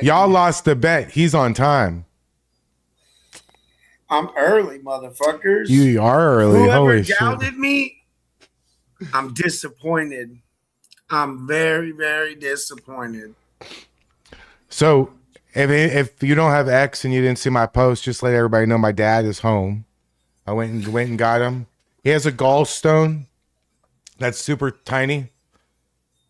Y'all lost the bet. He's on time. I'm early, motherfuckers. You are early. Whoever Holy shit. doubted me, I'm disappointed. I'm very, very disappointed. So if you don't have X and you didn't see my post, just let everybody know my dad is home. I went and got him. He has a gallstone that's super tiny,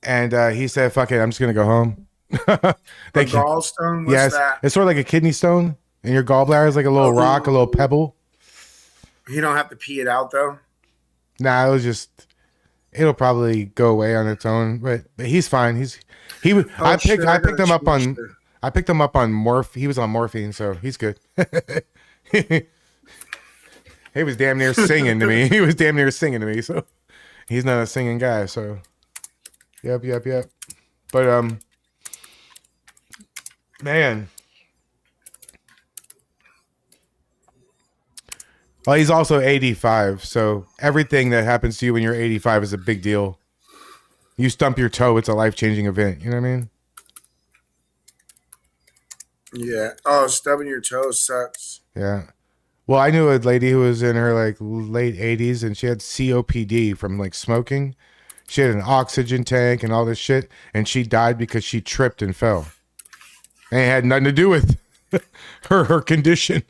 and he said, "Fuck it, I'm just gonna go home." A gallstone? What's that? It's sort of like a kidney stone, and your gallbladder is like a little rock, a little pebble. You don't have to pee it out though. Nah, it'll probably go away on its own, but he's fine. I picked him up on he was on morphine, so he's good. He was damn near singing to me. So he's not a singing guy, so yep. But man. Well, he's also 85, so everything that happens to you when you're 85 is a big deal. You stump your toe, it's a life-changing event. You know what I mean? Yeah. Oh, stubbing your toe sucks. Yeah. Well, I knew a lady who was in her like late 80s, and she had COPD from like smoking. She had an oxygen tank and all this shit, and she died because she tripped and fell. And it had nothing to do with her condition.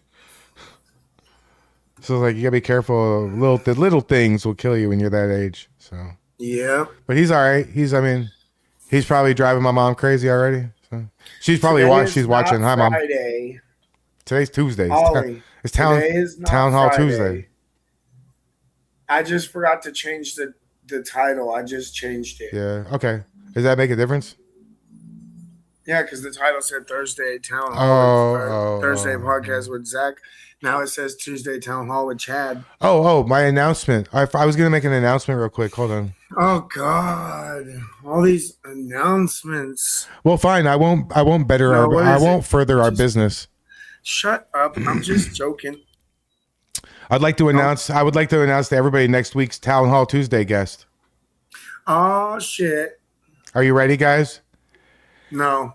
So like you gotta be careful. The little things will kill you when you're that age. So yeah. But he's all right. He's probably driving my mom crazy already. So she's probably watching. Hi, Mom. Friday. Today's Tuesday. It's town hall Friday. Tuesday. I just forgot to change the title. I just changed it. Yeah. Okay. Does that make a difference? Yeah, because the title said Thursday Town Hall. Thursday podcast with Zach. Now it says Tuesday Town Hall with Chad. Oh, my announcement. I was going to make an announcement real quick. Hold on. Oh, God. All these announcements. Well, fine. I won't further our business. Shut up. I'm just joking. I would like to announce to everybody next week's Town Hall Tuesday guest. Oh, shit. Are you ready, guys? No.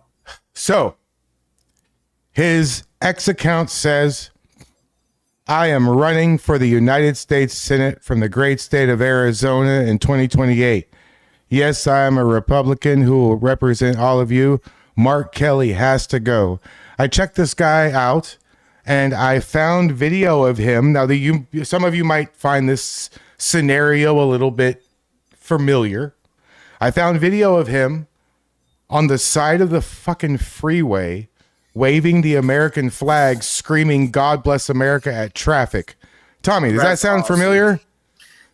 So, his X account says, I am running for the United States Senate from the great state of Arizona in 2028. Yes, I am a Republican who will represent all of you. Mark Kelly has to go. I checked this guy out, and I found video of him. Now, some of you might find this scenario a little bit familiar. I found video of him on the side of the fucking freeway, waving the American flag, screaming, God bless America at traffic. Tommy, does that sound familiar?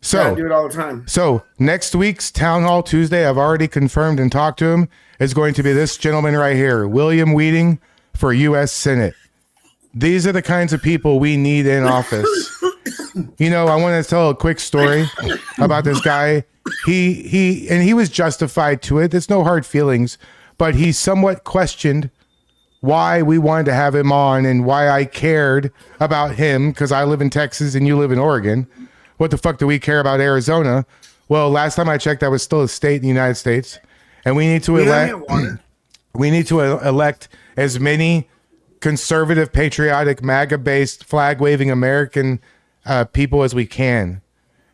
So, yeah, I do it all the time. So next week's Town Hall Tuesday, I've already confirmed and talked to him, is going to be this gentleman right here, William Wheating for U.S. Senate. These are the kinds of people we need in office. You know, I want to tell a quick story about this guy. He was justified to it. There's no hard feelings, but he somewhat questioned why we wanted to have him on and why I cared about him, because I live in Texas and you live in Oregon. What the fuck do we care about Arizona? Well, last time I checked, that was still a state in the United States, and we need to elect as many conservative, patriotic, MAGA-based, flag-waving American people as we can.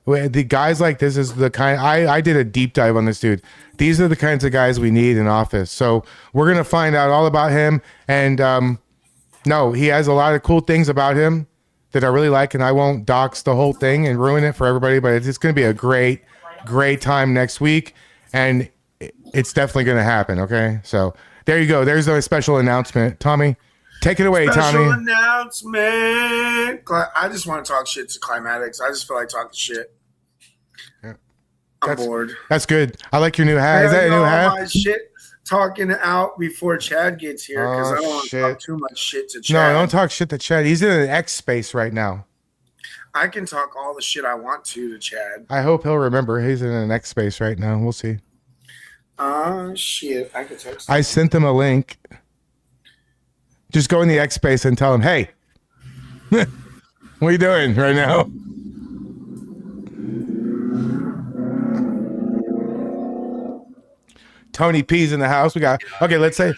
The guys like this is the kind. I did a deep dive on this dude. These are the kinds of guys we need in office. So we're gonna find out all about him. And no, he has a lot of cool things about him that I really like. And I won't dox the whole thing and ruin it for everybody. But it's gonna be a great time next week, and it's definitely gonna happen. Okay, so there you go. There's a special announcement. Tommy, take it away, Tommy. Special announcement. I just want to talk shit to Climatics. I just feel like talking shit. Yeah. I'm bored. That's good. I like your new hat. Is that a new hat? My shit talking out before Chad gets here because I don't want to talk too much shit to Chad. No, don't talk shit to Chad. He's in an X space right now. I can talk all the shit I want to Chad. I hope he'll remember. He's in an X space right now. We'll see. Shit. I could text him. I sent him a link. Just go in the X space and tell him, hey, what are you doing right now? Tony P's in the house. Okay, let's say.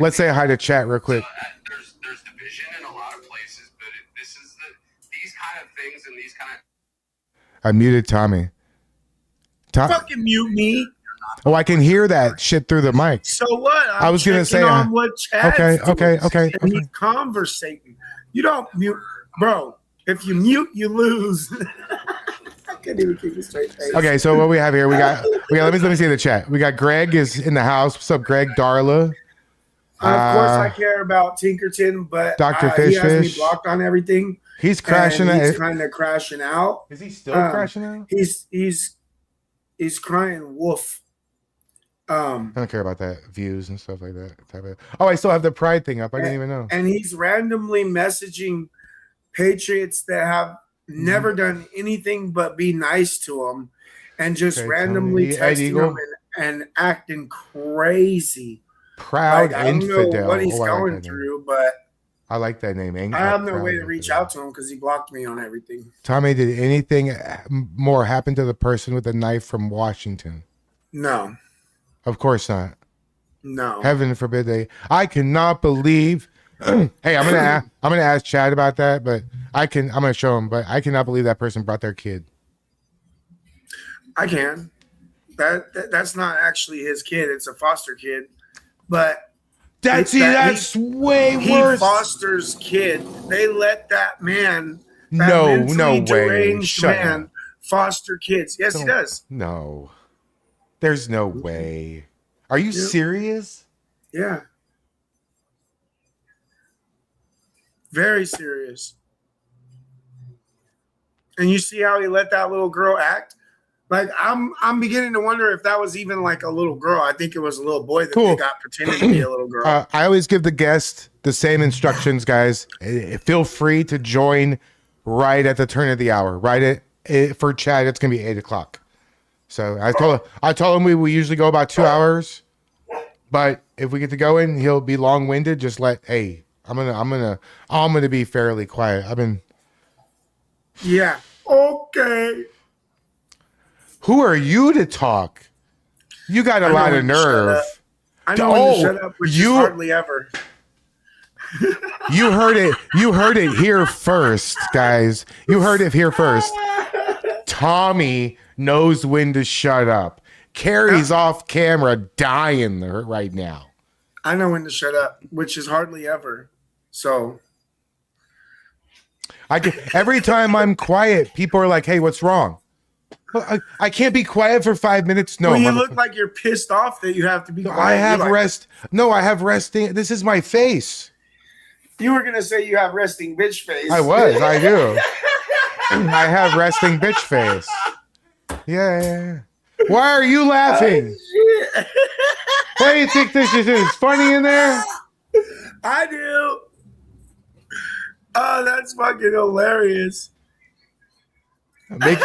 Let's say hi to chat real quick. There's division in a lot of places, but these kind of things and these kind of. I muted Tommy. Fucking mute me. Oh, I can hear that shit through the mic. So what? I was gonna say on what Chad's okay. And he's conversating. You don't mute, bro. If you mute, you lose. I can't even keep a straight face. Okay, so what we have here, we got. Let me see the chat. We got Greg is in the house. What's up, Greg? Darla. Of course, I care about Tinkerton, but Dr. he has me Fish. blocked on everything. He's crashing out. He's kind of crashing out. Is he still crashing out? He's crying wolf. I don't care about that views and stuff like that. Oh, I still have the pride thing up. I didn't even know. And he's randomly messaging patriots that have never done anything but be nice to him, and just randomly texting them and acting crazy. Proud I don't infidel. know what he's going through, but I like that name. I have no way to reach out to him because he blocked me on everything. Tommy, did anything more happen to the person with the knife from Washington? No. Of course not. No. Heaven forbid they. I cannot believe. Hey, I'm gonna ask Chad about that, but I'm gonna show him. But I cannot believe that person brought their kid. I can. That's not actually his kid. It's a foster kid. But that's way worse. He fosters kid. They let that man. No way. Shut up. Foster kids. Yes, he does. No. There's no way. Are you serious? Yeah. Very serious. And you see how he let that little girl act? Like I'm beginning to wonder if that was even like a little girl. I think it was a little boy that they got pretending to be a little girl. I always give the guest the same instructions, guys. Feel free to join right at the turn of the hour. Right for Chad, it's gonna be 8:00. So I told him we usually go about 2 hours, but if we get to go in, he'll be long winded. Just I'm gonna be fairly quiet. Yeah. Okay. Who are you to talk? You got a lot of nerve. I know when to shut up, which is hardly ever. You heard it. You heard it here first, guys. You heard it here first. Tommy knows when to shut up. Carrie's off camera dying right now. I know when to shut up, which is hardly ever. So every time I'm quiet, people are like, "Hey, what's wrong?" I can't be quiet for 5 minutes. No, you look like you're pissed off that you have to be quiet. I have rest. No, I have resting. This is my face. You were gonna say you have resting bitch face. I do. I have resting bitch face. Yeah. Why are you laughing? Oh, Why do you think this is funny in there? I do. Oh, that's fucking hilarious. Make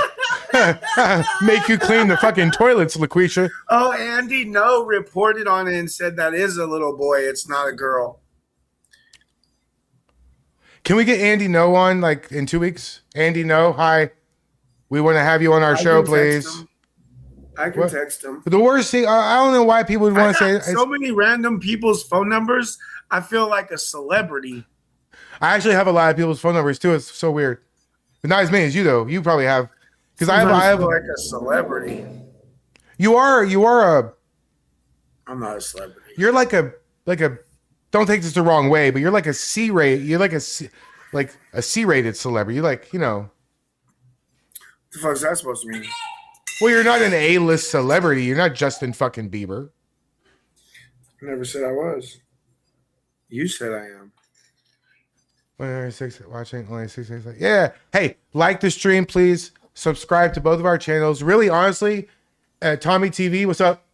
you clean the fucking toilets, LaQuisha. Oh, Andy No reported on it and said that is a little boy. It's not a girl. Can we get Andy No on like in 2 weeks? Andy No, hi. We want to have you on our show, please. I can text him. The worst thing, I don't know why people would want to say so many random people's phone numbers. I feel like a celebrity. I actually have a lot of people's phone numbers too. It's so weird, but not as many as you though. You probably have, because I have like a celebrity. You are a. I'm not a celebrity. You're like a. Don't take this the wrong way, but you're like a C-rated. You're like a C-rated celebrity. You're like, What the fuck is that supposed to mean? Well, you're not an A-list celebrity. You're not Justin fucking Bieber. I never said I was. You said I am. Only 6 watching. Only 6. Yeah. Hey, like the stream, please. Subscribe to both of our channels. Really, honestly, Tommy TV, what's up?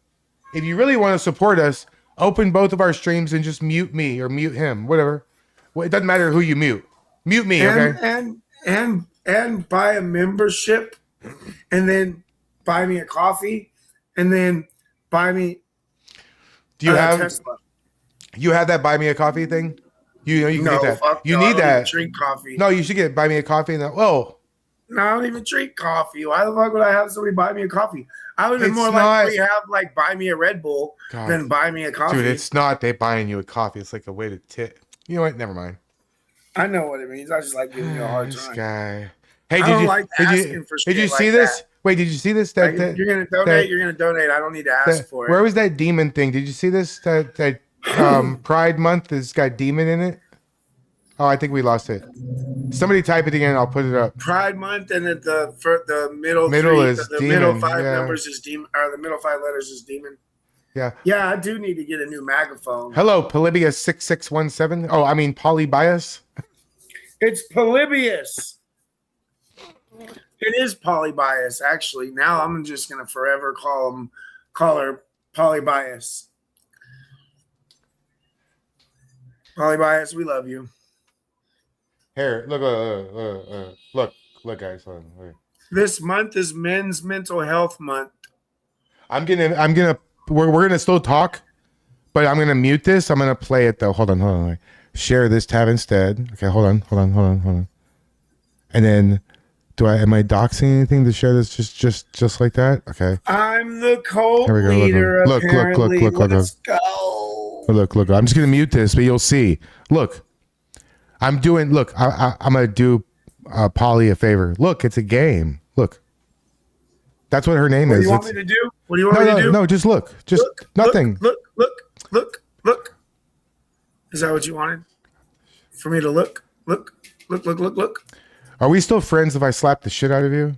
If you really want to support us, open both of our streams and just mute me or mute him, whatever. Well, it doesn't matter who you mute. Mute me, okay? And buy a membership, and then buy me a coffee, and then buy me. Do you have Tesla. You have that buy me a coffee thing? You can get that. You need that. Drink coffee. No, you should get buy me a coffee. No, I don't even drink coffee. Why the fuck would I have somebody buy me a coffee? I would It's more not- likely have like buy me a Red Bull God. than buy me a coffee. Dude, it's not they buying you a coffee. It's like a way to tip. You know what? Never mind. I know what it means. I just like giving you a hard This time. guy. Hey, I don't like asking for did you shit see like this? that. Wait, did you see this? Like, if you're gonna donate. You're gonna donate. I don't need to ask for it. Where was that demon thing? Did you see this? That Pride Month has got demon in it. Oh, I think we lost it. Somebody type it again. I'll put it up. Pride Month, and at the middle is the demon, middle five yeah. numbers is demon, or the middle 5 letters is demon. Yeah. Yeah, I do need to get a new megaphone. Hello, Polybius 6617. Oh, I mean Polybius. It's Polybius. It is Polybius, actually. Now I'm just gonna forever call her Polybius. Polybius, we love you. Here, look, guys. Hold on, wait. This month is Men's Mental Health Month. We're gonna still talk, but I'm gonna mute this. I'm gonna play it though. Hold on. Wait. Share this tab instead. Okay, hold on. And then, am I doxing anything to share this just like that? Okay. I'm the cult Here we go. leader. Look. Let's go. Look. I'm just gonna mute this, but you'll see. Look, I'm gonna do Polly a favor. Look, it's a game. Look. That's what her name is. What do you want me to do? What do you want me to do? No, just look. Just nothing. Look. Is that what you wanted? For me to look? Look. Are we still friends if I slap the shit out of you?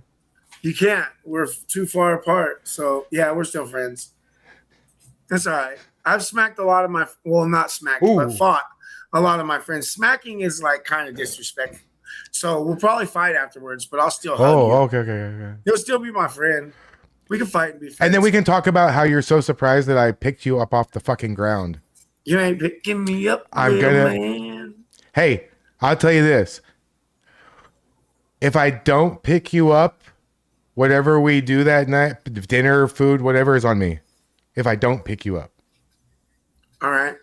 You can't. We're too far apart. So, yeah, we're still friends. That's all right. I've smacked a lot of my, not smacked, but fought a lot of my friends. Smacking is like kind of disrespectful. So we'll probably fight afterwards, but I'll still hug you. Okay. You'll still be my friend. We can fight and be friends. And then we can talk about how you're so surprised that I picked you up off the fucking ground. You ain't picking me up, man. Hey, I'll tell you this. If I don't pick you up, whatever we do that night, dinner, food, whatever is on me. If I don't pick you up. All right.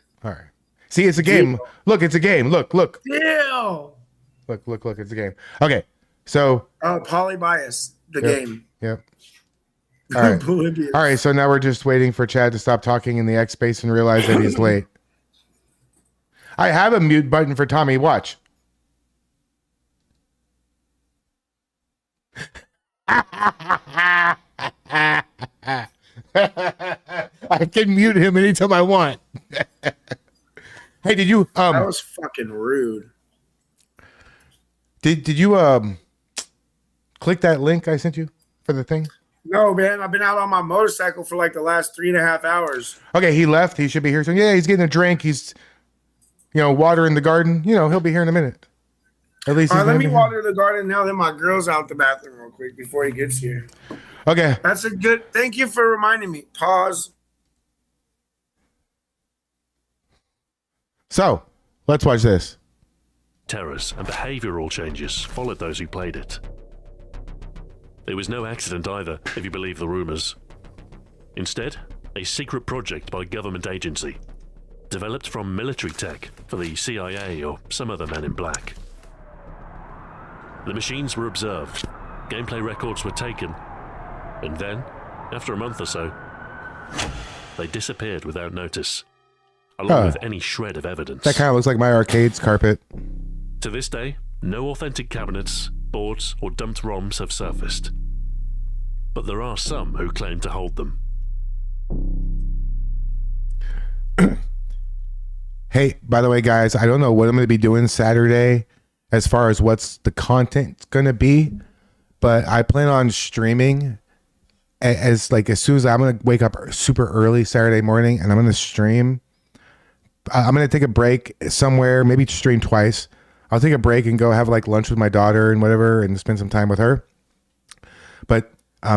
See, it's a game. Deal. Look, it's a game. Look. Deal. Look, it's a game. Okay, so. Polybius, the game. Yep. All right. All right, so now we're just waiting for Chad to stop talking in the X space and realize that he's late. I have a mute button for Tommy. Watch. I can mute him anytime I want. Hey, did you that was fucking rude. Did you click that link I sent you for the thing? No, man. I've been out on my motorcycle for like the last 3.5 hours. Okay, he left. He should be here soon. Yeah, he's getting a drink. He's watering the garden. He'll be here in a minute. At least. All right, let me water the garden now. Then my girl's out the bathroom real quick before he gets here. Okay. That's a good. Thank you for reminding me. Pause. So, let's watch this. Terrors and behavioural changes followed those who played it. It was no accident either, if you believe the rumours. Instead, a secret project by a government agency, developed from military tech for the CIA or some other men in black. The machines were observed, gameplay records were taken, and then, after a month or so, they disappeared without notice, along with any shred of evidence. That kind of looks like my arcade's carpet. To this day, no authentic cabinets, boards, or dumped ROMs have surfaced. But there are some who claim to hold them. Hey, by the way, guys, I don't know what I'm going to be doing Saturday as far as what's the content going to be, but I plan on streaming as soon as I'm going to wake up super early Saturday morning and I'm going to stream. I'm going to take a break somewhere, maybe stream twice. I'll take a break and go have like lunch with my daughter and whatever and spend some time with her. But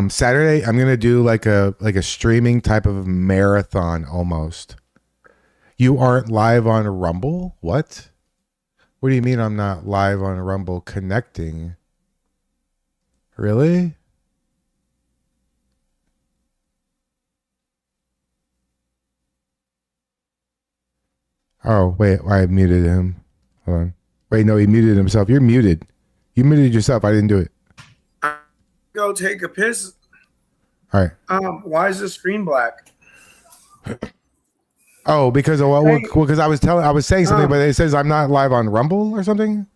Saturday, I'm going to do like a streaming type of marathon almost. You aren't live on Rumble? What? What do you mean I'm not live on Rumble connecting? Really? Oh, wait, I muted him. Hold on. Wait, no, he muted himself. You're muted. You muted yourself. I didn't do it. go take a piss. All right. Why is the screen black? Oh, because because I was saying something, but it says I'm not live on Rumble or something.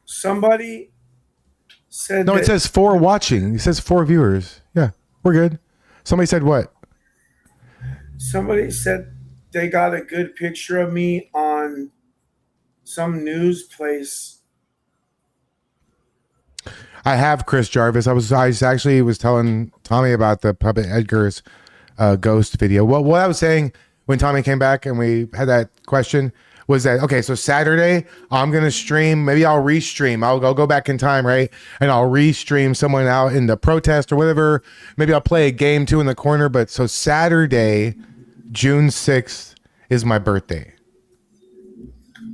Somebody said no. It says 4 watching. It says 4 viewers. Yeah, we're good. Somebody said what? Somebody said they got a good picture of me on some news place. I have Chris Jarvis. I actually was telling Tommy about the Puppet Edgar's ghost video. What I was saying when Tommy came back and we had that question was that, okay, so Saturday I'm going to stream, maybe I'll restream. I'll go back in time, right? And I'll restream someone out in the protest or whatever. Maybe I'll play a game too in the corner. But so Saturday, June 6th is my birthday.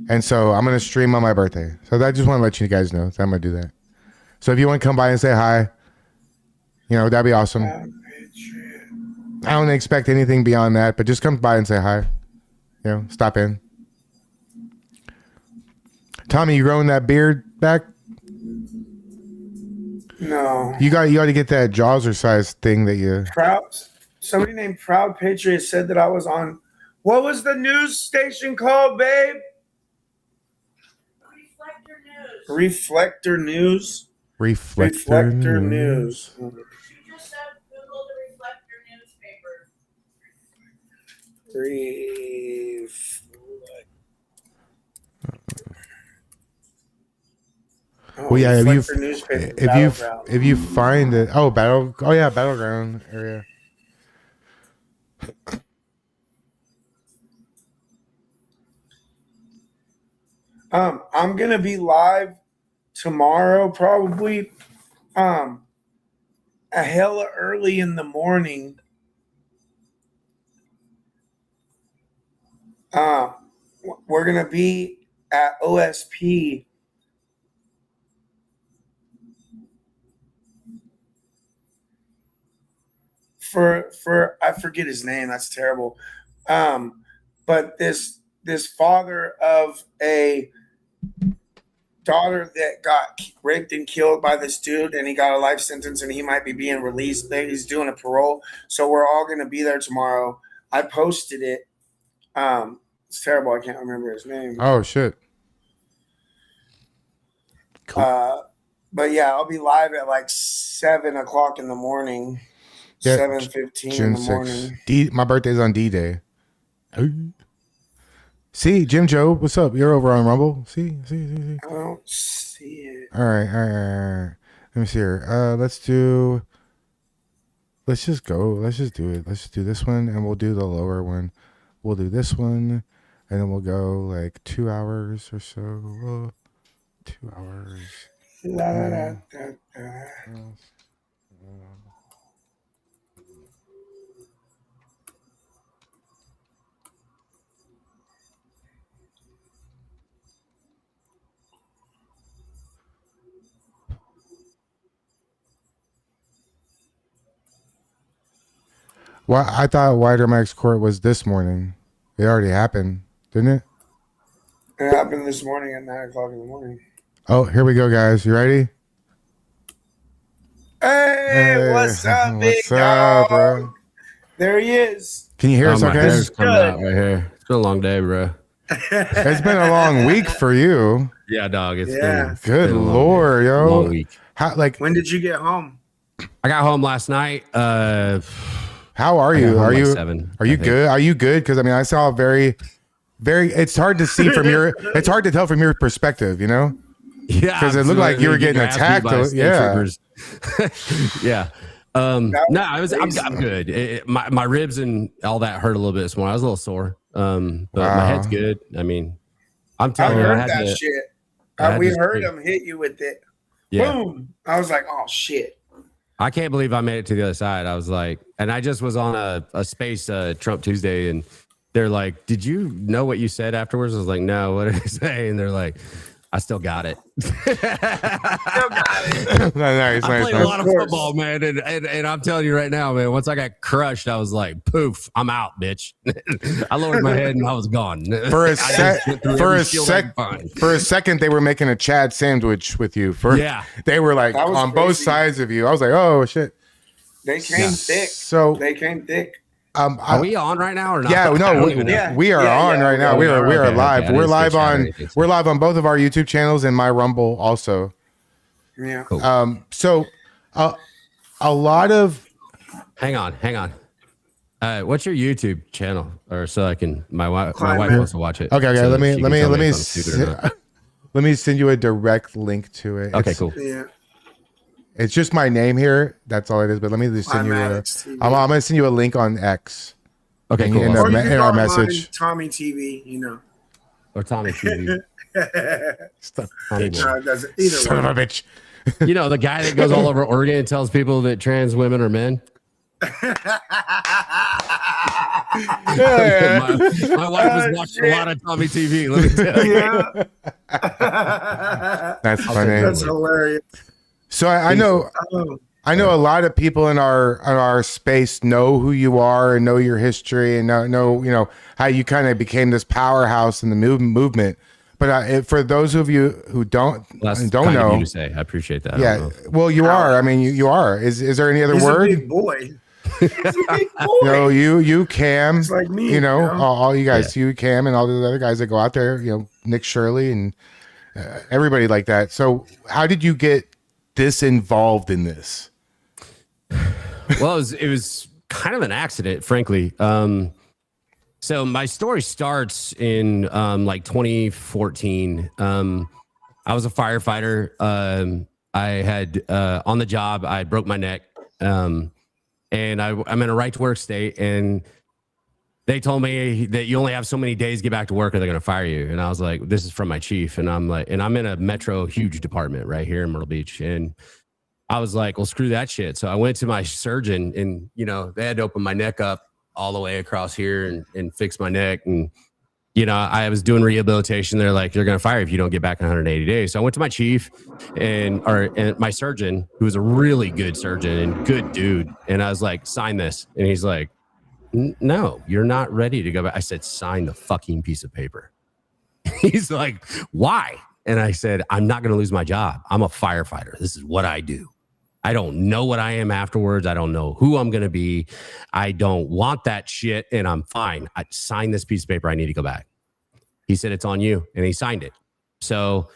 And so I'm going to stream on my birthday. So I just want to let you guys know that I'm going to do that. So if you want to come by and say hi, that'd be awesome. I don't expect anything beyond that, but just come by and say hi. Stop in. Tommy, you growing that beard back? No. You got to get that Jawser-size thing that you... Somebody named Proud Patriot said that I was on... What was the news station called, babe? Reflector News. Reflector News. You just said Google the Reflector newspaper. Well, yeah, if you find it, Battleground area. I'm gonna be live tomorrow, probably. A hella early in the morning. We're gonna be at OSP. For I forget his name. That's terrible. But this father of a daughter that got raped and killed by this dude, and he got a life sentence, and he might be being released. He's doing a parole, so we're all going to be there tomorrow. I posted it. It's terrible. I can't remember his name. Oh shit. Cool. But yeah, I'll be live at like 7:00 in the morning. Yeah, 7:15 in the morning. My birthday's on D-Day. See, Jim Joe, what's up? You're over on Rumble. See. I don't see it. All right. Let me see here. Let's just go. Let's just do it. Let's just do this one, and we'll do the lower one. We'll do this one, and then we'll go like 2 hours or so. 2 hours. La, da, da, da, da. Well, I thought Wider Max Court was this morning. It already happened, didn't it? It happened this morning at 9:00 in the morning. Oh, here we go, guys. You ready? Hey, what's up, big dog? bro? There he is. Can you hear us my okay? hair's coming out right here. It's been a long day, bro. It's been a long week for you. Yeah, dog. It's Good Lord, yo. Long week. When did you get home? I got home last night. How are you? Are you 7? Are you good? Are you good? Because I mean, I saw very. It's hard to see from your. It's hard to tell from your perspective, Yeah, because it looked like you were getting attacked. Yeah. Yeah. No, I'm good. My ribs and all that hurt a little bit this morning. I was a little sore. But my head's good. I mean, I'm telling you, I heard that shit. We heard him hit you with it. Yeah. Boom! I was like, oh shit. I can't believe I made it to the other side. I was like, and I just was on a space Trump Tuesday, and they're like, "Did you know what you said afterwards?" I was like, "No, what did I say?" And they're like, I still got it. Nice, I played a lot of Of course. football, man, and I'm telling you right now, man. Once I got crushed, I was like, "Poof, I'm out, bitch." I lowered my head and I was gone. For a second, they were making a Chad sandwich with you. They were like That was on both crazy. sides of you. I was like, oh shit. They came thick. So They came thick. Are we on right now or not? yeah, I no, don't even know. Yeah. we are on right now. We are Okay, live. okay. I We're didn't live switch out or on anything, so- we're live on both of our YouTube channels and my Rumble also. Yeah. Cool. So a lot of Hang on. What's your YouTube channel? Or so I can my wife Climate. wants to watch it. okay. So Let she me can tell if I'm s- stupid or not. let me send you a direct link to it. Okay, It's- cool. Yeah. It's just my name here. That's all it is. But let me just send you. Climatics TV. I'm gonna send you a link on X. Okay, in cool. the- Awesome. Or you in can our go online, message. Tommy TV, you know. Or Tommy TV. Tommy boy. No, it doesn't. Either Son of way. a bitch. You know, the guy that goes all over Oregon and tells people that trans women are men. Yeah. My wife was watching a lot of Tommy TV. Let me tell you. Yeah. That's funny. That's hilarious. So I know Oh, a lot of people in our space know who you are and know your history and know how you kind of became this powerhouse in the movement. But for those of you who don't That's don't kind of you know, to say. I appreciate that. I yeah, don't know. well, you are. I mean, you are. Is there any other he's a word? big boy. He's a big boy. You Cam, It's like me, you know, you know? all you guys, you Cam, and all the other guys that go out there, Nick Shirley and everybody like that. So, how did you get this involved in this? Well, it was kind of an accident, frankly. So my story starts in like 2014. I was a firefighter. I had on the job, I broke my neck, and I'm in a right to work state, and they told me that you only have so many days to get back to work or they're going to fire you. And I was like, this is from my chief. And I'm like, and I'm in a metro huge department right here in Myrtle Beach. And I was like, well, screw that shit. So I went to my surgeon and, they had to open my neck up all the way across here and fix my neck. And, I was doing rehabilitation. They're like, you're going to fire you if you don't get back in 180 days. So I went to my chief and my surgeon, who was a really good surgeon and good dude. And I was like, sign this. And he's like, no, you're not ready to go back. I said, sign the fucking piece of paper. He's like, why? And I said, I'm not going to lose my job. I'm a firefighter. This is what I do. I don't know what I am afterwards. I don't know who I'm going to be. I don't want that shit. And I'm fine. I signed this piece of paper. I need to go back. He said, it's on you. And he signed it. So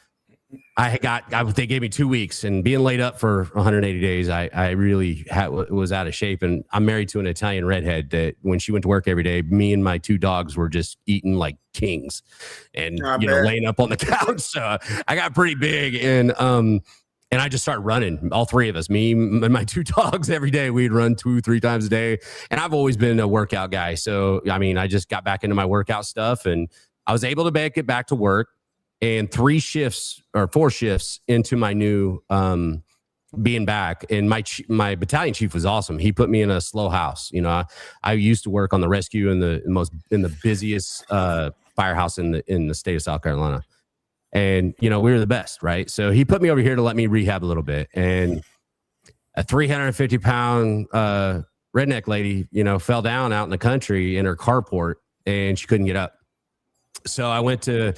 they gave me 2 weeks, and being laid up for 180 days, I really was out of shape. And I'm married to an Italian redhead that when she went to work every day, me and my 2 dogs were just eating like kings and, laying up on the couch. So I got pretty big and I just started running, all 3 of us, me and my 2 dogs every day. We'd run 2-3 times a day. And I've always been a workout guy. So, I mean, I just got back into my workout stuff and I was able to make it back to work. And 4 shifts into my new being back, and my battalion chief was awesome. He put me in a slow house. I used to work on the rescue in the busiest firehouse in the state of South Carolina, and we were the best, right? So he put me over here to let me rehab a little bit. And a 350-pound redneck lady, fell down out in the country in her carport, and she couldn't get up. So I went to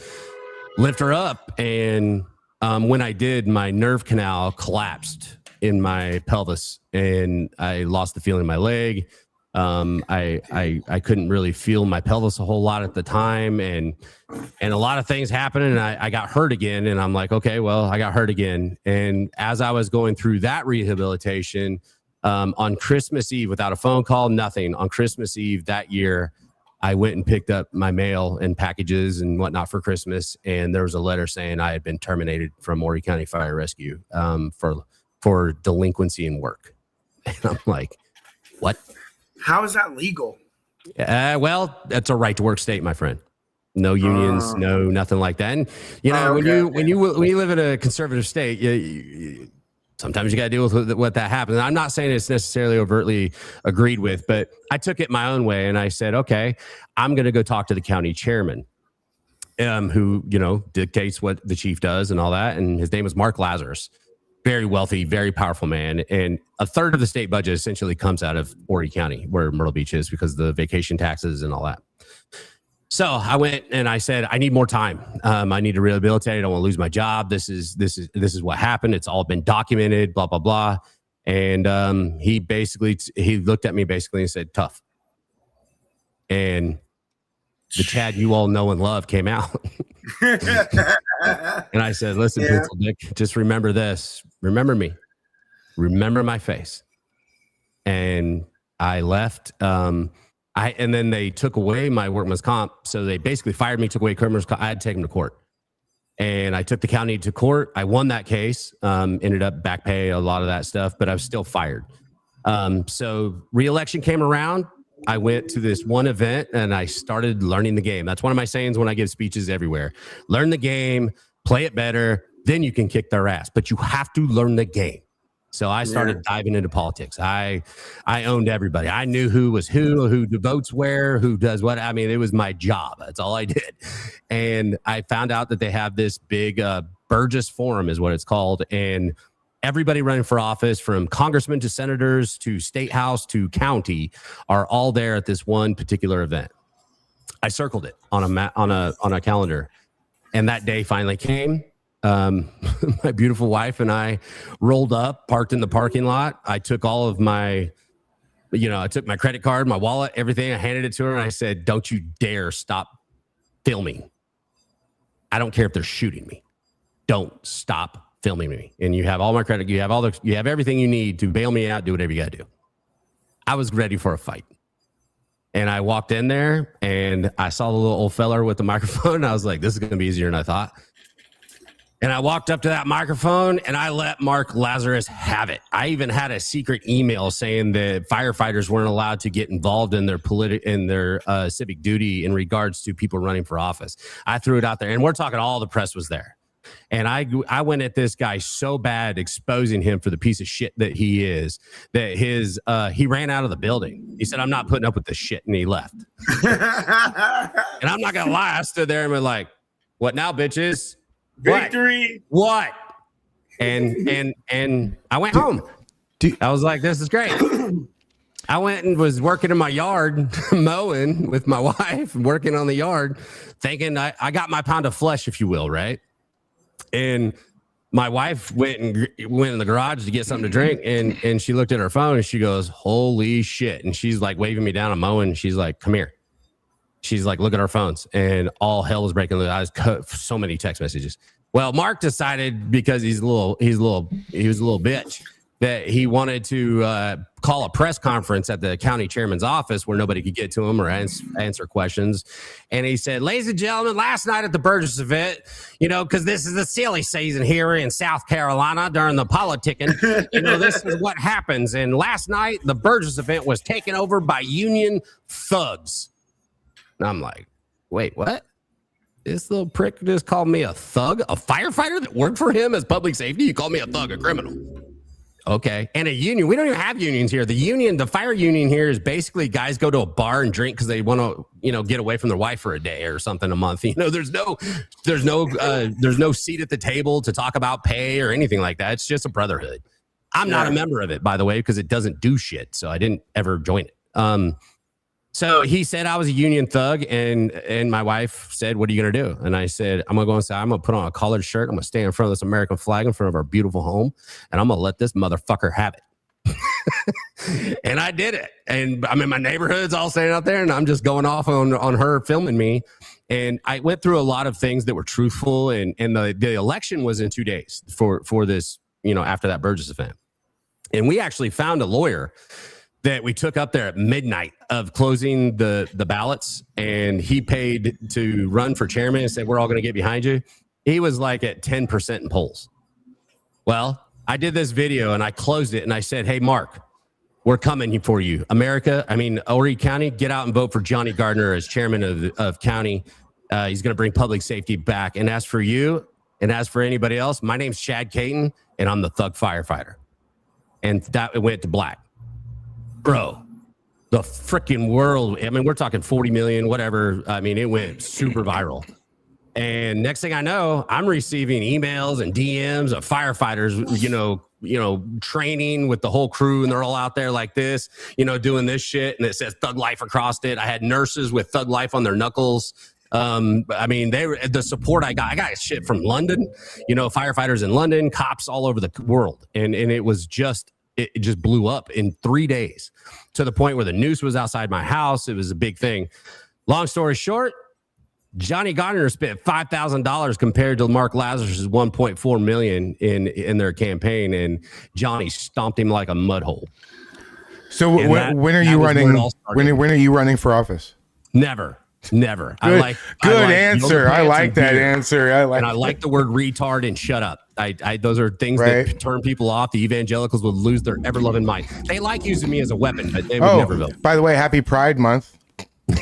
lift her up, and when I did, my nerve canal collapsed in my pelvis, and I lost the feeling in my leg. I couldn't really feel my pelvis a whole lot at the time, and a lot of things happened, and I got hurt again. And I'm like, okay, well, I got hurt again. And as I was going through that rehabilitation, on Christmas Eve, without a phone call, nothing, on Christmas Eve that year, I went and picked up my mail and packages and whatnot for Christmas, and there was a letter saying I had been terminated from Maury County Fire Rescue for delinquency in work. And I'm like, what? How is that legal? Well, that's a right to work state, my friend. No unions, no nothing like that. And when you live in a conservative state, sometimes you got to deal with what that happens. And I'm not saying it's necessarily overtly agreed with, but I took it my own way and I said, okay, I'm going to go talk to the county chairman. who, dictates what the chief does and all that. And his name was Mark Lazarus. Very wealthy, very powerful man. And a third of the state budget essentially comes out of Horry County, where Myrtle Beach is, because of the vacation taxes and all that. So I went and I said, I need more time. I need to rehabilitate. I don't want to lose my job. This is what happened. It's all been documented, blah, blah, blah. And he looked at me basically and said, tough. And the Chad you all know and love came out. And I said, listen, Pencil Dick, just remember this. Remember me. Remember my face. And I left. And then they took away my workman's comp. So they basically fired me, took away workman's comp. I had to take them to court. And I took the county to court. I won that case, ended up back pay, a lot of that stuff, but I was still fired. So re-election came around. I went to this one event and I started learning the game. That's one of my sayings when I give speeches everywhere. Learn the game, play it better, then you can kick their ass. But you have to learn the game. So I started diving into politics. I owned everybody. I knew who was who votes where, who does what. I mean, it was my job. That's all I did. And I found out that they have this big Burgess Forum is what it's called. And everybody running for office, from congressmen to senators to state house to county, are all there at this one particular event. I circled it on a calendar, and that day finally came. My beautiful wife and I rolled up, parked in the parking lot. I took all of my, I took my credit card, my wallet, everything. I handed it to her and I said, don't you dare stop filming. I don't care if they're shooting me. Don't stop filming me. And you have all my credit. You have everything you need to bail me out. Do whatever you got to do. I was ready for a fight. And I walked in there and I saw the little old feller with the microphone. And I was like, this is going to be easier than I thought. And I walked up to that microphone and I let Mark Lazarus have it. I even had a secret email saying that firefighters weren't allowed to get involved in their civic duty in regards to people running for office. I threw it out there, and we're talking all the press was there. And I went at this guy so bad, exposing him for the piece of shit that he is, that he ran out of the building. He said, I'm not putting up with this shit. And he left. And I'm not going to lie. I stood there and was like, what now, bitches? Victory. What? And I went home. I was like, this is great. I went and was working in my yard, mowing with my wife, working on the yard, thinking I got my pound of flesh, if you will, right? And my wife went in the garage to get something to drink, and she looked at her phone and she goes, holy shit. And she's like waving me down. I'm mowing. And she's like, come here. She's like, look at our phones, and all hell was breaking loose. I was cut so many text messages. Well, Mark decided, because he was a little bitch, that he wanted to call a press conference at the county chairman's office where nobody could get to him or answer questions. And he said, ladies and gentlemen, last night at the Burgess event, because this is the silly season here in South Carolina during the politicking, this is what happens. And last night, the Burgess event was taken over by Union thugs. And I'm like, wait, what? This little prick just called me a thug? A firefighter that worked for him as public safety? You called me a thug, a criminal. Okay. And a union. We don't even have unions here. The fire union here is basically guys go to a bar and drink because they want to, get away from their wife for a day or something a month. There's no seat at the table to talk about pay or anything like that. It's just a brotherhood. I'm not a member of it, by the way, because it doesn't do shit. So I didn't ever join it. So he said I was a union thug, and my wife said, what are you going to do? And I said, I'm going to go inside. I'm going to put on a collared shirt. I'm going to stand in front of this American flag in front of our beautiful home, and I'm going to let this motherfucker have it. And I did it. And I'm in my neighborhoods all standing out there, and I'm just going off on her filming me. And I went through a lot of things that were truthful, and the election was in 2 days for this, after that Burgess event. And we actually found a lawyer that we took up there at midnight of closing the ballots, and he paid to run for chairman and said, we're all going to get behind you. He was like at 10% in polls. Well, I did this video and I closed it and I said, hey, Mark, we're coming for you. Horry County, get out and vote for Johnny Gardner as chairman of county. He's going to bring public safety back. And as for you, and as for anybody else, my name's Chad Caton, and I'm the thug firefighter. And that went to black. Bro, the freaking world. We're talking 40 million, whatever. It went super viral. And next thing I know, I'm receiving emails and DMs of firefighters, training with the whole crew, and they're all out there like this, doing this shit, and it says Thug Life across it. I had nurses with Thug Life on their knuckles. The support I got shit from London, firefighters in London, cops all over the world, and it was just. It just blew up in 3 days to the point where the noose was outside my house. It was a big thing. Long story short, Johnny Gardner spent $5,000 compared to Mark Lazarus's $1.4 million in their campaign, and Johnny stomped him like a mud hole. So when are you running? When are you running for office? Never. Good answer. I like that answer. I like the word retard and shut up. Those are things that turn people off. The evangelicals would lose their ever loving mind. They like using me as a weapon, but they would never vote. By the way, happy Pride Month.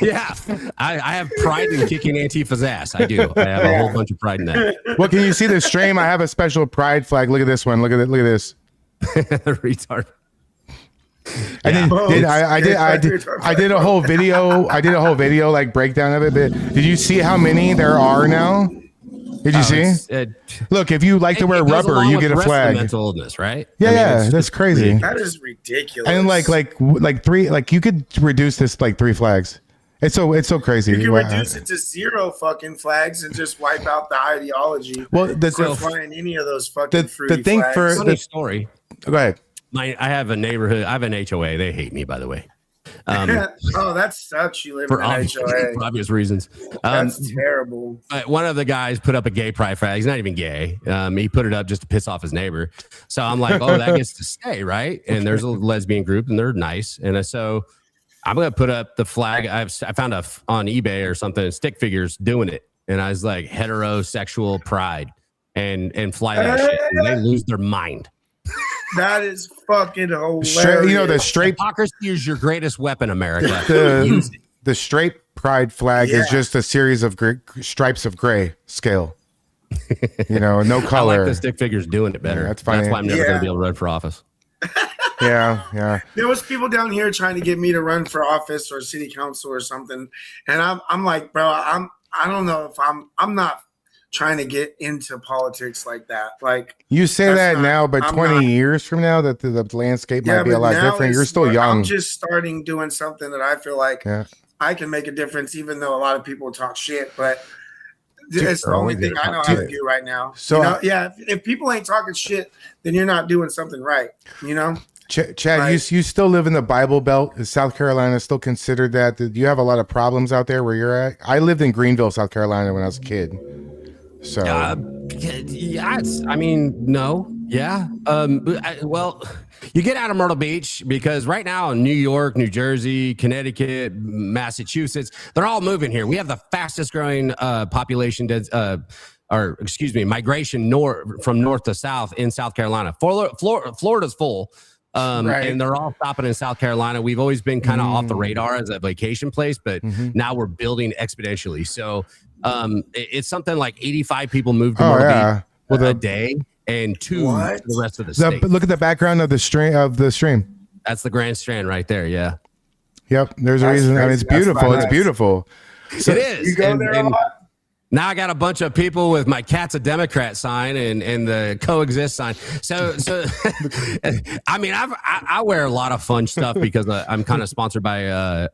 Yeah, I have pride in kicking Antifa's ass. I do. I have a whole bunch of pride in that. Well, can you see the stream? I have a special pride flag. Look at this one. Look at this. Retard. I did a whole video. I did a whole video like breakdown of it. But did you see how many there are now? Did you see? Look, if you like to wear rubber, you get a flag. Mental illness, right? Yeah, that's crazy. That is ridiculous. And like three, like you could reduce this like 3 flags. It's so crazy. You can reduce it to 0 fucking flags and just wipe out the ideology. Well, flying any of those fucking the thing flags. for funny story. Go ahead. I have a neighborhood. I have an HOA. They hate me, by the way. That sucks. You live in an HOA for obvious reasons. That's terrible. But one of the guys put up a gay pride flag. He's not even gay. He put it up just to piss off his neighbor. So I'm like, oh, that gets to stay, right? And there's a lesbian group, and they're nice. And so I'm gonna put up the flag. I found on eBay or something, stick figures doing it, and I was like, heterosexual pride, and fly that shit. And they lose their mind. That is fucking hilarious. The straight hypocrisy is your greatest weapon, America. The straight pride flag is just a series of stripes of gray scale. No color. I like the stick figures doing it better. Yeah, that's fine. That's why I'm never going to be able to run for office. Yeah. There was people down here trying to get me to run for office or city council or something, and I'm like, bro, I don't know if I'm not trying to get into politics like that. Like, you say that now, but 20 years from now, that the landscape might be a lot different. You're still young. I'm just starting doing something that I feel like I can make a difference, even though a lot of people talk shit. But it's the only thing I know how to do right now. So if people ain't talking shit, then you're not doing something right. Chad, you still live in the Bible Belt. Is South Carolina still considered that? Do you have a lot of problems out there where you're at? I lived in Greenville, South Carolina when I was a kid. So no. Yeah. Well, you get out of Myrtle Beach because right now in New York, New Jersey, Connecticut, Massachusetts, they're all moving here. We have the fastest growing population migration from north to south in South Carolina. Florida's full. And they're all stopping in South Carolina. We've always been kind of off the radar as a vacation place, but now we're building exponentially. So it's something like 85 people moved to Myrtle Beach a day, and 2 to the rest of the state. Look at the background of the stream. That's the Grand Strand right there. Yeah. Yep. There's a reason. I mean, it's beautiful. It's beautiful. So, it is. You go there a lot? Now I got a bunch of people with my cat's a Democrat sign and the coexist sign. So I mean, I wear a lot of fun stuff because I'm kind of sponsored by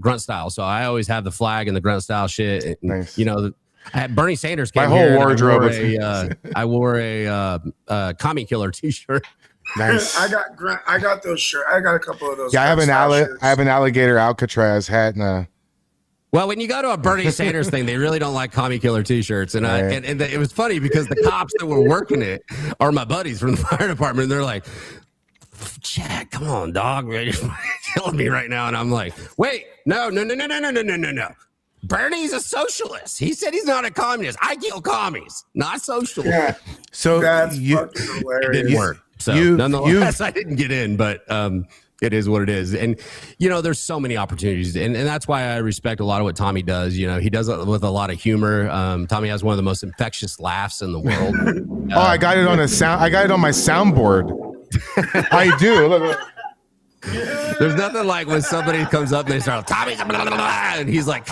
Grunt Style. So I always have the flag and the Grunt Style shit. And, nice. Bernie Sanders came my whole here wardrobe. I wore a commie killer T-shirt. Nice. I got those shirts. I got a couple of those. Yeah, I have an alligator Alcatraz hat and a. Well, when you go to a Bernie Sanders thing, they really don't like commie killer T-shirts, and it was funny because the cops that were working it are my buddies from the fire department. And they're like, "Chad, come on, dog, you're killing me right now." And I'm like, "Wait, no. Bernie's a socialist. He said he's not a communist. I kill commies, not socialists." Yeah. So that's fucking hilarious. It didn't work. So nonetheless, I didn't get in, but it is what it is. And, there's so many opportunities. And that's why I respect a lot of what Tommy does. He does it with a lot of humor. Tommy has one of the most infectious laughs in the world. I got it on I got it on my soundboard. I do. Look. There's nothing like when somebody comes up and they start, Tommy, blah, blah, blah, and he's like,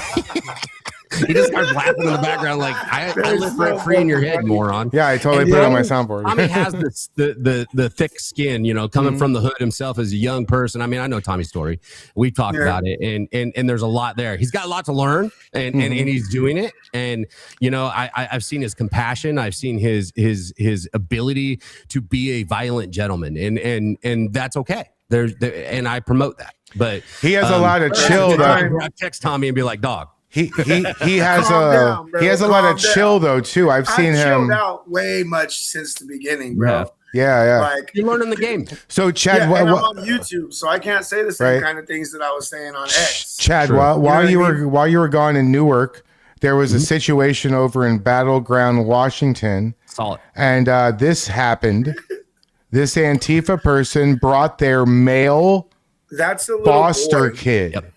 He just starts laughing in the background like, I live rent free in your head, moron. Yeah, I totally And put it on Tommy- my soundboard. Tommy has this the thick skin, you know, coming from the hood himself as a young person. I mean, I know Tommy's story. We've talked about it, and there's a lot there. He's got a lot to learn, and he's doing it. And you know, I've seen his compassion. I've seen his ability to be a violent gentleman, and that's okay. And I promote that. But he has a lot of chill though. I text Tommy and be like, dog. He has Calm down, he has a bro. lot of Calm chill down. though too. I've seen I've him. chilled out way much since the beginning, bro. Yeah. Like, You're learning the game. So Chad, and I'm on YouTube, so I can't say the same Right. kind of things that I was saying on X. Chad, True. while You know what I you mean? were gone in Newark, there was a situation over in Battleground, Washington, Solid. and this happened. This Antifa person brought their male That's a little foster boy. kid. Yep.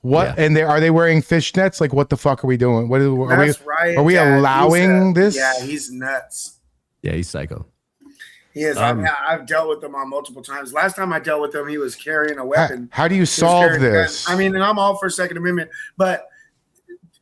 What? Yeah. And are they wearing fishnets? Like, what the fuck are we doing? What are That's we? right. Are we Dad. allowing this? Yeah, he's nuts. Yeah, he's psycho. He is. I've dealt with him on multiple times. Last time I dealt with him, he was carrying a weapon. How do you He was solve carrying a gun. this? I mean, and I'm all for Second Amendment, but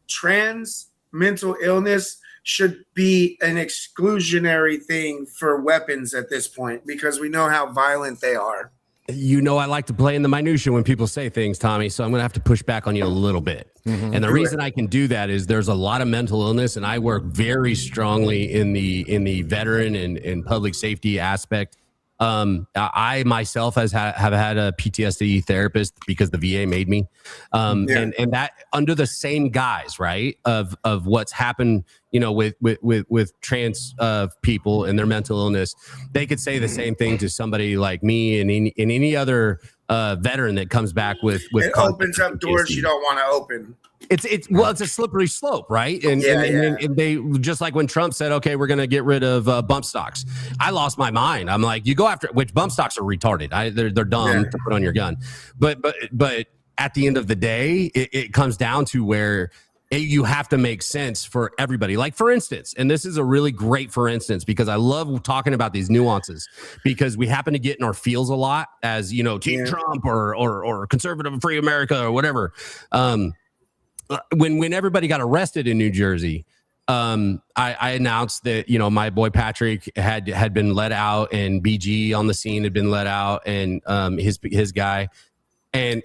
trans mental illness should be an exclusionary thing for weapons at this point because we know how violent they are. You know, I like to play in the minutia when people say things, Tommy. So I'm going to have to push back on you a little bit. And the reason I can do that is there's a lot of mental illness, and I work very strongly in the veteran and public safety aspect. I myself have had a PTSD therapist because the VA made me, and that under the same guise, right, of what's happened, you know, with trans people and their mental illness. They could say the same thing to somebody like me and any other veteran that comes back with It opens up doors you don't want to open. It's a slippery slope, right? And they, just like when Trump said, okay, we're going to get rid of bump stocks. I lost my mind. I'm like, you go after, which bump stocks are retarded. They're dumb to put on your gun. But at the end of the day, it comes down to where you have to make sense for everybody. Like, for instance, and this is a really great for instance, because I love talking about these nuances because we happen to get in our feels a lot as, you know, Team Trump or conservative and free America or whatever. When everybody got arrested in New Jersey, I announced that, you know, my boy Patrick had been let out, and BG on the scene had been let out, and his guy, and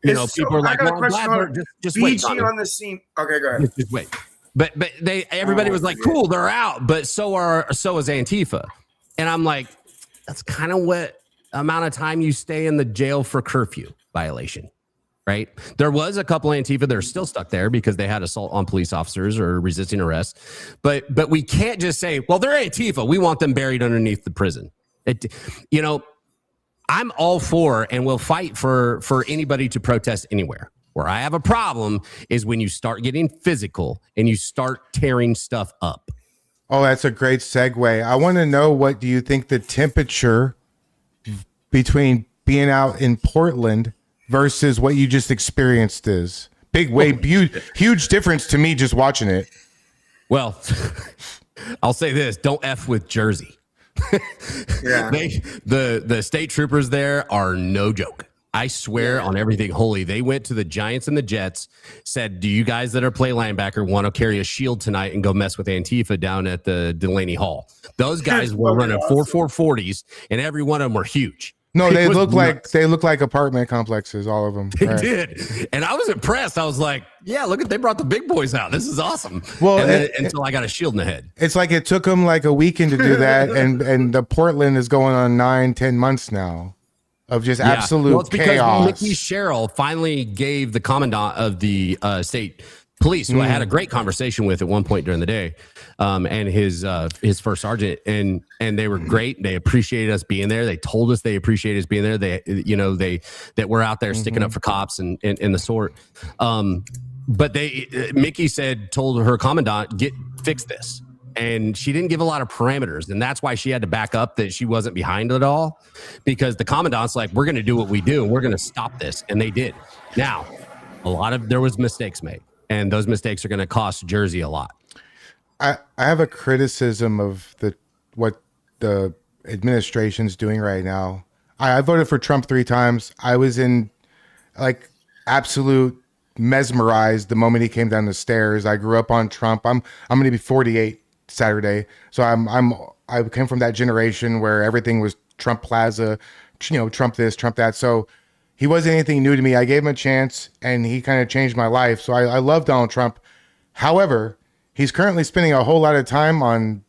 you know, people are like, well, I'm glad just wait, BG on the scene. Okay, go ahead. just wait. But everybody was like, cool, they're out, but so is Antifa, and I'm like, that's kind of what amount of time you stay in the jail for curfew violation. Right. There was a couple of Antifa that are still stuck there because they had assault on police officers or resisting arrest. But we can't just say, well, they're Antifa. We want them buried underneath the prison. You know, I'm all for and will fight for anybody to protest anywhere. Where I have a problem is when you start getting physical and you start tearing stuff up. Oh, that's a great segue. I want to know, what do you think the temperature between being out in Portland versus what you just experienced is? Huge difference to me just watching it. Well, I'll say this: don't F with Jersey. Yeah. The state troopers there are no joke. I swear on everything holy. They went to the Giants and the Jets, said, do you guys that are play linebacker want to carry a shield tonight and go mess with Antifa down at the Delaney Hall? Those guys were running 4.40s, and every one of them were huge. No, they look like apartment complexes, all of them. They did. And I was impressed. I was like, yeah, look at, they brought the big boys out. This is awesome. Well, until I got a shield in the head. It's like it took them like a weekend to do that. and the Portland is going on 9-10 months now of just absolute it's because chaos. Mickey Sherrill finally gave the commandant of the state police, who I had a great conversation with at one point during the day, and his first sergeant, and they were great. They appreciated us being there. They told us they appreciated us being there. That we're out there sticking up for cops and the sort. But Mickey told her commandant, fix this. And she didn't give a lot of parameters. And that's why she had to back up that she wasn't behind it all, because the commandant's like, we're going to do what we do. And we're going to stop this. And they did. Now, there was mistakes made, and those mistakes are going to cost Jersey a lot. I have a criticism of what the administration's doing right now. I voted for Trump 3 times. I was in like absolute mesmerized the moment he came down the stairs. I grew up on Trump. I'm going to be 48 Saturday, so I came from that generation where everything was Trump Plaza, Trump this, Trump that. So he wasn't anything new to me. I gave him a chance, and he kind of changed my life. So I love Donald Trump. However, he's currently spending a whole lot of time on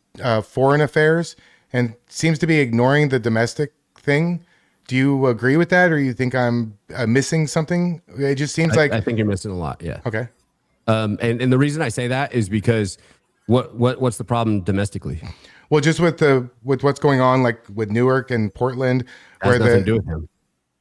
foreign affairs and seems to be ignoring the domestic thing. Do you agree with that, or you think I'm missing something? It just seems like I think you're missing a lot. Yeah. Okay. And the reason I say that is because what's the problem domestically? Well, just with what's going on, like with Newark and Portland, Has nothing to do with him.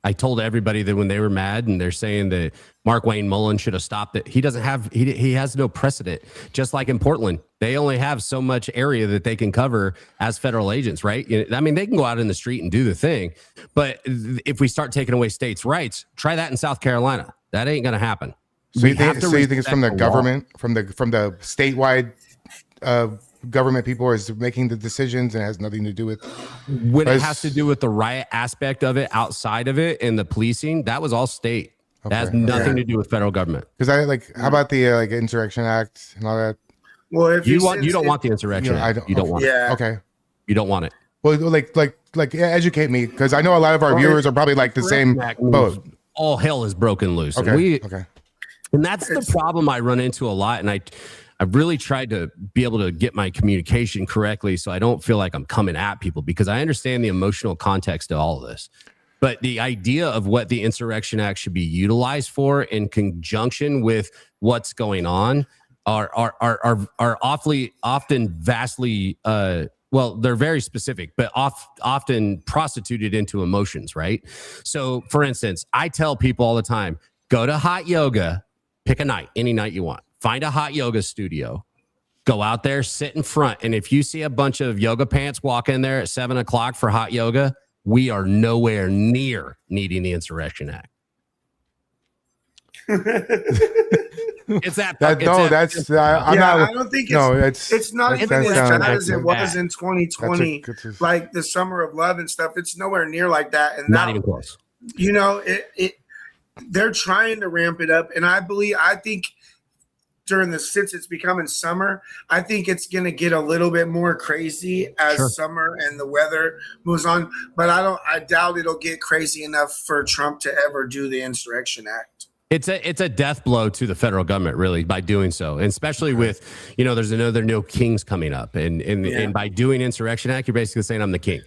I told everybody that when they were mad and they're saying that Mark Wayne Mullen should have stopped it. He doesn't have, he has no precedent. Just like in Portland, they only have so much area that they can cover as federal agents, right? I mean, they can go out in the street and do the thing, but if we start taking away states' rights, try that in South Carolina. That ain't going to happen. So you think it's from the government, from the statewide government people is making the decisions and has nothing to do with when it has to do with the riot aspect of it, outside of it, and the policing? That was all state. Okay. That has nothing to do with federal government. Because how about the Insurrection Act and all that? Well, if you don't want the Insurrection Act. You don't want it. Okay. You don't want it. Well, educate me, because I know a lot of our viewers are probably like the same boat. All hell is broken loose. Okay. And that's the problem I run into a lot. And I've really tried to be able to get my communication correctly so I don't feel like I'm coming at people, because I understand the emotional context of all of this. But the idea of what the Insurrection Act should be utilized for in conjunction with what's going on are often vastly well, they're very specific, but often prostituted into emotions, right? So, for instance, I tell people all the time, go to hot yoga, pick a night, any night you want. Find a hot yoga studio, go out there, sit in front. And if you see a bunch of yoga pants walk in there at 7 o'clock for hot yoga, we are nowhere near needing the Insurrection Act. It's that. I don't think it's not even as bad as it was in 2020, like the Summer of Love and stuff. It's nowhere near like that. And not even close. They're trying to ramp it up. And I think since it's becoming summer, I think it's going to get a little bit more crazy as summer and the weather moves on. But I doubt it'll get crazy enough for Trump to ever do the Insurrection Act. It's a death blow to the federal government, really, by doing so, and especially with, there's another no kings coming up, and by doing Insurrection Act, you're basically saying I'm the king,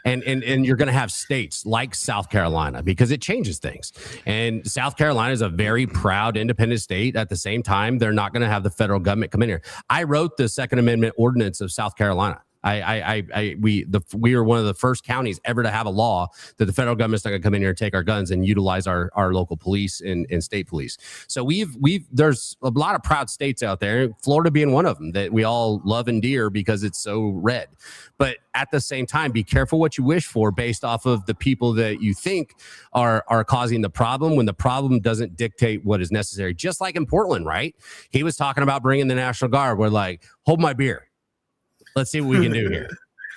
and you're going to have states like South Carolina, because it changes things. And South Carolina is a very proud independent state. At the same time, they're not going to have the federal government come in here. I wrote the Second Amendment ordinance of South Carolina. We are one of the first counties ever to have a law that the federal government's not going to come in here and take our guns and utilize our local police and state police. So there's a lot of proud states out there, Florida being one of them, that we all love and dear because it's so red. But at the same time, be careful what you wish for based off of the people that you think are causing the problem, when the problem doesn't dictate what is necessary. Just like in Portland, right? He was talking about bringing the National Guard. We're like, hold my beer. Let's see what we can do here.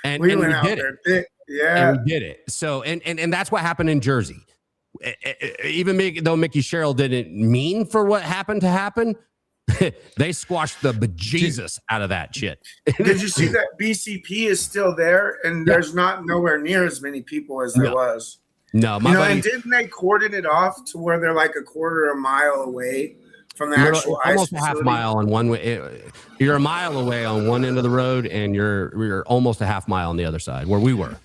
And we did it. Yeah. And we did it. So, and that's what happened in Jersey. Even though Mickey Sherrill didn't mean for what happened to happen, they squashed the bejesus out of that shit. Did you see that BCP is still there, and there's nowhere near as many people as there was? No, and didn't they cordon it off to where they're like a quarter of a mile away from the actual ice almost facility? A half mile on one way. You're a mile away on one end of the road, and you're almost a half mile on the other side where we were.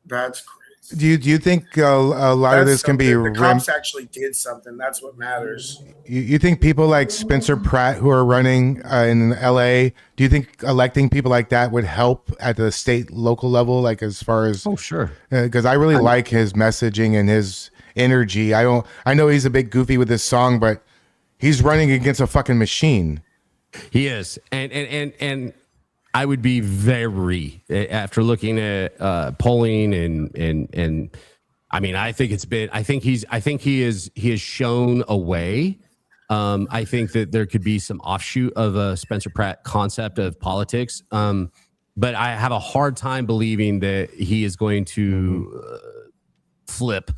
That's crazy. Do you think a lot of this can be? The cops actually did something. That's what matters. You think people like Spencer Pratt, who are running in LA, do you think electing people like that would help at the state, local level? Like as far as sure, because I really like his messaging and his energy. I know he's a bit goofy with his song, but he's running against a fucking machine. He is, and I would be very, after looking at polling and I mean, I think he has shown a way. I think that there could be some offshoot of a Spencer Pratt concept of politics. But I have a hard time believing that he is going to flip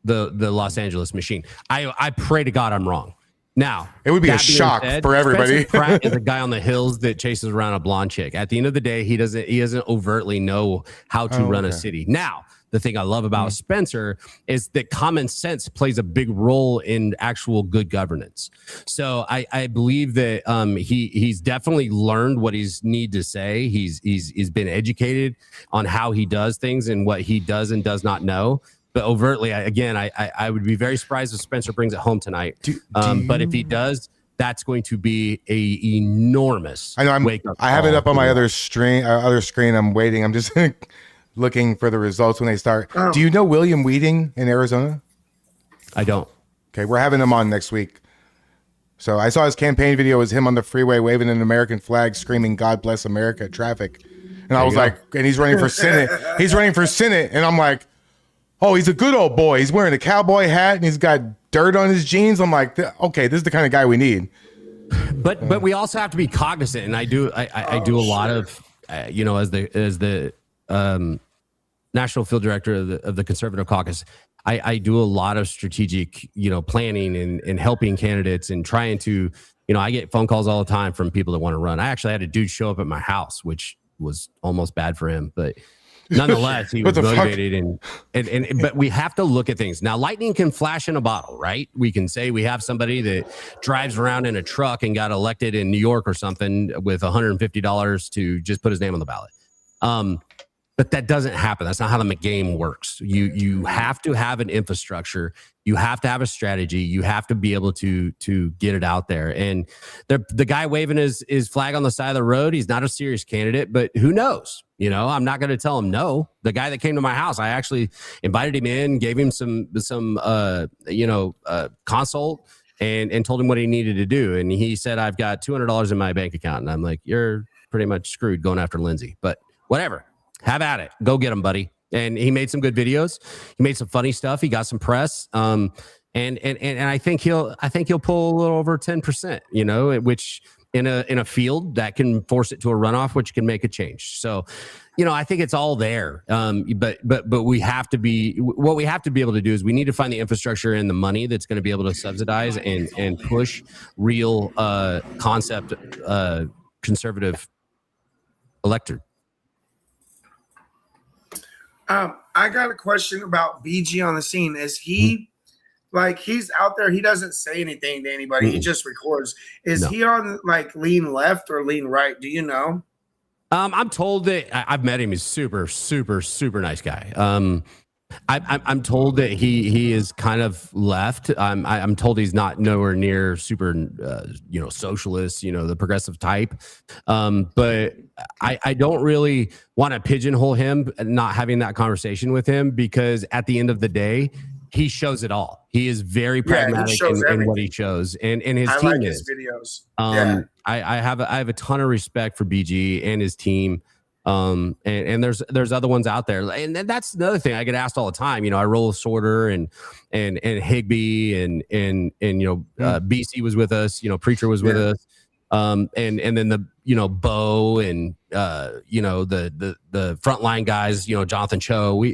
the Los Angeles machine. I pray to God I'm wrong. Now, it would be a that being shock said, for everybody. Spencer Pratt is a guy on the hills that chases around a blonde chick. At the end of the day, he doesn't overtly know how to run a city. Now, the thing I love about Spencer is that common sense plays a big role in actual good governance. So I believe that he's definitely learned what he's need to say. He's been educated on how he does things and what he does and does not know. But overtly, I would be very surprised if Spencer brings it home tonight. But if he does, that's going to be a enormous. I know. I have it up on my other screen. I'm waiting. I'm just looking for the results when they start. Do you know William Wheating in Arizona? I don't. Okay, we're having him on next week. So I saw his campaign video was him on the freeway waving an American flag, screaming "God bless America" at traffic. And I was like, and he's running for Senate. He's running for Senate, and I'm like, oh, he's a good old boy. He's wearing a cowboy hat and he's got dirt on his jeans. I'm like, okay, this is the kind of guy we need. But we also have to be cognizant, and I do a lot of as the national field director of the Conservative Caucus. I do a lot of strategic planning and helping candidates and trying to I get phone calls all the time from people that want to run. I actually had a dude show up at my house, which was almost bad for him, but nonetheless, he was motivated but we have to look at things. Now, lightning can flash in a bottle, right? We can say we have somebody that drives around in a truck and got elected in New York or something with $150 to just put his name on the ballot. But that doesn't happen. That's not how the game works. You have to have an infrastructure. You have to have a strategy. You have to be able to get it out there. And the guy waving his flag on the side of the road, he's not a serious candidate, but who knows? I'm not going to tell him no. The guy that came to my house, I actually invited him in, gave him some consult and told him what he needed to do. And he said, I've got $200 in my bank account. And I'm like, you're pretty much screwed going after Lindsay, but whatever. Have at it. Go get him, buddy. And he made some good videos. He made some funny stuff. He got some press. And I think he'll pull a little over 10%, which in a field that can force it to a runoff, which can make a change. So, I think it's all there. But we have to be able to do is we need to find the infrastructure and the money that's going to be able to subsidize and push real concept conservative electorate. I got a question about BG on the scene. Is he he's out there? He doesn't say anything to anybody. He just records. Is he on lean left or lean right? Do you know? I'm told that I've met him. He's super, super, super nice guy. I'm told that he is kind of left. I'm told he's not nowhere near super, socialist, the progressive type. But I don't really want to pigeonhole him, not having that conversation with him, because at the end of the day, he shows it all. He is very pragmatic in what he shows, and his team like is. His videos. I have a ton of respect for BG and his team. And there's other ones out there, and that's another thing I get asked all the time. I roll with Sorter and Higby and BC was with us. Preacher was with us. And then the Bo and the frontline guys. Jonathan Cho.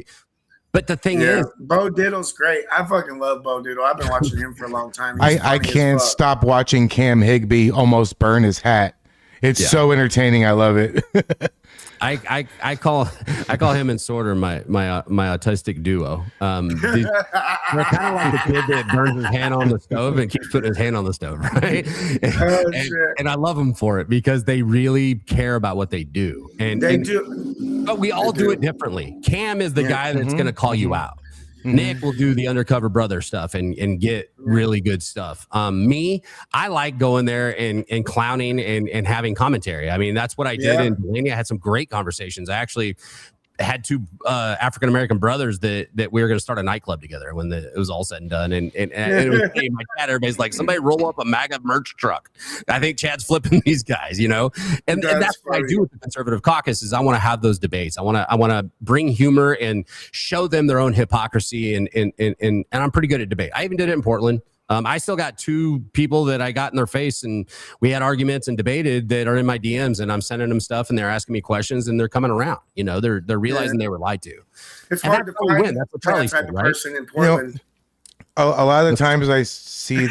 But the thing is, Bo Diddle's great. I fucking love Bo Diddle. I've been watching him for a long time. I can't stop watching Cam Higby almost burn his hat. It's so entertaining. I love it. I call him and Sorter my autistic duo. They're kind of like the kid that burns his hand on the stove and keeps putting his hand on the stove, right? And I love them for it because they really care about what they do. And they do. But we all do it differently. Cam is the guy that's going to call you out. Nick will do the undercover brother stuff and get really good stuff. Me, I like going there and clowning and having commentary. I mean, that's what I did in Delaney. I had some great conversations. I actually had two African-American brothers that we were going to start a nightclub together when it was all said and done. And it was hey, my chat, everybody's like, somebody roll up a MAGA merch truck. I think Chad's flipping these guys, and that's what I do with the Conservative Caucus is I want to have those debates. I want to bring humor and show them their own hypocrisy. And I'm pretty good at debate. I even did it in Portland. I still got two people that I got in their face and we had arguments and debated that are in my DMs, and I'm sending them stuff and they're asking me questions and they're coming around. They're realizing they were lied to. It's hard to find That's what Charlie said, right? person in Portland. a lot of the times I see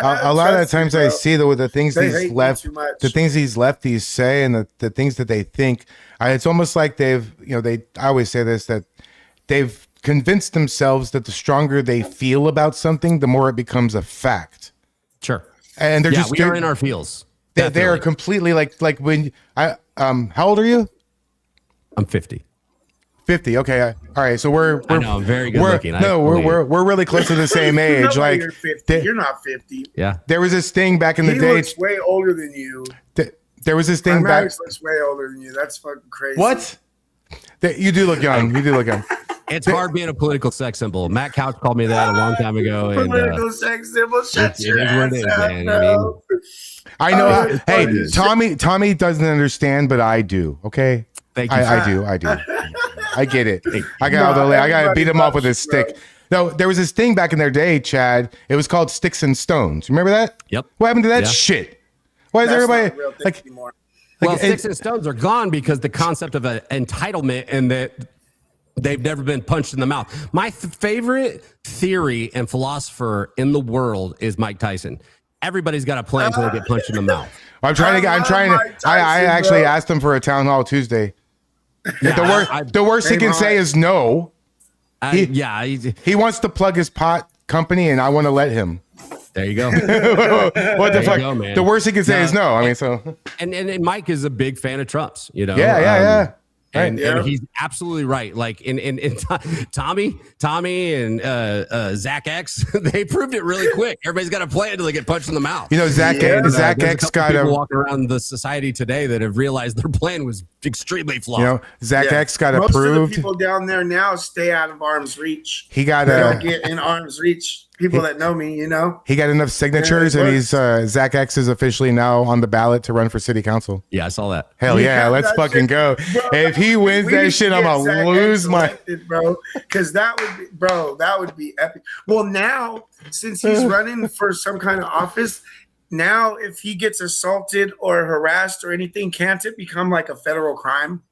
a lot of the times I see the things They he's hate me left, too much. the things these lefties say, and the things that they think. It's almost like they've, I always say this, that they've convinced themselves that the stronger they feel about something, the more it becomes a fact. Sure. And they're we are in our feels. They are Definitely. completely like when how old are you? I'm 50. 50. Okay. All right. So we're I know, I'm very good looking. We're really close to the same age. No way Like you're 50. You're not 50. Yeah. there was this thing back in the He day. looks way older than you. There was this My thing back. Max looks way older than you. That's fucking crazy. What? You do look young. You do look young. It's hard being a political sex symbol. Matt Couch called me that a long time ago. And Political sex symbol. Shut it your is what it ass is, up, man. bro. I know. Oh, Hey, funny. Tommy doesn't understand, but I do. Okay. Thank you. I do. I get it. I got to beat him off with his everybody stick. No, there was this thing back in their day, Chad. It was called Sticks and Stones. Remember that? Yep. What happened to that Yeah. shit? Why is That's everybody not a real thing like? anymore. Well, it- sticks and stones are gone because the concept of an entitlement and that they've never been punched in the mouth. My favorite theory and philosopher in the world is Mike Tyson. Everybody's got a plan until they get punched in the mouth. I'm trying to. I actually bro. asked him for a town hall Tuesday. Yeah, The worst he Hey, can Mike. say is no. yeah, He wants to plug his pot company, and I want to let him. there you go. What the There you fuck? go, man. The worst he can say No, is no. I mean, so And Mike is a big fan of Trump's, you know. yeah. And, Yeah. and he's absolutely right. Like in Tommy and Zach X, they proved it really quick. Everybody's got a plan until they get punched in the mouth. Zach Yeah. Zach There's a X couple got people a walking around the society today that have realized their plan was extremely flawed. Zach Yeah. X got Most approved. of the people down there now stay out of arm's reach. He got They don't a get in arm's reach. People that know me, you know. he got enough signatures, Yeah, it and he's Zach X is officially now on the ballot to run for city council. Yeah, I saw that. Hell yeah, Yeah, let's that fucking shit- go. Bro, If he wins we that need shit, to I'm get gonna Zach lose X my. elected, bro. Because that would be epic. Well, now since he's running for some kind of office, now if he gets assaulted or harassed or anything, can't it become like a federal crime?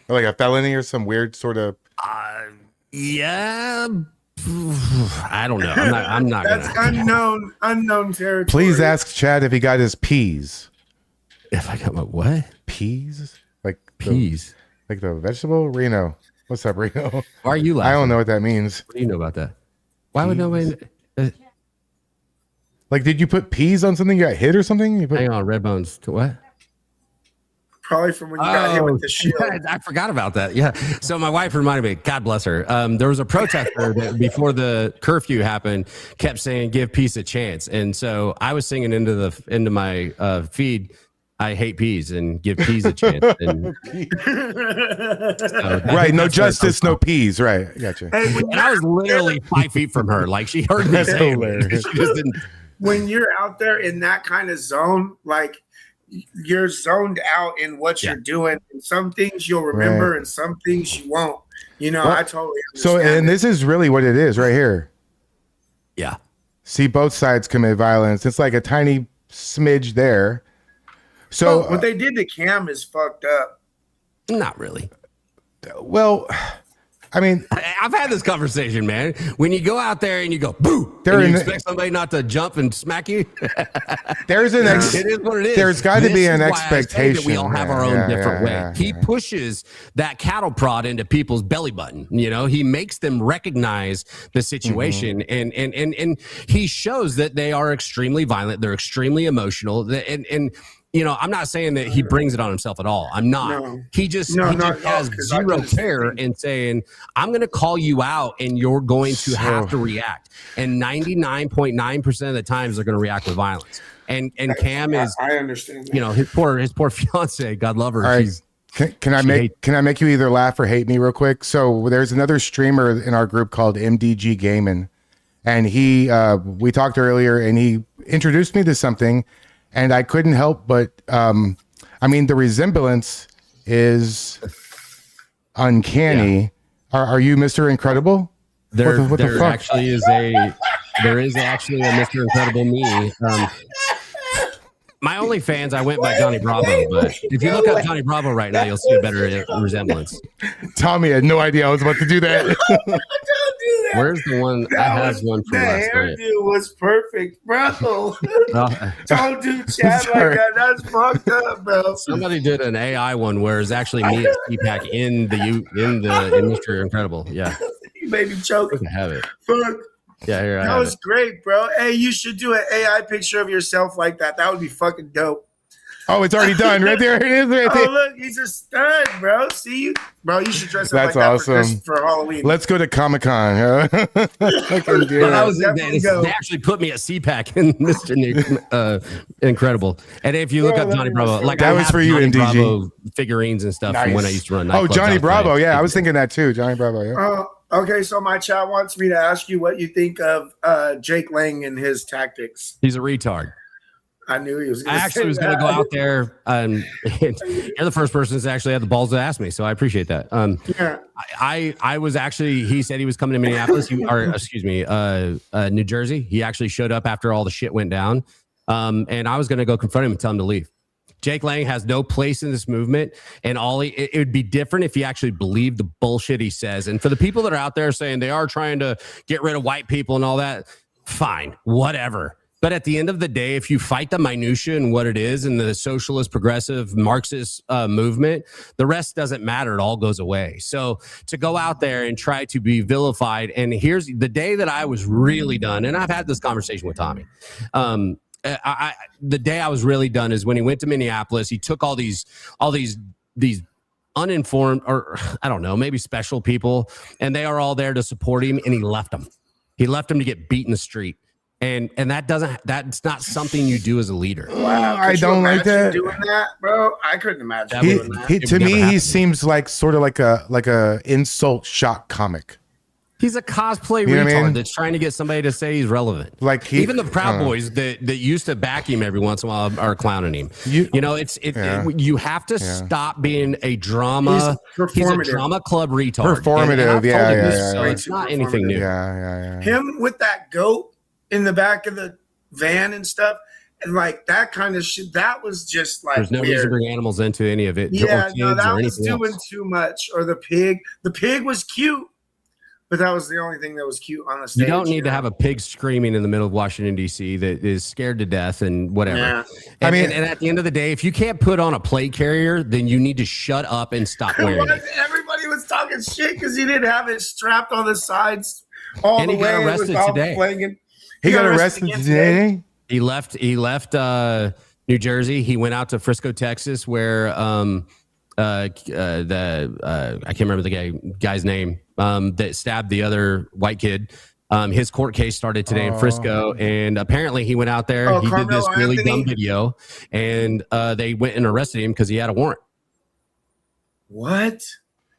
Like a felony or some weird sort of. Yeah. I don't know. I'm not That's gonna. unknown territory. Please ask Chad if he got his peas. If I got my what? Peas? Like Peas. like the vegetable? Reno. What's up, Reno? Why are you laughing? I don't know what that means. What do you know about that? Why would nobody? Like, did you put peas on something? You got hit or something? You put, Hang on, red bones. To what? Probably from when you got hit with the shield. I forgot about that. Yeah. So my wife reminded me, God bless her. There was a protester that before the curfew happened kept saying, give peace a chance. And so I was singing into my feed, I hate peas and give peas a chance. And, right. No justice, no peas. Right. I gotcha. Hey, and I was literally 5 feet from her. Like she heard me That's say hilarious. She just didn't. when you're out there in that kind of zone, like you're zoned out in what you're doing. And some things you'll remember and some things you won't. You know, Well, I totally So, understand. and this is really what it is right here. Yeah. See both sides commit violence. It's like a tiny smidge there. So, what they did to Cam is fucked up. Not really. well, I mean, I've had this conversation, man. When you go out there and you go, boo, They're and you in the- expect somebody not to jump and smack you. there's an It is what it is. There's got to This be is an why I say expectation. that we all have our own different way. He pushes that cattle prod into people's belly button. You know, he makes them recognize the situation, and he shows that they are extremely violent. They're extremely emotional, and. You know, I'm not saying that he brings it on himself at all. I'm not. No. He just, No, he not just at all, has 'cause I zero do the same care thing. in saying, I'm going to call you out and you're going to have to react. And 99.9% of the times they're going to react with violence. And Cam is, I understand that. you know, his poor fiance, God love her. All right. She's, Can I make you either laugh or hate me real quick? So there's another streamer in our group called MDG Gaming, and we talked earlier, and he introduced me to something, and I couldn't help but I mean the resemblance is uncanny. Are you Mr. Incredible? there What the fuck? actually is there is actually a Mr. Incredible me. My OnlyFans, I went by Johnny Bravo, but if you look up Johnny Bravo right now, you'll see a better resemblance. Tommy had no idea I was about to do that. Don't do Where's the one? I have one from last night. The hairdo was perfect, bro. Don't do Chad like Sorry. that. That's fucked up, bro. Somebody did an AI one where it's actually me at CPAC in the Mr. Incredible. Yeah, You made me choke. I can have it. Fuck. Yeah, here I That have was it. great, bro. Hey, you should do an AI picture of yourself like that. That would be fucking dope. Oh, it's already done. Right there. It is right Oh, there. look, he's a stud, bro. See you? Bro, you should dress up That's like that awesome. for Halloween. Let's go to Comic-Con. Huh? I can do But that. they actually put me at CPAC in Mr. Incredible. And if you look up Johnny Bravo, like That I was have for you, Johnny NDG. Bravo figurines and stuff from when I used to run Oh, nightclubs Johnny outside. Bravo. Yeah, I was thinking that too. Johnny Bravo. Yeah. Okay, so my chat wants me to ask you what you think of Jake Lang and his tactics. He's a retard. I knew he was I going to actually was going to go out there, and you're the first person that's actually had the balls to ask me, so I appreciate that. Yeah. I was actually. He said he was coming to Minneapolis, New Jersey. He actually showed up after all the shit went down, and I was going to go confront him and tell him to leave. Jake Lang has no place in this movement, and it would be different if he actually believed the bullshit he says. And for the people that are out there saying they are trying to get rid of white people and all that, fine, whatever. But at the end of the day, if you fight the minutia and what it is in the socialist, progressive, Marxist movement, the rest doesn't matter. It all goes away. So to go out there and try to be vilified, and here's the day that I was really done, and I've had this conversation with Tommy. The day I was really done is when he went to Minneapolis. He took all these uninformed, or I don't know, maybe special people, and they are all there to support him, and he left them. He left them to get beat in the street. And that's not something you do as a leader. Wow, I don't like that. Doing that, bro. I couldn't imagine doing that. To me, he seems like sort of like a insult shock comic. He's a cosplay You know what I retard mean? that's trying to get somebody to say he's relevant. Like even the Proud Boys that used to back him every once in a while are clowning him. You have to stop being a drama. He's a drama club retard. Performative, yeah. So it's not anything new. Yeah. Him with that goat in the back of the van and stuff, and like that kind of shit. That was just like there's no reason to bring animals into any of it. Yeah, no, that or was doing else. too much. Or the pig. The pig was cute, but that was the only thing that was cute on the stage. You don't need to have a pig screaming in the middle of Washington, D.C. that is scared to death and whatever. Yeah. And at the end of the day, if you can't put on a plate carrier, then you need to shut up and stop wearing it. Everybody was talking shit because he didn't have it strapped on the sides all And the he way. got It was arrested all today. flanging. He got arrested again today. He left New Jersey. He went out to Frisco, Texas, where I can't remember the guy's name that stabbed the other white kid. His court case started today in Frisco, and apparently he went out there. He did this really dumb video, and they went and arrested him because he had a warrant. What?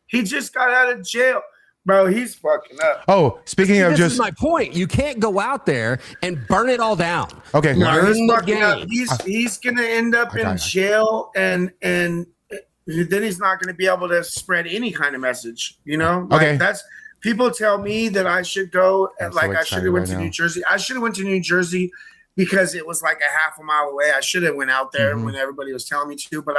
He just got out of jail. Bro, he's fucking up. Oh, speaking of This just is my point. You can't go out there and burn it all down. okay. No, Learn he's the fucking up. game. He's gonna end up in jail, and then he's not gonna be able to spread any kind of message. You know, like Okay. that's people tell me that I should go. I'm Like so I should excited have went right to now. New Jersey. I should have went to New Jersey because it was like a half a mile away. I should have went out there Mm-hmm. when everybody was telling me to, but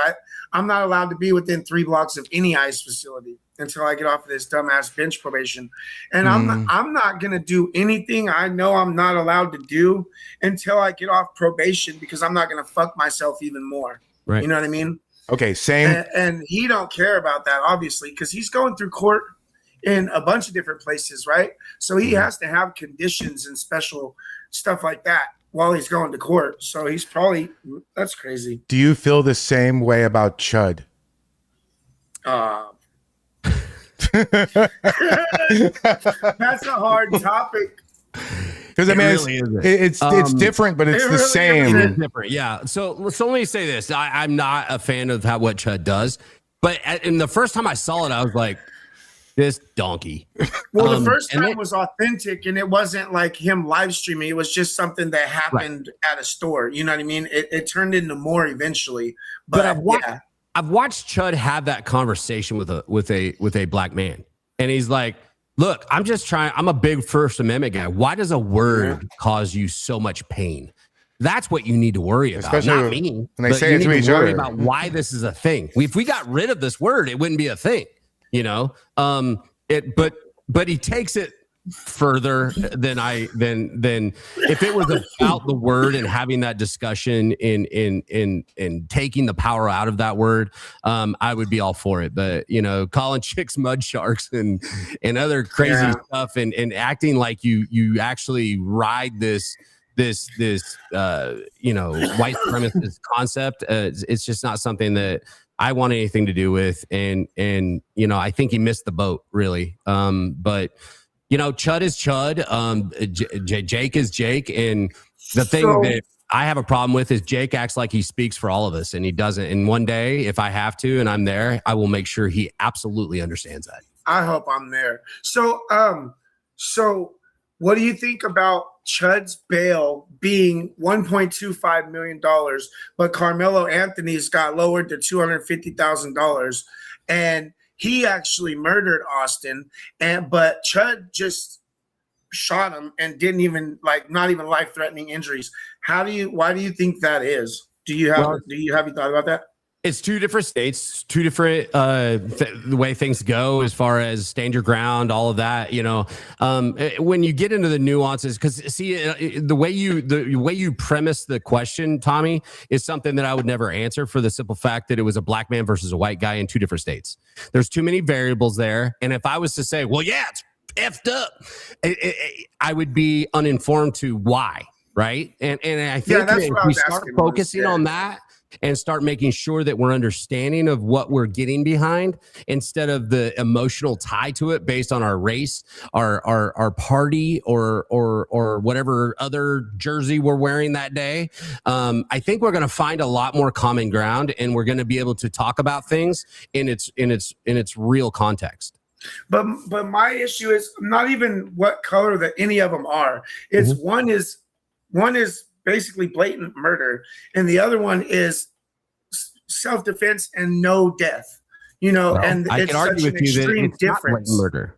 I'm not allowed to be within 3 blocks of any ICE facility until I get off of this dumbass bench probation. And Mm. I'm not gonna do anything I know I'm not allowed to do until I get off probation because I'm not gonna fuck myself even more. Right. You know what I mean? Okay, same. And he don't care about that, obviously, because he's going through court in a bunch of different places, right? So he has to have conditions and special stuff like that while he's going to court. So he's probably that's crazy. Do you feel the same way about Chud? That's a hard topic. Because I mean, really isn't. it's different, but it's it the really same. isn't. Different, yeah. So let me say this: I'm not a fan of what Chud does, but in the first time I saw it, I was like, "This donkey." Well, the first and time then- was authentic, and it wasn't like him live streaming. It was just something that happened at a store. You know what I mean? It turned into more eventually. But I've watched Chud have that conversation with a black man, and he's like, "Look, I'm just trying. I'm a big First Amendment guy. Why does a word cause you so much pain? That's what you need to worry about, Especially not me. when they But say you it to need each worry other. about why this is a thing. If we got rid of this word, it wouldn't be a thing, you know. But he takes it further than if it was about the word and having that discussion in taking the power out of that word, I would be all for it. But calling chicks mud sharks and other crazy stuff and acting like you actually ride this white supremacist concept, it's just not something that I want anything to do with. And I think he missed the boat, really. But Chud is Chud. Jake is Jake. And the thing that I have a problem with is Jake acts like he speaks for all of us, and he doesn't. And one day, if I have to and I'm there, I will make sure he absolutely understands that. I hope I'm there. So what do you think about Chud's bail being $1.25 million, but Carmelo Anthony's got lowered to $250,000, and he actually murdered Austin, but Chud just shot him and didn't even not even life-threatening injuries. Why do you think that is? Have you thought about that? It's two different states, two different the way things go as far as stand your ground, all of that. When you get into the nuances, because see, the way you premise the question, Tommy, is something that I would never answer for the simple fact that it was a black man versus a white guy in two different states. There's too many variables there, and if I was to say, well, yeah, it's effed up, I would be uninformed to why, right? And I think if we start focusing on that and start making sure that we're understanding of what we're getting behind instead of the emotional tie to it based on our race, our party, or whatever other jersey we're wearing that day. I think we're going to find a lot more common ground, and we're going to be able to talk about things in its real context. But my issue is not even what color that any of them are. It's one is basically blatant murder, and the other one is self-defense and no death. And I can argue with you that it's difference. Not murder.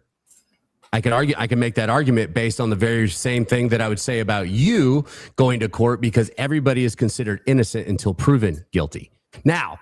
I can make that argument based on the very same thing that I would say about you going to court, because everybody is considered innocent until proven guilty. Now,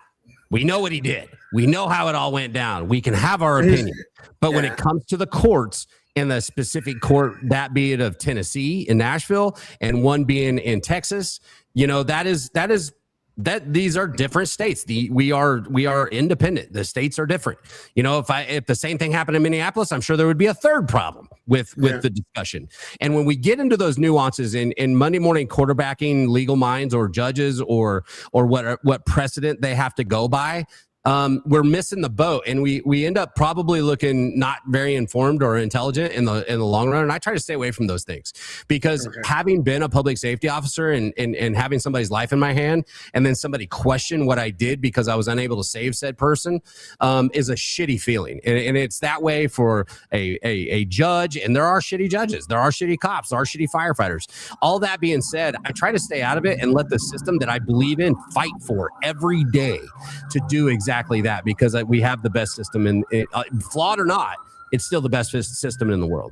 we know what he did. We know how it all went down. We can have our opinion. But when it comes to the courts, in the specific court, that be it of Tennessee in Nashville and one being in Texas, that these are different states. We are independent. The states are different. If the same thing happened in Minneapolis, I'm sure there would be a third problem with the discussion. And when we get into those nuances in Monday morning quarterbacking legal minds or judges or what precedent they have to go by, we're missing the boat, and we end up probably looking not very informed or intelligent in the long run. And I try to stay away from those things, because having been a public safety officer and having somebody's life in my hand, and then somebody question what I did because I was unable to save said person, is a shitty feeling. And it's that way for a judge, and there are shitty judges, there are shitty cops, there are shitty firefighters. All that being said, I try to stay out of it and let the system that I believe in fight for every day to do exactly that, because we have the best system in flawed or not, it's still the best system in the world.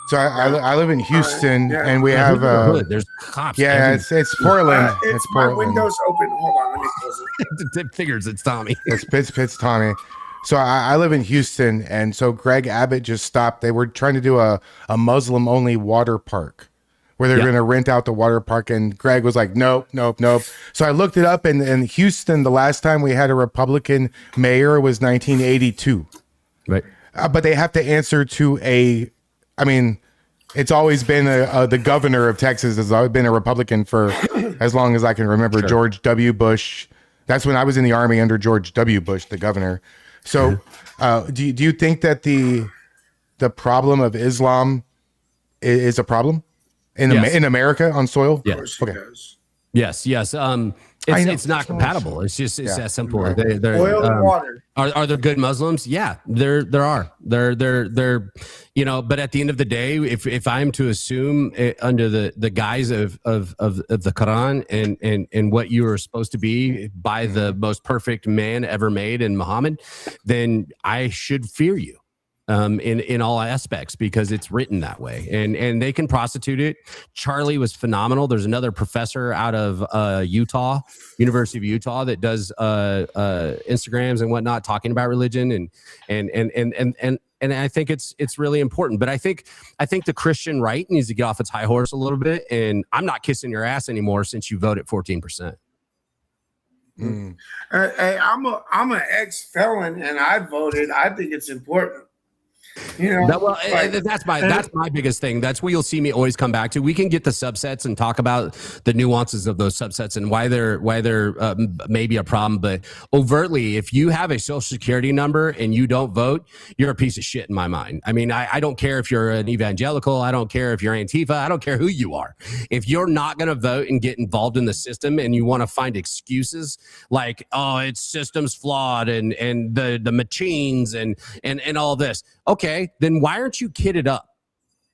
So I live in Houston, and we have there's cops. Yeah, it's Portland. It's Portland. My window's open. Hold on, let me close it. It figures it's Tommy. It's Tommy. So I live in Houston, and so Greg Abbott just stopped. They were trying to do a Muslim only water park, where they're going to rent out the water park. And Greg was like, nope. So I looked it up, and in Houston, the last time we had a Republican mayor was 1982. Right. But they have to answer to it's always been the governor of Texas has always been a Republican for as long as I can remember. Sure. George W. Bush. That's when I was in the Army under George W. Bush, the governor. So do you think that the problem of Islam is a problem? In America on soil? Yes. Okay. Yes. It's not compatible. It's that simple. Oil and water. Are there good Muslims? Yeah, there are. They're but at the end of the day, if I'm to assume under the guise of the Quran and what you are supposed to be by the most perfect man ever made in Muhammad, then I should fear you. in all aspects because it's written that way, and they can prostitute it. Charlie was phenomenal. There's another professor out of University of Utah, that does Instagrams and whatnot talking about religion, and I think it's really important. But I think the Christian right needs to get off its high horse a little bit, and I'm not kissing your ass anymore since you voted 14%. Hey, I'm an ex-felon and I voted. I think it's important. That's my biggest thing. That's where you'll see me always come back to. We can get the subsets and talk about the nuances of those subsets and why they're maybe a problem. But overtly, if you have a social security number and you don't vote, you're a piece of shit in my mind. I mean, I don't care if you're an evangelical. I don't care if you're Antifa. I don't care who you are. If you're not going to vote and get involved in the system and you want to find excuses like, oh, its system's flawed and the machines and all this. Okay, then why aren't you kitted up?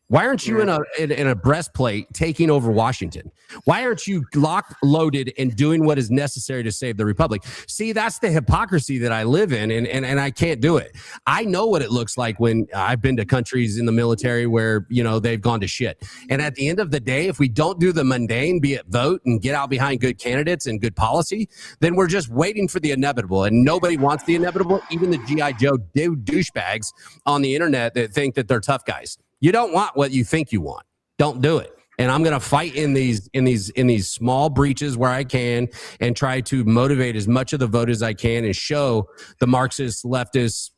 Why aren't you in a breastplate taking over Washington? Why aren't you locked, loaded, and doing what is necessary to save the republic? See, that's the hypocrisy that I live in, and I can't do it. I know what it looks like when I've been to countries in the military where, they've gone to shit. And at the end of the day, if we don't do the mundane, be it vote and get out behind good candidates and good policy, then we're just waiting for the inevitable. And nobody wants the inevitable, even the G.I. Joe douchebags on the internet that think that they're tough guys. You don't want what you think you want. Don't do it. And I'm going to fight in these small breaches where I can and try to motivate as much of the vote as I can and show the Marxist leftist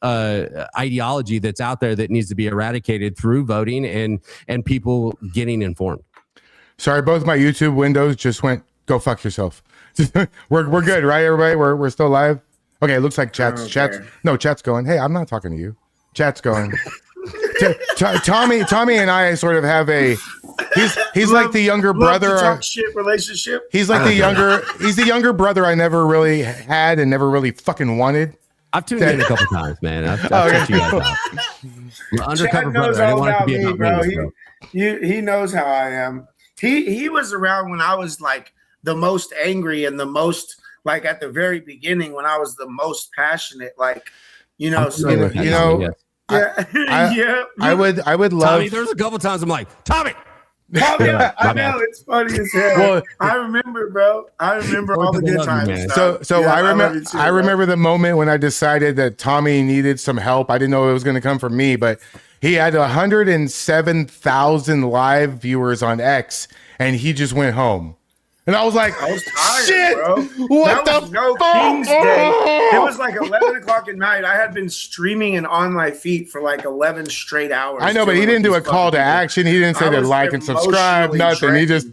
ideology that's out there that needs to be eradicated through voting and people getting informed. Sorry, both my YouTube windows just went, go fuck yourself. we're good, right, everybody? We're still live. Okay, it looks like chat's going. Hey, I'm not talking to you. Chat's going. Tommy and I sort of have he's like the younger brother. Talk shit relationship. He's like he's the younger brother I never really had and never really fucking wanted. I've tuned in a couple times, man. I've checked you guys out. Undercover brother. I didn't want it to be about me, bro. He knows how I am. He was around when I was like the most angry and the most like at the very beginning when I was the most passionate. Like, I would love. Tommy, there's a couple times I'm like, Tommy. I know it's funny as hell. Well, I remember, bro. I remember all the good times. I remember the moment when I decided that Tommy needed some help. I didn't know it was going to come from me, but he had 107,000 live viewers on X, and he just went home. And I was like, I was tired, shit, bro. what the fuck? King's Day. It was like 11 o'clock at night. I had been streaming and on my feet for like 11 straight hours. I know, but he didn't do a call to action. He didn't say to like and subscribe, nothing. He just,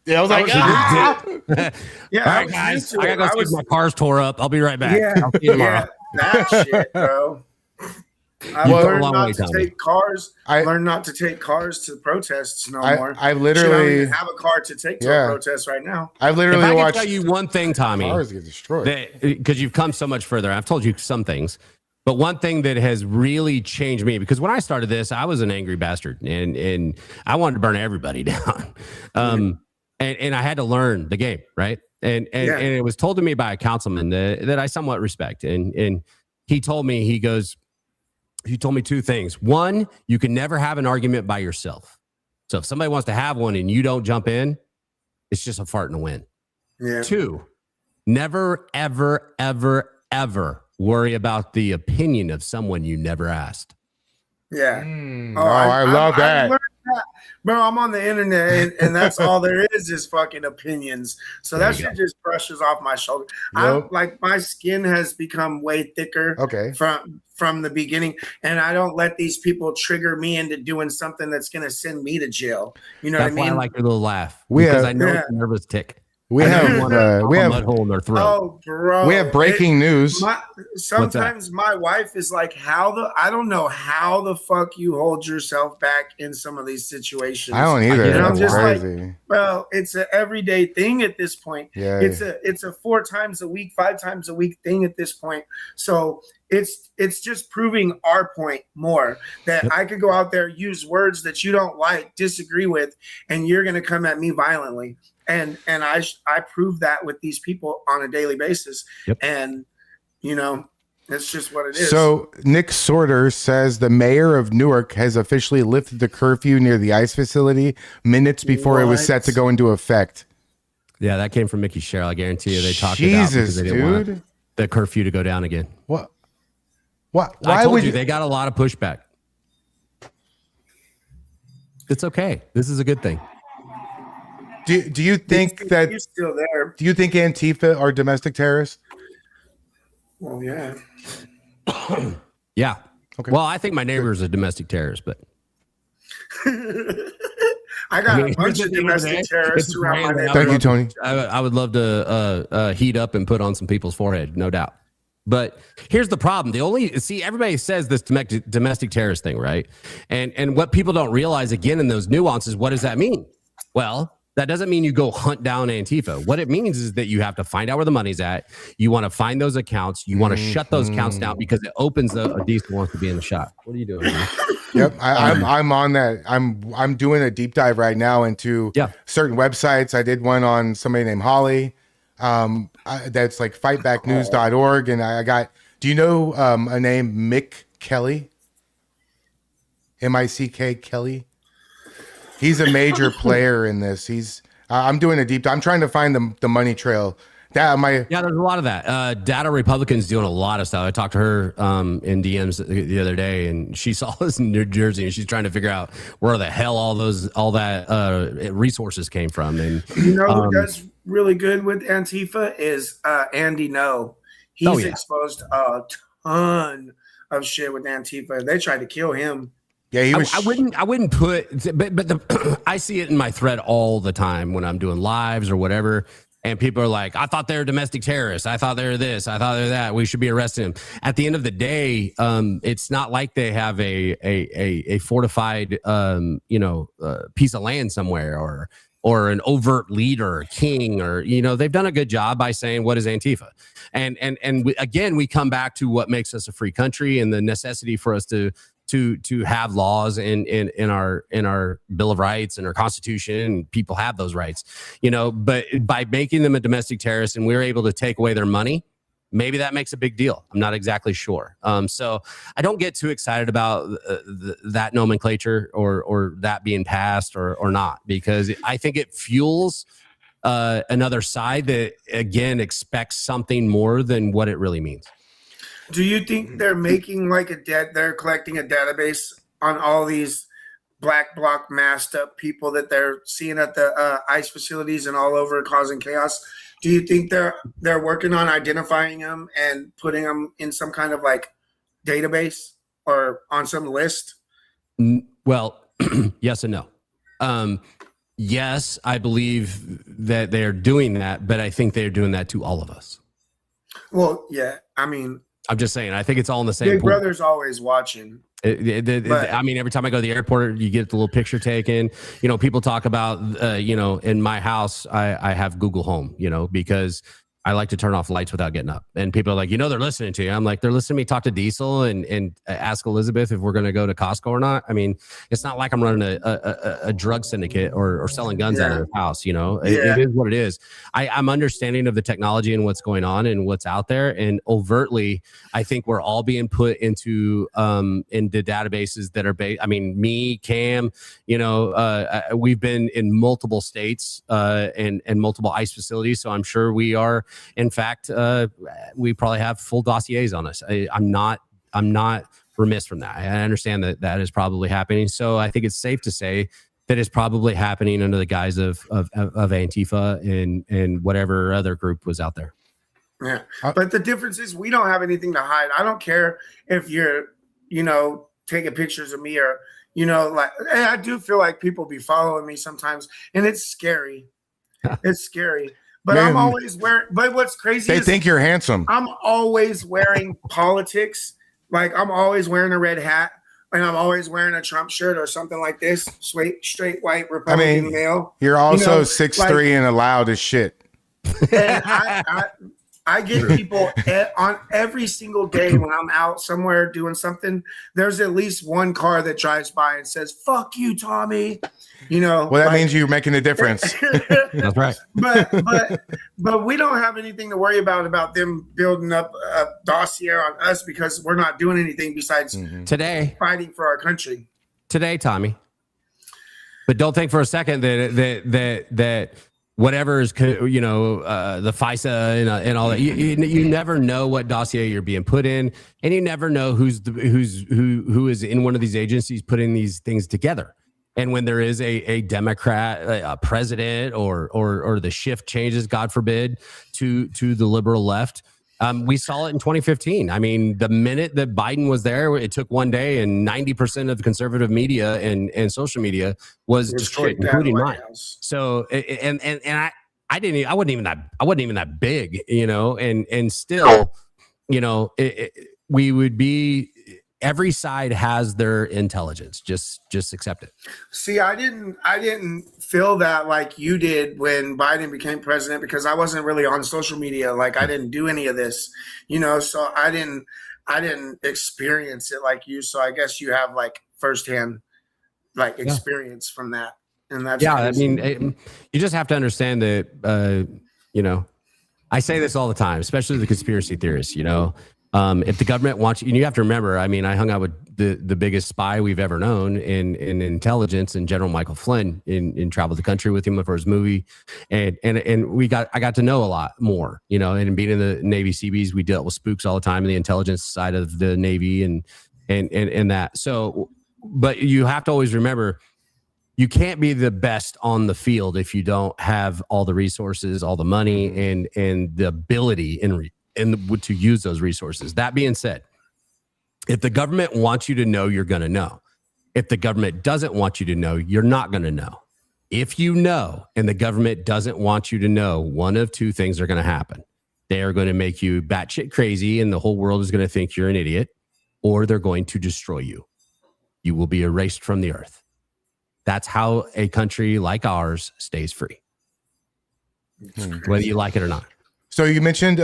I was like, yeah. All right, guys, I gotta go see my car's tore up. I'll be right back. Yeah, I'll see you tomorrow. That shit, bro. I learned not to take cars. Learned not to take cars to protests no more. I literally don't even have a car to take to a protest right now. I literally watched. If I can tell you one thing, Tommy, cars get destroyed because you've come so much further. I've told you some things, but one thing that has really changed me, because when I started this, I was an angry bastard and I wanted to burn everybody down, and I had to learn the game, right? And it was told to me by a councilman that I somewhat respect, and he told me, he told me two things. One, you can never have an argument by yourself. So if somebody wants to have one and you don't jump in, it's just a fart in the wind. Yeah. Two, never, ever, ever, ever worry about the opinion of someone you never asked. Yeah. I love that. Bro, I'm on the internet and that's all there is fucking opinions. So that shit just brushes off my shoulder. Nope. I'm like, my skin has become way thicker from the beginning, and I don't let these people trigger me into doing something that's going to send me to jail. You know what I mean? That's why I like your little laugh. I know it's a nervous tick. We have mud hole in their throat. Oh, bro! We have breaking news. Sometimes my wife is like, I don't know how the fuck you hold yourself back in some of these situations. I don't either. And I'm That's just crazy. like, well, it's an everyday thing at this point. Yeah. It's a 4 times a week, 5 times a week thing at this point. So it's just proving our point more that I could go out there, use words that you don't like, disagree with, and you're going to come at me violently. And I prove that with these people on a daily basis. Yep. And, That's just what it is. So Nick Sorter says the mayor of Newark has officially lifted the curfew near the ice facility minutes before it was set to go into effect. Yeah, that came from Mickey Sherrill. I guarantee you they talked it out because they didn't want the curfew to go down again. What? Why I told you they got a lot of pushback. It's okay. This is a good thing. Do you think that he's still there? Do you think Antifa are domestic terrorists? Well, yeah. Yeah. Okay. Well, I think my neighbor is a domestic terrorist, but I got a bunch of domestic terrorists around my neighborhood. Thank you, Tony. I would love to heat up and put on some people's forehead, no doubt. But here's the problem. Everybody says this domestic terrorist thing, right? And what people don't realize, again, in those nuances, what does that mean? Well, that doesn't mean you go hunt down Antifa. What it means is that you have to find out where the money's at. You want to find those accounts. You want to shut those accounts down because it opens a diesel wants to be in the shot. What are you doing? Yep, I'm on that. I'm doing a deep dive right now into certain websites. I did one on somebody named Holly. That's like fightbacknews.org, and I got. Do you know a name Mick Kelly? Mick Kelly. He's a major player in this. I'm doing a deep dive. I'm trying to find the money trail. There's a lot of that. Data Republican's doing a lot of stuff. I talked to her in DMs the other day, and she saw us in New Jersey, and she's trying to figure out where the hell all that resources came from. And who does really good with Antifa is Andy No. He's exposed a ton of shit with Antifa. They tried to kill him. Yeah, he was. I wouldn't put, but I see it in my thread all the time when I'm doing lives or whatever. And people are like, I thought they were domestic terrorists. I thought they were this. I thought they were that. We should be arresting them. At the end of the day, it's not like they have a fortified, piece of land somewhere or an overt leader, or king, or they've done a good job by saying what is Antifa, and again we come back to what makes us a free country and the necessity for us to have laws in our Bill of Rights and our Constitution, and people have those rights, but by making them a domestic terrorist and we're able to take away their money, maybe that makes a big deal. I'm not exactly sure. So I don't get too excited about that nomenclature or that being passed or not, because I think it fuels another side that again expects something more than what it really means. Do you think they're making they're collecting a database on all these black bloc masked up people that they're seeing at the ICE facilities and all over causing chaos? Do you think they're working on identifying them and putting them in some kind of database or on some list? Well, yes and no. Yes, I believe that they're doing that, but I think they're doing that to all of us. Well, yeah. I mean, I'm just saying, I think it's all in the same Big pool. Brother's always watching. I mean, every time I go to the airport, you get the little picture taken. People talk about, in my house, I have Google Home, because I like to turn off lights without getting up. And people are like, they're listening to you. I'm like, they're listening to me talk to Diesel and ask Elizabeth if we're going to go to Costco or not. I mean, it's not like I'm running a drug syndicate or selling guns out of the house. It is what it is. I'm understanding of the technology and what's going on and what's out there. And overtly, I think we're all being put into databases that are based. I mean, me, Cam, we've been in multiple states and multiple ICE facilities. So I'm sure we are. In fact, we probably have full dossiers on us. I'm not remiss from that. I understand that is probably happening. So I think it's safe to say that it's probably happening under the guise of Antifa and whatever other group was out there. Yeah, but the difference is we don't have anything to hide. I don't care if you're, taking pictures of me or, I do feel like people be following me sometimes, and it's scary. It's scary. But I'm always wearing. But what's crazy they is think you're handsome. I'm always wearing politics. I'm always wearing a red hat, and I'm always wearing a Trump shirt or something like this. Straight white Republican male. You're also 6'3" and loud as shit. And I get people on every single day when I'm out somewhere doing something. There's at least one car that drives by and says, "Fuck you, Tommy." You know, Well, that means you're making a difference. That's right. but we don't have anything to worry about them building up a dossier on us because we're not doing anything besides Today, fighting for our country. Today, Tommy. But don't think for a second that whatever is, the FISA and all that. You never know what dossier you're being put in, and you never know who is in one of these agencies putting these things together. And when there is a Democrat, a president, or the shift changes, God forbid, to the liberal left. We saw it in 2015. I mean, the minute that Biden was there, it took one day, and 90% of the conservative media and social media was destroyed, including mine. So, and I wasn't even that big, and still, we would be. Every side has their intelligence. Just accept it. See, I didn't feel that like you did when Biden became president because I wasn't really on social media. Like I didn't do any of this, so I didn't experience it like you. So I guess you have like firsthand like experience from that. And that's crazy. I mean, you just have to understand that, I say this all the time, especially the conspiracy theorists, if the government wants you, and you have to remember, I mean, I hung out with the biggest spy we've ever known in intelligence, and General Michael Flynn, in traveled the country with him for his movie, and I got to know a lot more, and being in the Navy Seabees, we dealt with spooks all the time in the intelligence side of the Navy and that. So, but you have to always remember, you can't be the best on the field if you don't have all the resources, all the money, and the ability and to use those resources. That being said, if the government wants you to know, you're going to know. If the government doesn't want you to know, you're not going to know. If you know and the government doesn't want you to know, one of two things are going to happen. They are going to make you batshit crazy and the whole world is going to think you're an idiot, or they're going to destroy you. You will be erased from the earth. That's how a country like ours stays free, whether you like it or not. So you mentioned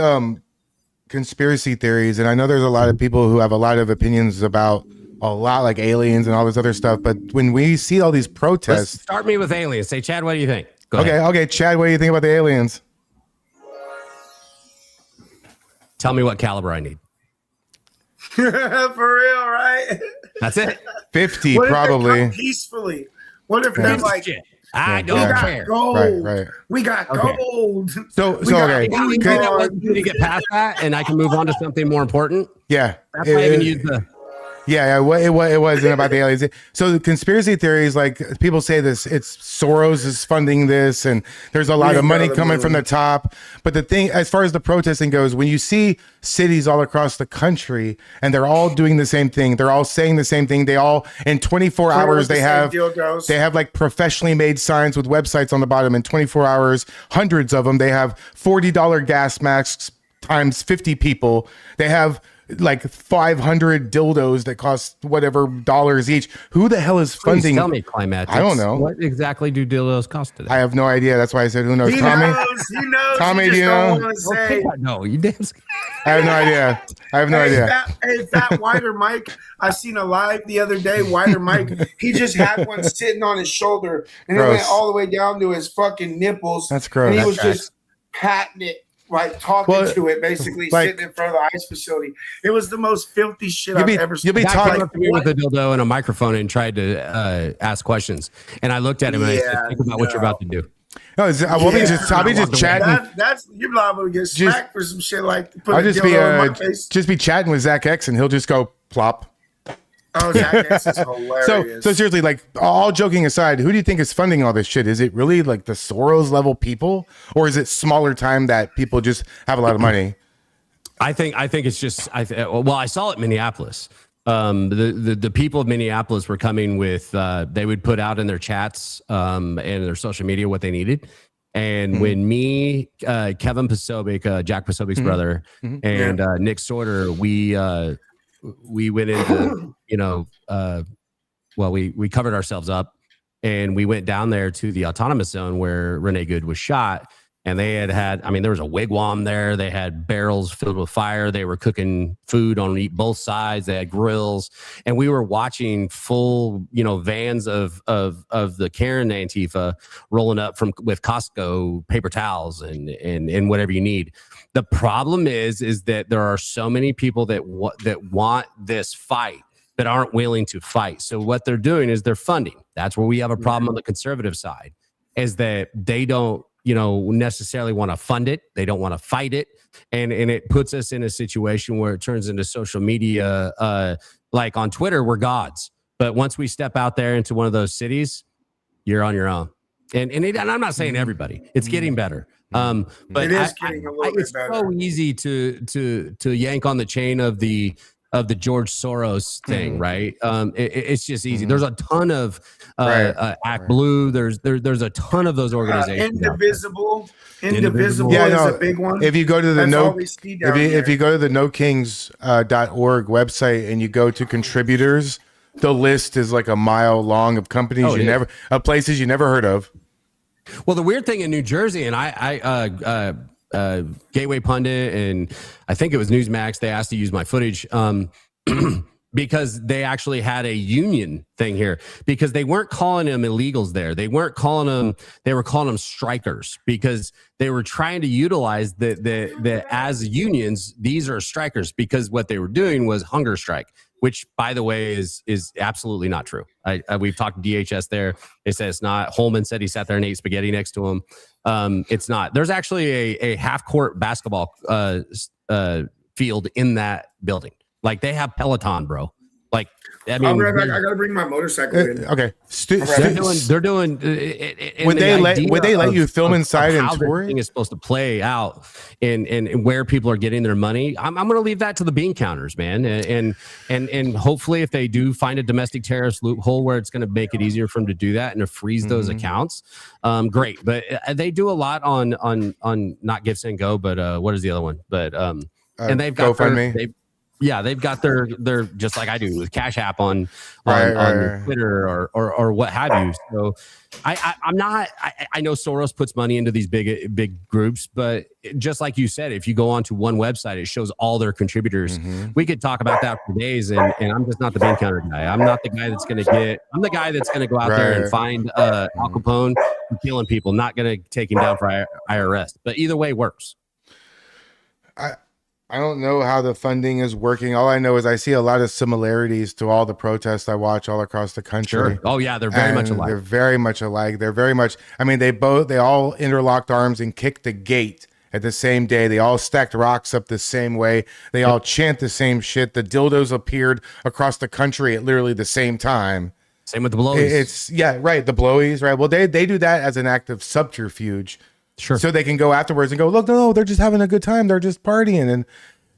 conspiracy theories, and I know there's a lot of people who have a lot of opinions about a lot, like aliens and all this other stuff. But when we see all these protests, let's start me with aliens. Say, Chad, what do you think? Go ahead. Okay, Chad, what do you think about the aliens? Tell me what caliber I need. For real, right? That's it. 50, What if they probably. come peacefully? What if they're like, I don't we care. got gold. Right. We got Okay. gold. So okay. You to get past that, and I can move on to something more important. Yeah. That's why I even use the. Yeah, it wasn't about the aliens. So the conspiracy theories, like people say this, it's Soros is funding this, and there's a lot of money coming from the top. But the thing, as far as the protesting goes, when you see cities all across the country and they're all doing the same thing, they're all saying the same thing. They all in 24 hours they have like professionally made signs with websites on the bottom. In 24 hours, hundreds of them. They have $40 gas masks times 50 people. They have like 500 dildos that cost whatever dollars each. Who the hell is funding? Please tell me, Climatics. I don't know. What exactly do dildos cost today? I have no idea. That's why I said, who knows? He Tommy? knows. Tommy, You do you don't know? want to say. No, you damn. I have no idea. I have no idea. Hey, Fat Wider Mike, I seen a live the other day. Wider Mike, he just had one sitting on his shoulder, and it went all the way down to his fucking nipples. That's gross. And he was just patting it, like talking to it, basically sitting in front of the ice facility. It was the most filthy shit I've ever seen. You'll be talking up to me with a dildo and a microphone and tried to ask questions, and I looked at him and I said, "Think about what you're about to do." No, I'll be just chatting. That's you're liable to get smacked for some shit like. I'll just be chatting with Zach X, and he'll just go plop. Oh, Zach X is hilarious. So seriously, like all joking aside, who do you think is funding all this shit? Is it really like the Soros level people, or is it smaller time that people just have a lot of money? I think it's just. I saw it in Minneapolis. The people of Minneapolis were coming with. They would put out in their chats and their social media what they needed. And when me, Kevin Posobiec, Jack Posobiec's brother, and Nick Sorter, we went into, we covered ourselves up and we went down there to the autonomous zone where Renee Good was shot. And they had, I mean, there was a wigwam there. They had barrels filled with fire. They were cooking food on both sides. They had grills, and we were watching full, vans of the Karen Antifa rolling up with Costco paper towels and whatever you need. The problem is that there are so many people that want this fight but aren't willing to fight. So what they're doing is they're funding. That's where we have a problem on the conservative side, is that they don't necessarily want to fund it. They don't want to fight it. And it puts us in a situation where it turns into social media. Like on Twitter, we're gods. But once we step out there into one of those cities, you're on your own. And I'm not saying everybody, it's getting better. But it is getting a little bit better. It's so easy to yank on the chain of the George Soros thing, right? It's just easy. There's a ton of Act Blue. There's a ton of those organizations. Indivisible is a big one. If you go to the if you go to the nokings.org website and you go to contributors, the list is like a mile long of companies of places you never heard of. Well, the weird thing in New Jersey, and I Gateway Pundit, and I think it was Newsmax, they asked to use my footage because they actually had a union thing here, because they weren't calling them illegals there. They were calling them strikers, because they were trying to utilize that as unions, these are strikers, because what they were doing was hunger strike, which, by the way, is absolutely not true. We've talked to DHS there. They said it's not. Holman said he sat there and ate spaghetti next to him. It's not. There's actually a half-court basketball field in that building. Like, they have Peloton, bro. Like, I mean, I'll be right back. I gotta bring my motorcycle in. Okay. They're doing. Would they let you film inside and tour? Thing is supposed to play out, and where people are getting their money. I'm going to leave that to the bean counters, man. And hopefully, if they do find a domestic terrorist loophole where it's going to make it easier for them to do that and to freeze those accounts, great. But they do a lot on not Give Send Go, but what is the other one? But and they've got GoFundMe. They've got their just like I do with Cash App on Twitter or what have you. So I'm not. I know Soros puts money into these big groups, but just like you said, if you go onto one website, it shows all their contributors. We could talk about that for days, and I'm just not the bean counter guy. I'm not the guy that's going to get. I'm the guy that's going to go out there and find Al Capone killing people, not going to take him down for IRS. But either way works. I don't know how the funding is working. All I know is I see a lot of similarities to all the protests I watch all across the country. Sure. Oh yeah, they're very much alike. They're very much alike. They're very much. I mean, they all interlocked arms and kicked the gate at the same day. They all stacked rocks up the same way. They all chant the same shit. The dildos appeared across the country at literally the same time. Same with the blowies. The blowies, right? Well, they do that as an act of subterfuge. Sure. So they can go afterwards and go, look, no, they're just having a good time. They're just partying,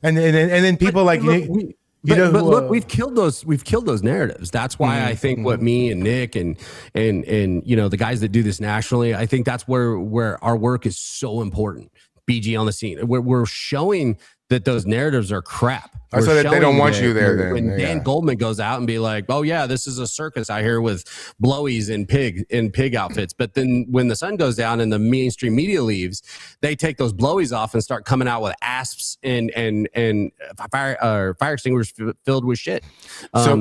and then people look, we've killed those narratives. That's why I think what me and Nick and the guys that do this nationally, I think that's where our work is so important. BG on the scene. We're showing that those narratives are crap. So that they don't want you there. When Dan Goldman goes out and be like, "Oh yeah, this is a circus out here with blowies and pig outfits," but then when the sun goes down and the mainstream media leaves, they take those blowies off and start coming out with asps and fire extinguishers filled with shit.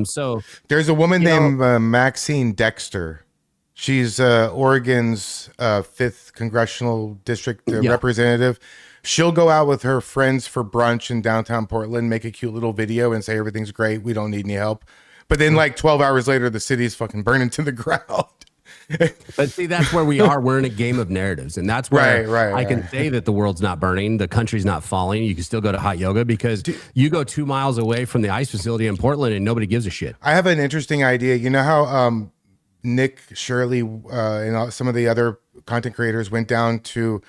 So there's a woman named Maxine Dexter. She's Oregon's 5th congressional district representative. She'll go out with her friends for brunch in downtown Portland, make a cute little video and say everything's great. We don't need any help. But then like 12 hours later, the city's fucking burning to the ground. But see, that's where we are. We're in a game of narratives. And that's where I can say that the world's not burning. The country's not falling. You can still go to hot yoga because you go 2 miles away from the ice facility in Portland and nobody gives a shit. I have an interesting idea. You know how Nick Shirley and some of the other content creators went down to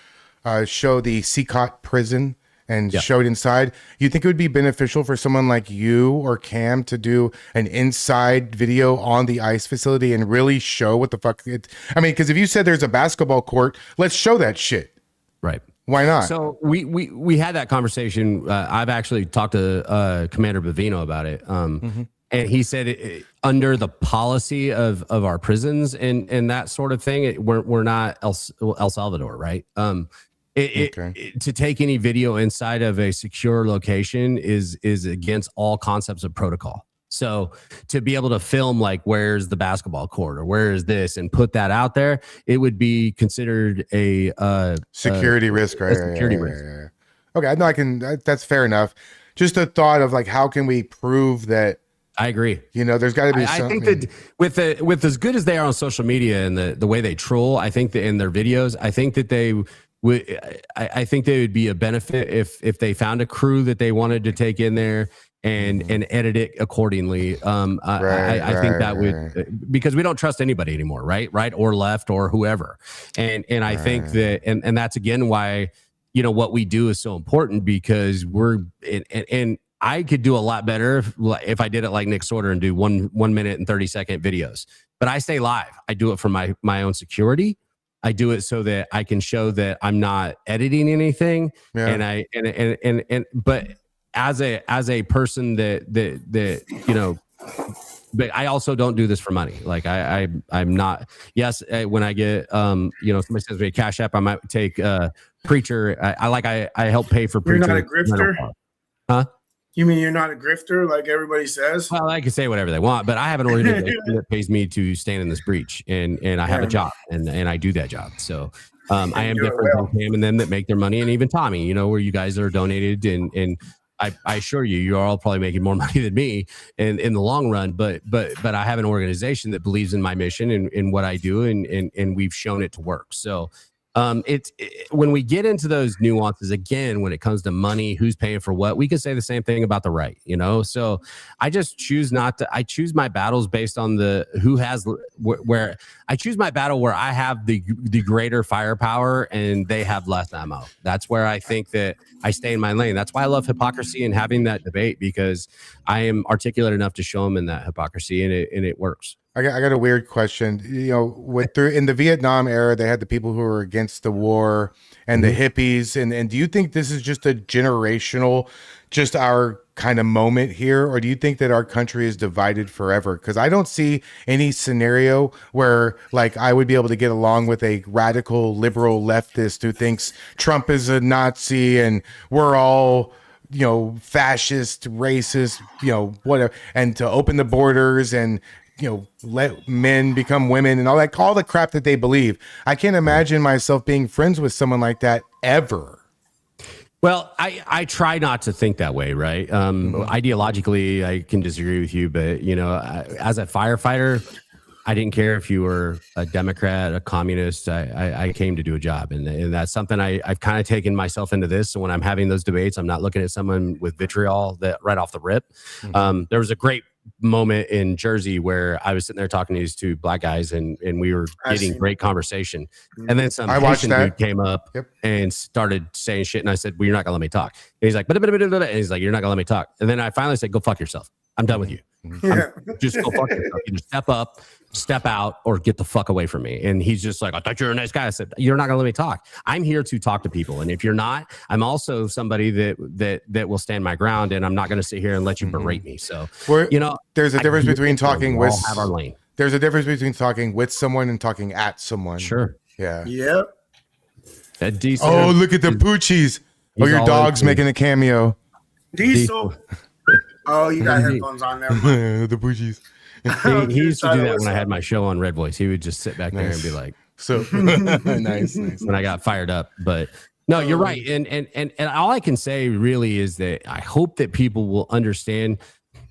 show the CCOT prison and showed inside. You think it would be beneficial for someone like you or Cam to do an inside video on the ICE facility and really show what the fuck because if you said there's a basketball court, let's show that shit. Right. Why not? So we had that conversation. I've actually talked to Commander Bavino about it. And he said under the policy of our prisons and that sort of thing, we're not El Salvador, right? To take any video inside of a secure location is against all concepts of protocol. So to be able to film like where's the basketball court or where is this and put that out there, it would be considered a security risk, right? Security risk. Okay, no, I can. That's fair enough. Just a thought of like, how can we prove that? I agree. You know, there's got to be. I think that with as good as they are on social media and the way they troll, I think that in their videos, I think that they would. I think they would be a benefit if they found a crew that they wanted to take in there and edit it accordingly. I think that would, because we don't trust anybody anymore, right or left or whoever, and I think that and that's again why, you know, what we do is so important, because we're and I could do a lot better if I did it like Nick Sorter and do 1 minute and 30-second videos, but I stay live. I do it for my own security. I do it so that I can show that I'm not editing anything, but as a person that you know, but I also don't do this for money. Like I'm not. Yes, when I get you know, somebody sends me a Cash App, I might take preacher. I help pay for preacher. You're not a grifter, huh? You mean you're not a grifter like everybody says? Well, I can say whatever they want, but I have an organization that pays me to stand in this breach, and I have a job, and I do that job. So I am different from Cam and them that make their money, and even Tommy, you know, where you guys are donated, and I assure you, you're all probably making more money than me in the long run. But I have an organization that believes in my mission and in what I do, and we've shown it to work. So when we get into those nuances again, when it comes to money, who's paying for what, we can say the same thing about the right, you know. So I just choose not to. I choose my battles based on the who has where. I choose my battle where I have the greater firepower and they have less ammo. That's where I think that I stay in my lane. That's why I love hypocrisy and having that debate, because I am articulate enough to show them in that hypocrisy, and it works. I got a weird question. You know, in the Vietnam era, they had the people who were against the war and the hippies. And do you think this is just a generational, just our kind of moment here? Or do you think that our country is divided forever? Because I don't see any scenario where like I would be able to get along with a radical liberal leftist who thinks Trump is a Nazi and we're all, you know, fascist, racist, you know, whatever, and to open the borders and, you know, let men become women and all the crap that they believe. I can't imagine myself being friends with someone like that ever. Well, I try not to think that way, right? Ideologically, I can disagree with you, but, you know, as a firefighter, I didn't care if you were a Democrat, a communist. I came to do a job, and that's something I've kind of taken myself into this. So when I'm having those debates, I'm not looking at someone with vitriol that right off the rip. There was a great moment in Jersey where I was sitting there talking to these two black guys, and we were getting great conversation. And then some Haitian dude came up and started saying shit, and I said, "Well, you're not gonna let me talk." And he's like, and he's like, "You're not gonna let me talk." And then I finally said, "Go fuck yourself. I'm done with you. Just go fuck yourself. Either step up, step out, or get the fuck away from me." And he's just like, "I thought you were a nice guy." I said, "You're not gonna let me talk. I'm here to talk to people, and if you're not, I'm also somebody that will stand my ground, and I'm not gonna sit here and let you berate me." So, you know, there's a difference between talking with. Have our lane. There's a difference between talking with someone and talking at someone. Sure. Yeah. Yep. Oh, look at the Poochies. Oh, your dog's making a cameo. Diesel. Oh, you got headphones on there. The Poochies. He used to do that when I had my show on Red Voice. He would just sit back there and be like, "So nice." When I got fired up, but no, you're right. And all I can say really is that I hope that people will understand.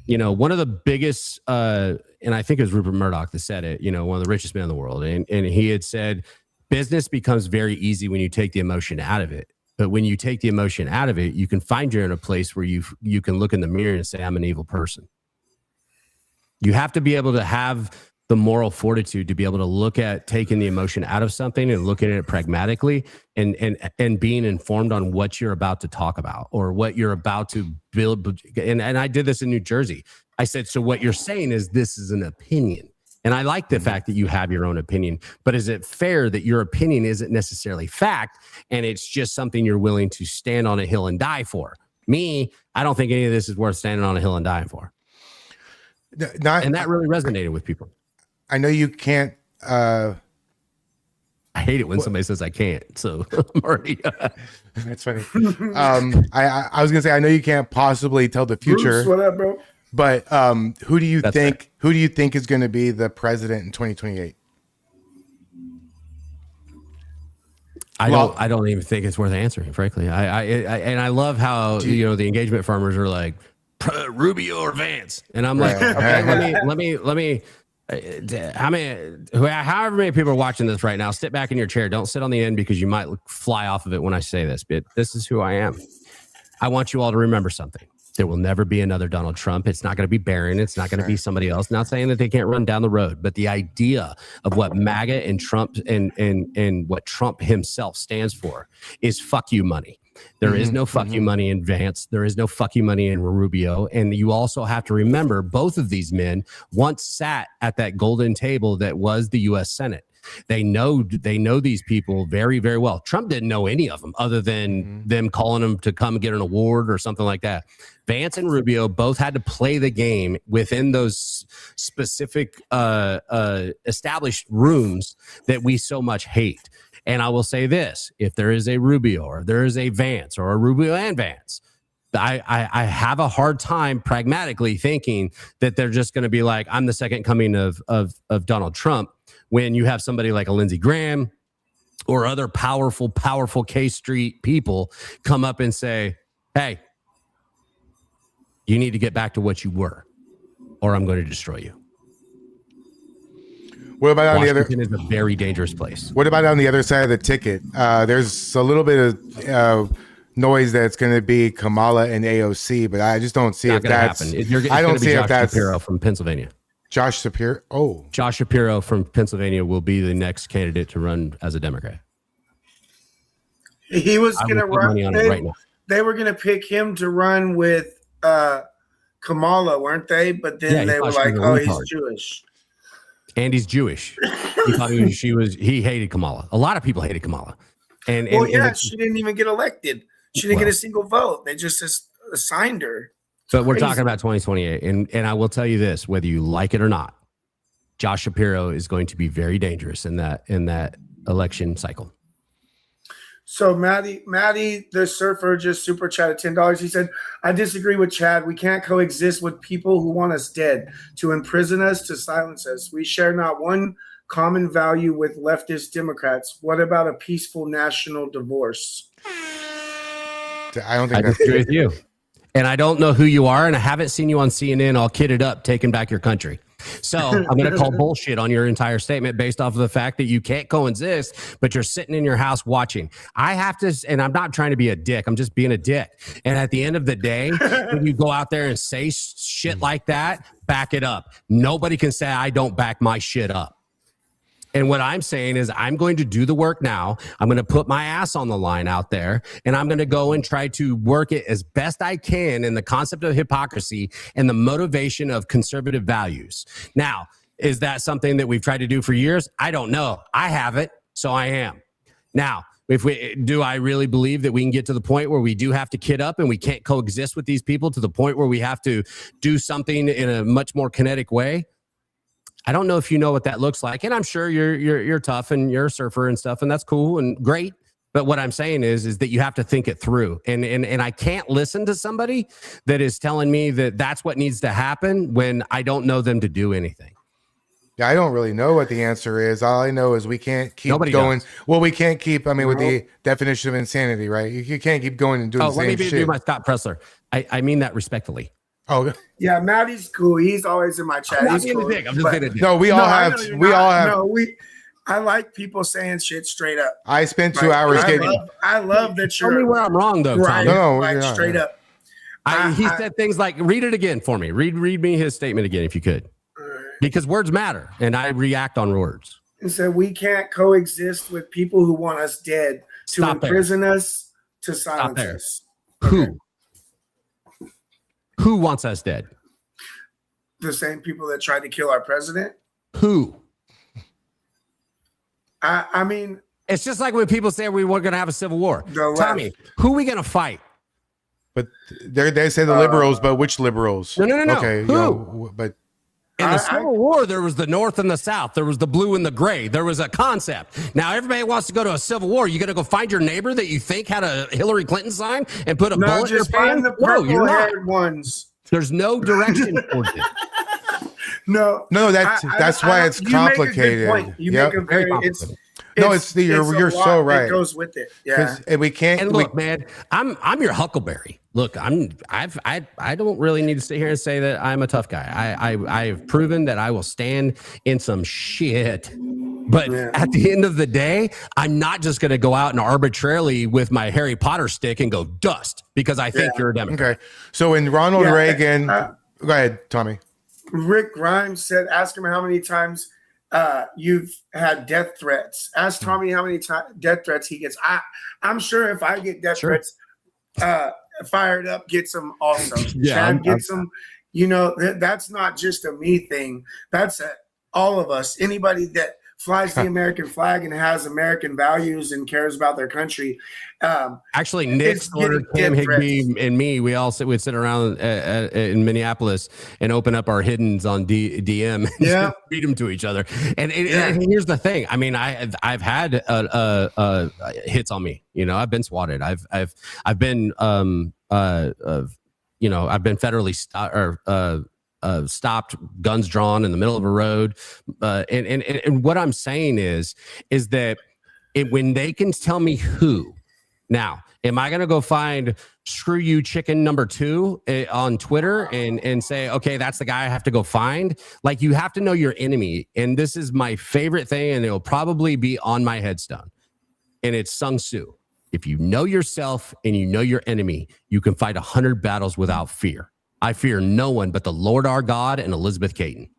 You know, one of the biggest, and I think it was Rupert Murdoch that said it. You know, one of the richest men in the world, and he had said, business becomes very easy when you take the emotion out of it. But when you take the emotion out of it, you can find you're in a place where you can look in the mirror and say, "I'm an evil person." You have to be able to have the moral fortitude to be able to look at taking the emotion out of something and looking at it pragmatically and being informed on what you're about to talk about or what you're about to build. And I did this in New Jersey. I said, so what you're saying is this is an opinion. And I like the fact that you have your own opinion, but is it fair that your opinion isn't necessarily fact and it's just something you're willing to stand on a hill and die for? Me, I don't think any of this is worth standing on a hill and dying for. And that really resonated with people. I know you can't I hate it when somebody says I can't. So I'm already. That's funny. I was gonna say I know you can't possibly tell the future. Bruce, what up, bro? But who do you That's think? fair. Who do you think is going to be the president in 2028? I don't even think it's worth answering, frankly. I love how the engagement farmers are like Rubio or Vance, and I'm like, okay, let me. However many people are watching this right now, sit back in your chair. Don't sit on the end because you might fly off of it when I say this. But this is who I am. I want you all to remember something. There will never be another Donald Trump. It's not going to be Barron. It's not going to be somebody else. Not saying that they can't run down the road, but the idea of what MAGA and Trump and what Trump himself stands for is fuck you money. There is no fuck you money in Vance. There is no fuck you money in Rubio. And you also have to remember both of these men once sat at that golden table that was the U.S. Senate. They know these people very, very well. Trump didn't know any of them other than them calling him to come get an award or something like that. Vance and Rubio both had to play the game within those specific established rooms that we so much hate. And I will say this, if there is a Rubio or there is a Vance or a Rubio and Vance, I have a hard time pragmatically thinking that they're just going to be like, I'm the second coming of Donald Trump, when you have somebody like a Lindsey Graham or other powerful K Street people come up and say, hey, you need to get back to what you were, or I'm going to destroy you. What about on the other? Washington is a very dangerous place. What about on the other side of the ticket? There's a little bit of noise that's going to be Kamala and AOC, but I just don't see if that's. I don't see if that's Shapiro from Pennsylvania. Josh Shapiro. Oh, Josh Shapiro from Pennsylvania will be the next candidate to run as a Democrat. He was going to run. Money on it right now. They were going to pick him to run with Kamala, weren't they? But then they were like, "Oh, he's Jewish." And he's Jewish. He thought he hated Kamala. A lot of people hated Kamala. And she didn't even get elected. She didn't get a single vote. They just assigned her. But we're talking about 2028. And I will tell you this, whether you like it or not, Josh Shapiro is going to be very dangerous in that election cycle. So Maddie, the surfer, just super chatted $10. He said, I disagree with Chad. We can't coexist with people who want us dead, to imprison us, to silence us. We share not one common value with leftist Democrats. What about a peaceful national divorce? I don't think I disagree with you. And I don't know who you are, and I haven't seen you on CNN all kitted up, taking back your country. So I'm going to call bullshit on your entire statement based off of the fact that you can't coexist, but you're sitting in your house watching. I have to, and I'm not trying to be a dick. I'm just being a dick. And at the end of the day, when you go out there and say shit like that, back it up. Nobody can say I don't back my shit up. And what I'm saying is I'm going to do the work now. I'm going to put my ass on the line out there, and I'm going to go and try to work it as best I can in the concept of hypocrisy and the motivation of conservative values. Now, is that something that we've tried to do for years? I don't know. I haven't, so I am. Now, I really believe that we can get to the point where we do have to kid up and we can't coexist with these people to the point where we have to do something in a much more kinetic way? I don't know if you know what that looks like, and I'm sure you're tough and you're a surfer and stuff, and that's cool and great. But what I'm saying is that you have to think it through, and I can't listen to somebody that is telling me that that's what needs to happen when I don't know them to do anything. Yeah, I don't really know what the answer is. All I know is we can't keep going. Does. Well, we can't keep. I mean, with the definition of insanity, right? You can't keep going and doing the same shit. Let me do my Scott Pressler. I mean that respectfully. Oh yeah, Maddie's cool. He's always in my chat. I'm being a dick. I'm just being a dick. No, we all have. I like people saying shit straight up. I spent 2 hours getting. I love that you're. Tell me where I'm wrong though. Right, Tom. No, straight up. He said things like, "Read it again for me. Read me his statement again if you could," because words matter, and I react on words. He said we can't coexist with people who want us dead, to imprison us, to silence us. Who? Who wants us dead? The same people that tried to kill our president. Who? I mean, it's just like when people say we were going to have a civil war. Tommy, who are we going to fight? But they say the liberals, but which liberals? No. Okay, who? But In the Civil War, there was the North and the South. There was the blue and the gray. There was a concept. Now, everybody wants to go to a Civil War. You got to go find your neighbor that you think had a Hillary Clinton sign and put a bullet in your find the purple-haired ones. There's no direction for it. No, that's why it's complicated. You make a very complicated. You're so right. It goes with it. Yeah. And we can't. And look, man, I'm your Huckleberry. Look, I don't really need to sit here and say that I'm a tough guy. I've proven that I will stand in some shit. But at the end of the day, I'm not just going to go out and arbitrarily with my Harry Potter stick and go dust because I think you're a Democrat. Okay. So when Ronald Reagan, go ahead, Tommy. Rick Grimes said, ask him how many times you've had death threats. Ask Tommy how many death threats he gets. I'm sure if I get death threats, Fired Up gets them also. Chad gets them. You know, that's not just a me thing. That's all of us. Anybody that flies the American flag and has American values and cares about their country. Actually, Nick, Cam Higby, and me, we'd sit around in Minneapolis and open up our hiddens on DM and read them to each other. And here's the thing. I mean, I've had hits on me. You know, I've been swatted. I've been I've been federally stopped, guns drawn in the middle of a road. And what I'm saying is that when they can tell me who, now, am I going to go find screw you chicken number 2 on Twitter and say, okay, that's the guy I have to go find? Like, you have to know your enemy. And this is my favorite thing, and it'll probably be on my headstone. And it's Sun Tzu. If you know yourself and you know your enemy, you can fight 100 battles without fear. I fear no one but the Lord our God and Elizabeth Caton.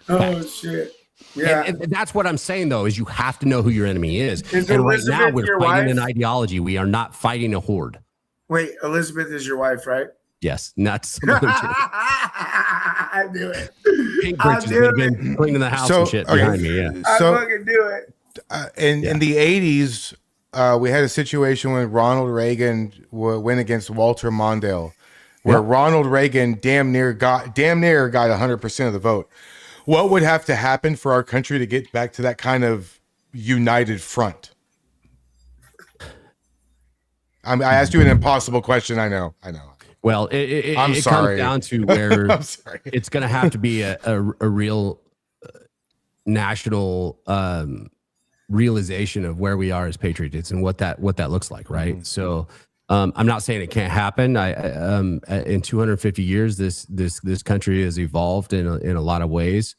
Oh, shit. Yeah. And that's what I'm saying, though, is you have to know who your enemy is. And Elizabeth right now, we're fighting wife? an ideology. We are not fighting a horde. Wait, Elizabeth is your wife, right? Yes, not some other chick. I knew it. Pink Britches would have been cleaning the house and shit behind me. Yeah. I fucking do it. In the 80s, we had a situation when Ronald Reagan went against Walter Mondale, where Ronald Reagan damn near got 100% of the vote. What would have to happen for our country to get back to that kind of united front? I asked you an impossible question. I know. Well, it comes down to where it's going to have to be a real national realization of where we are as patriots and what that looks like, right? Mm-hmm. So I'm not saying it can't happen. In 250 years, this country has evolved in a lot of ways.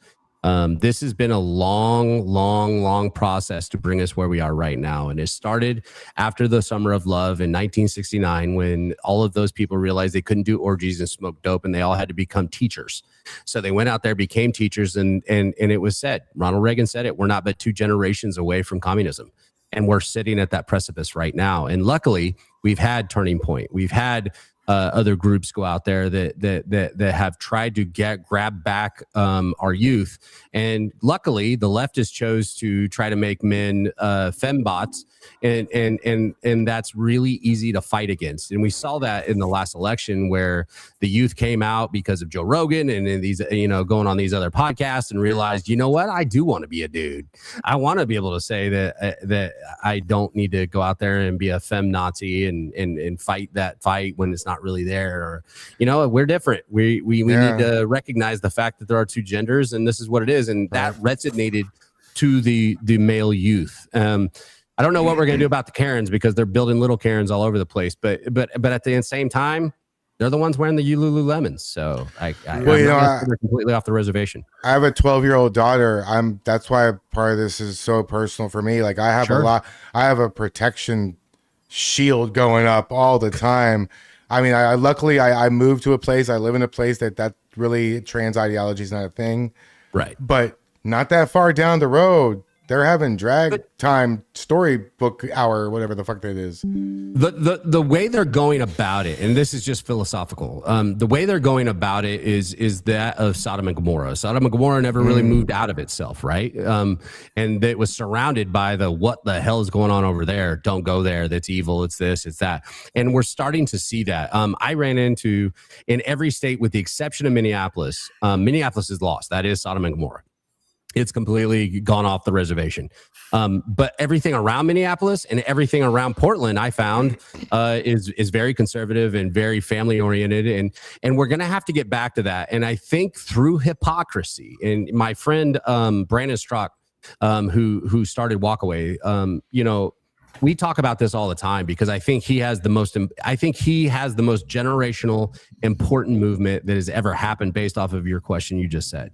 This has been a long process to bring us where we are right now. And it started after the Summer of Love in 1969, when all of those people realized they couldn't do orgies and smoke dope, and they all had to become teachers. So they went out there, became teachers, and it was said, Ronald Reagan said it, we're not but 2 generations away from communism. And we're sitting at that precipice right now. And luckily, we've had Turning Point. We've had other groups go out there that have tried to grab back our youth. And luckily, the leftists chose to try to make men fembots, and that's really easy to fight against. And we saw that in the last election, where the youth came out because of Joe Rogan and these, going on these other podcasts, and realized, you know what, I do want to be a dude. I want to be able to say that I don't need to go out there and be a fem Nazi and fight that fight when it's not really there. Or, we're different. We need to recognize the fact that there are 2 genders, and this is what it is. And that resonated to the male youth. I don't know what we're going to do about the Karens, because they're building little Karens all over the place. But at the same time, they're the ones wearing the Lululemons. So they're completely off the reservation. I have a 12-year-old daughter. That's why part of this is so personal for me. Like, I have I have a protection shield going up all the time. I mean, luckily I moved to a place. I live in a place that really trans ideology is not a thing. Right. But not that far down the road, They're having drag time storybook hour, whatever the fuck that is. The way they're going about it, and this is just philosophical. The way they're going about it is that of Sodom and Gomorrah. Sodom and Gomorrah never really moved out of itself, right? And it was surrounded by the what the hell is going on over there? Don't go there. That's evil. It's this. It's that. And we're starting to see that. I ran into in every state with the exception of Minneapolis. Minneapolis is lost. That is Sodom and Gomorrah. It's completely gone off the reservation. But everything around Minneapolis and everything around Portland, I found, is very conservative and very family oriented. And we're going to have to get back to that. And I think through hypocrisy, and my friend Brandon Strzok, who started Walkaway, we talk about this all the time because I think he has the most generational important movement that has ever happened based off of your question you just said.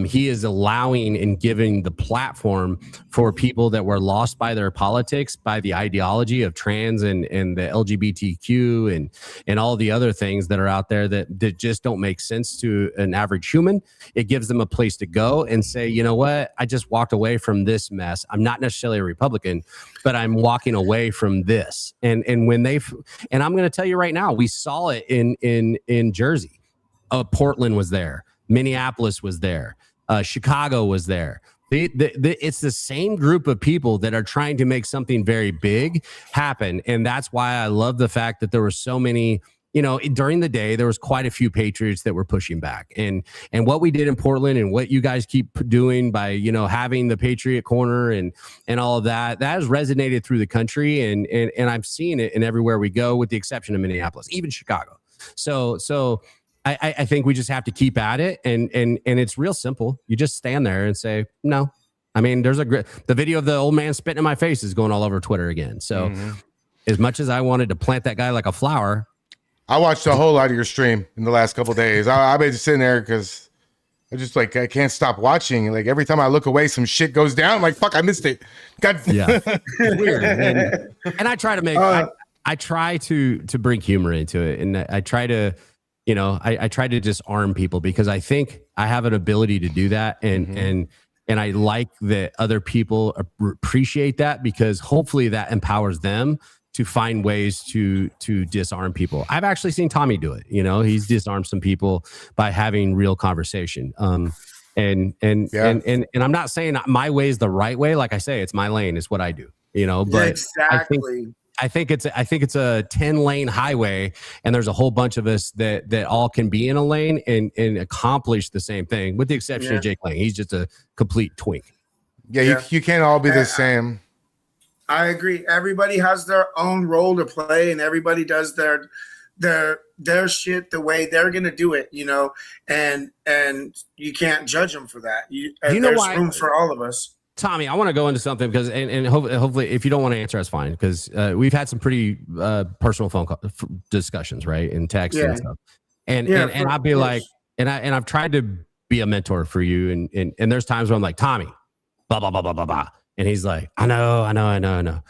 He is allowing and giving the platform for people that were lost by their politics, by the ideology of trans and the LGBTQ and all the other things that are out there that just don't make sense to an average human. It gives them a place to go and say, you know what? I just walked away from this mess. I'm not necessarily a Republican, but I'm walking away from this. And when and I'm going to tell you right now, we saw it in Jersey. Portland was there. Minneapolis was there. Chicago was there. It's the same group of people that are trying to make something very big happen. And that's why I love the fact that there were so many, during the day, there was quite a few patriots that were pushing back. And what we did in Portland and what you guys keep doing by, having the Patriot Corner and all of that has resonated through the country. And I'm seeing it in everywhere we go, with the exception of Minneapolis, even Chicago. So I think we just have to keep at it, and it's real simple. You just stand there and say no. I mean, the video of the old man spitting in my face is going all over Twitter again. So as much as I wanted to plant that guy like a flower, I watched a whole lot of your stream in the last couple of days. I've been just sitting there because I just I can't stop watching. Like every time I look away, some shit goes down. I'm like, fuck, I missed it. God. Yeah, it's weird. And I try to make I try to bring humor into it, and I try to. I try to disarm people because I think I have an ability to do that. And I like that other people appreciate that, because hopefully that empowers them to find ways to disarm people. I've actually seen Tommy do it. He's disarmed some people by having real conversation. And I'm not saying my way is the right way. Like I say, it's my lane. It's what I do, but exactly. I think it's a 10-lane highway, and there's a whole bunch of us that all can be in a lane and accomplish the same thing, with the exception of Jake Lang. He's just a complete twink. Yeah. You can't all be the same. I agree. Everybody has their own role to play, and everybody does their shit the way they're gonna do it, and you can't judge them for that. There's room for all of us. Tommy, I want to go into something because, and hopefully, if you don't want to answer, that's fine. Because we've had some pretty personal phone discussions, right, and text and stuff. And I'd be like, and I've tried to be a mentor for you, and there's times where I'm like, Tommy, blah blah blah blah blah blah, and he's like, I know.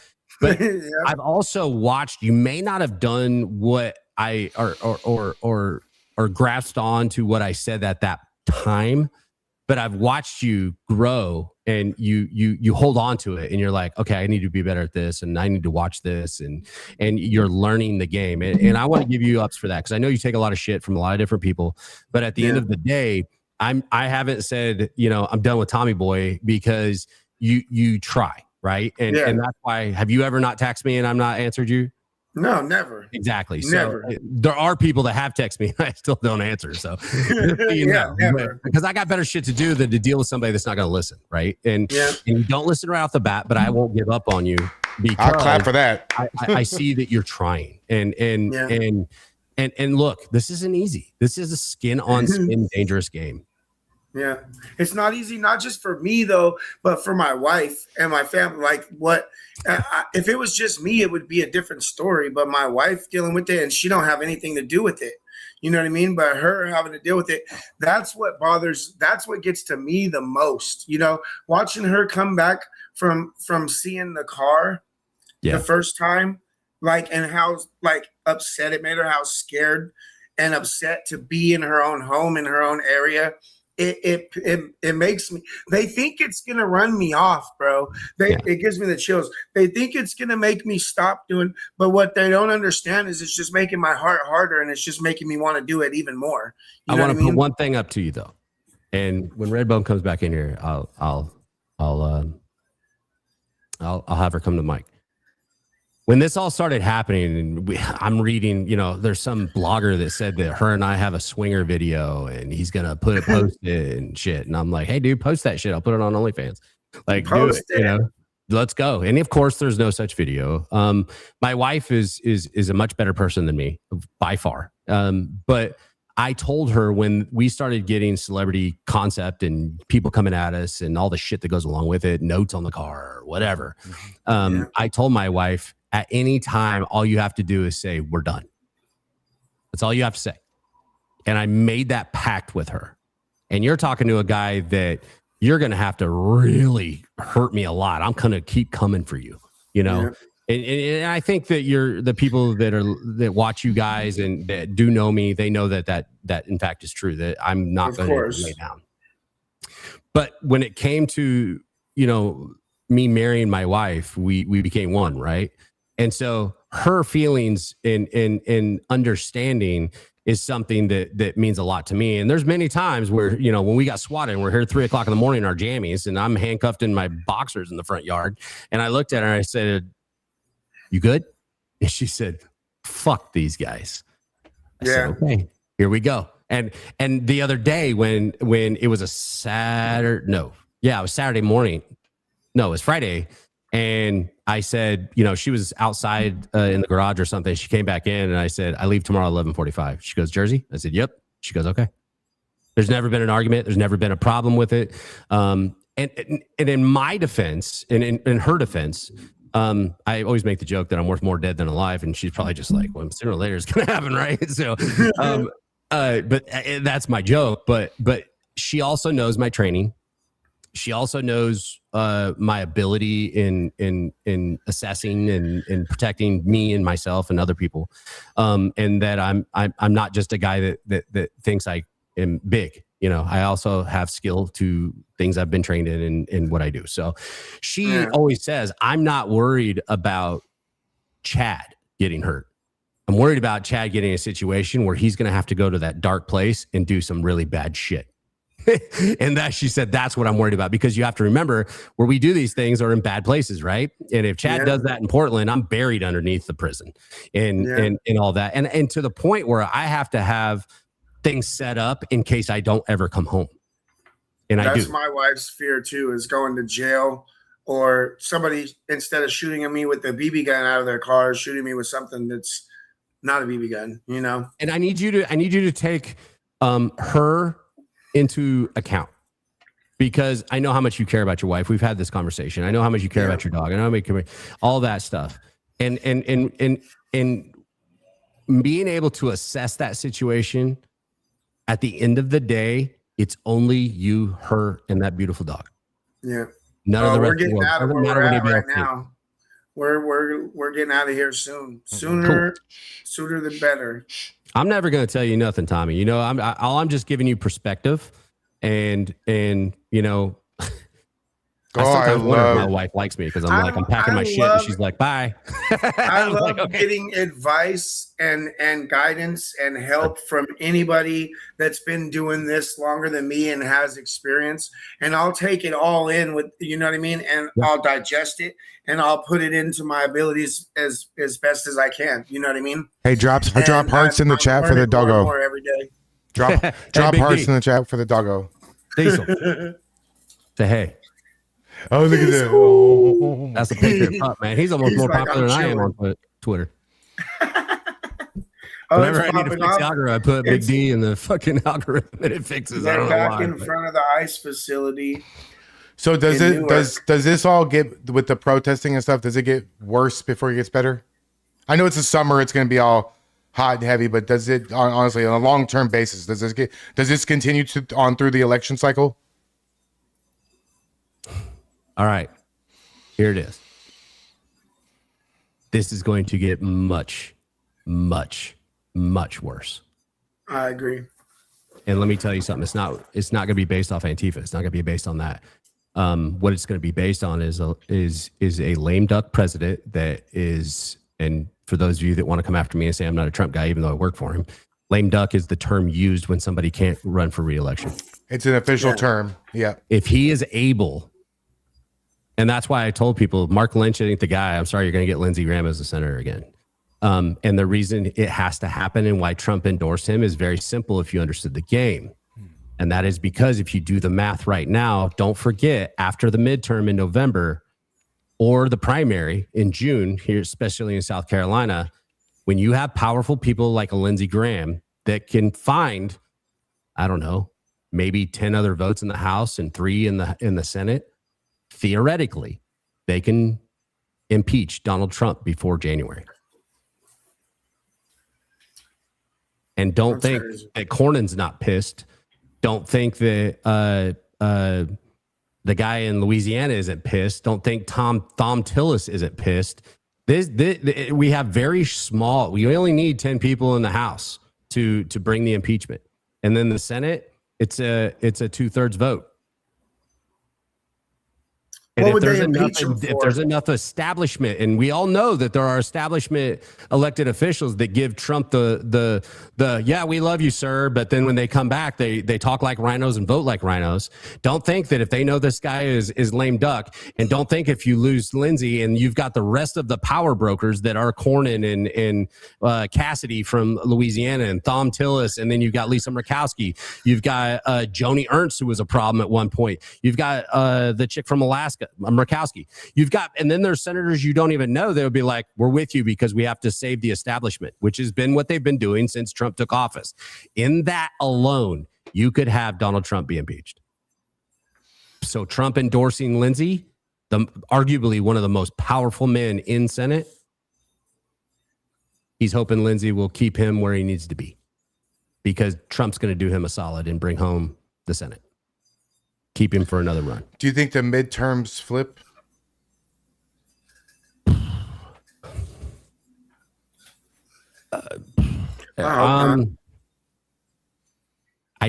But I've also watched. You may not have done what I or grasped on to what I said at that time, but I've watched you grow, and you hold on to it, and you're like, okay, I need to be better at this, and I need to watch this, and you're learning the game. And I want to give you ups for that, because I know you take a lot of shit from a lot of different people, but at the end of the day, I haven't said, I'm done with Tommy Boy, because you try, right? And that's why, have you ever not texted me and I'm not answered you? No, never. Exactly. Never. So there are people that have texted me and I still don't answer. So never. Because I got better shit to do than to deal with somebody that's not going to listen, right? And you don't listen right off the bat, but I won't give up on you, because I'll clap for that. I see that you're trying. And look, this isn't easy. This is a skin on skin dangerous game. Yeah, it's not easy, not just for me though, but for my wife and my family. Like, if it was just me, it would be a different story. But my wife dealing with it, and she don't have anything to do with it. You know what I mean? But her having to deal with it, that's what bothers. That's what gets to me the most. Watching her come back from seeing the car the first time, and how upset it made her, how scared and upset to be in her own home, in her own area. it makes me. They think it's gonna run me off, bro. It gives me the chills. They think it's gonna make me stop doing, but what they don't understand is it's just making my heart harder, and it's just making me want to do it even more. I want to put one thing up to you though, and when Redbone comes back in here, I'll have her come to Mike. When this all started happening, and I'm reading, there's some blogger that said that her and I have a swinger video, and he's gonna post it and shit. And I'm like, hey, dude, post that shit. I'll put it on OnlyFans. Like, post it. Let's go. And of course, there's no such video. My wife is a much better person than me by far. But I told her when we started getting celebrity concept and people coming at us and all the shit that goes along with it, notes on the car, or whatever. I told my wife, at any time, all you have to do is say, we're done. That's all you have to say. And I made that pact with her. And you're talking to a guy that you're going to have to really hurt me a lot. I'm going to keep coming for you, And I think that the people that watch you guys and that do know me, they know that in fact is true, that I'm not going to lay down. But when it came to, me marrying my wife, we became one, right? And so her feelings and understanding is something that means a lot to me. And there's many times where, when we got swatted and we're here at 3:00 in the morning in our jammies and I'm handcuffed in my boxers in the front yard. And I looked at her and I said, you good? And she said, fuck these guys. I said, okay, here we go. And the other day when it was a Saturday, it was Saturday morning. No, it was Friday. And I said, she was outside in the garage or something. She came back in and I said, I leave tomorrow at 11:45. She goes, Jersey? I said, yep. She goes, okay. There's never been an argument. There's never been a problem with it. And in my defense, and in her defense, I always make the joke that I'm worth more dead than alive. And she's probably just like, well, sooner or later it's going to happen, right? So, but that's my joke. But she also knows my training. She also knows my ability in assessing and protecting me and myself and other people, and that I'm not just a guy that thinks I am big. I also have skill to things I've been trained in what I do. So she always says, I'm not worried about Chad getting hurt. I'm worried about Chad getting a situation where he's going to have to go to that dark place and do some really bad shit. And she said, that's what I'm worried about, because you have to remember where we do these things are in bad places, right? And if Chad does that in Portland, I'm buried underneath the prison and all that. And to the point where I have to have things set up in case I don't ever come home. And that's my wife's fear too, is going to jail, or somebody, instead of shooting at me with a BB gun out of their car, shooting me with something that's not a BB gun, And I need you to take her into account, because I know how much you care about your wife. We've had this conversation. I know how much you care about your dog. I know how much you care about all that stuff. And being able to assess that situation, at the end of the day, it's only you, her, and that beautiful dog. Yeah. None of the rest we're getting of the world. out of where Doesn't we're matter at what right anybody else now. We're getting out of here soon. Sooner the better. I'm never going to tell you nothing, Tommy. I'm just giving you perspective, and sometimes I wonder if my wife likes me, because I'm packing my shit and she's like, bye. I love getting advice and guidance and help from anybody that's been doing this longer than me and has experience. And I'll take it all in with, you know what I mean? And I'll digest it and I'll put it into my abilities as best as I can. You know what I mean? Hey, drop hearts in the chat for the doggo. More every day. Drop hearts in the chat for the doggo. Diesel. Say hey. Oh, look at that. Oh. That's a Patriot pup, man. He's almost more popular than I am on Twitter. Whenever I need to fix the algorithm, I put Big D in the fucking algorithm and it fixes. I don't know why. Back in front of the ICE facility. So does this all get, with the protesting and stuff, does it get worse before it gets better? I know it's the summer, it's going to be all hot and heavy, but does it, honestly, on a long-term basis, does this continue on through the election cycle? All right, here it is. This is going to get much, much, much worse. I agree. And let me tell you something. It's not going to be based off Antifa. It's not going to be based on that. What it's going to be based on is a lame duck president that is, and for those of you that want to come after me and say I'm not a Trump guy, even though I work for him, lame duck is the term used when somebody can't run for re-election. It's an official term. Yeah. If he is able, and that's why I told people, Mark Lynch ain't the guy. I'm sorry, you're going to get Lindsey Graham as the senator again. And the reason it has to happen and why Trump endorsed him is very simple if you understood the game. And that is because if you do the math right now, don't forget, after the midterm in November or the primary in June, here, especially in South Carolina, when you have powerful people like a Lindsey Graham that can find, I don't know, maybe 10 other votes in the House and 3 in the Senate, theoretically, they can impeach Donald Trump before January. And don't think that Cornyn's not pissed. Don't think that the guy in Louisiana isn't pissed. Don't think Thom Tillis isn't pissed. We have very small. We only need 10 people in the House to bring the impeachment, and then the Senate, it's a 2/3 vote. And what would they impeach him for? If there's enough establishment, and we all know that there are establishment elected officials that give Trump the yeah, we love you, sir, but then when they come back, they talk like rhinos and vote like rhinos. Don't think that if they know this guy is lame duck, and don't think if you lose Lindsey and you've got the rest of the power brokers that are Cornyn and Cassidy from Louisiana and Thom Tillis, and then you've got Lisa Murkowski, you've got Joni Ernst, who was a problem at one point, you've got the chick from Alaska, Murkowski. You've got, and then there's senators you don't even know. They'll be like, we're with you because we have to save the establishment, which has been what they've been doing since Trump took office. In that alone, you could have Donald Trump be impeached. So Trump endorsing Lindsey, arguably one of the most powerful men in Senate, he's hoping Lindsey will keep him where he needs to be because Trump's going to do him a solid and bring home the Senate. Keep him for another run. Do you think the midterms flip? I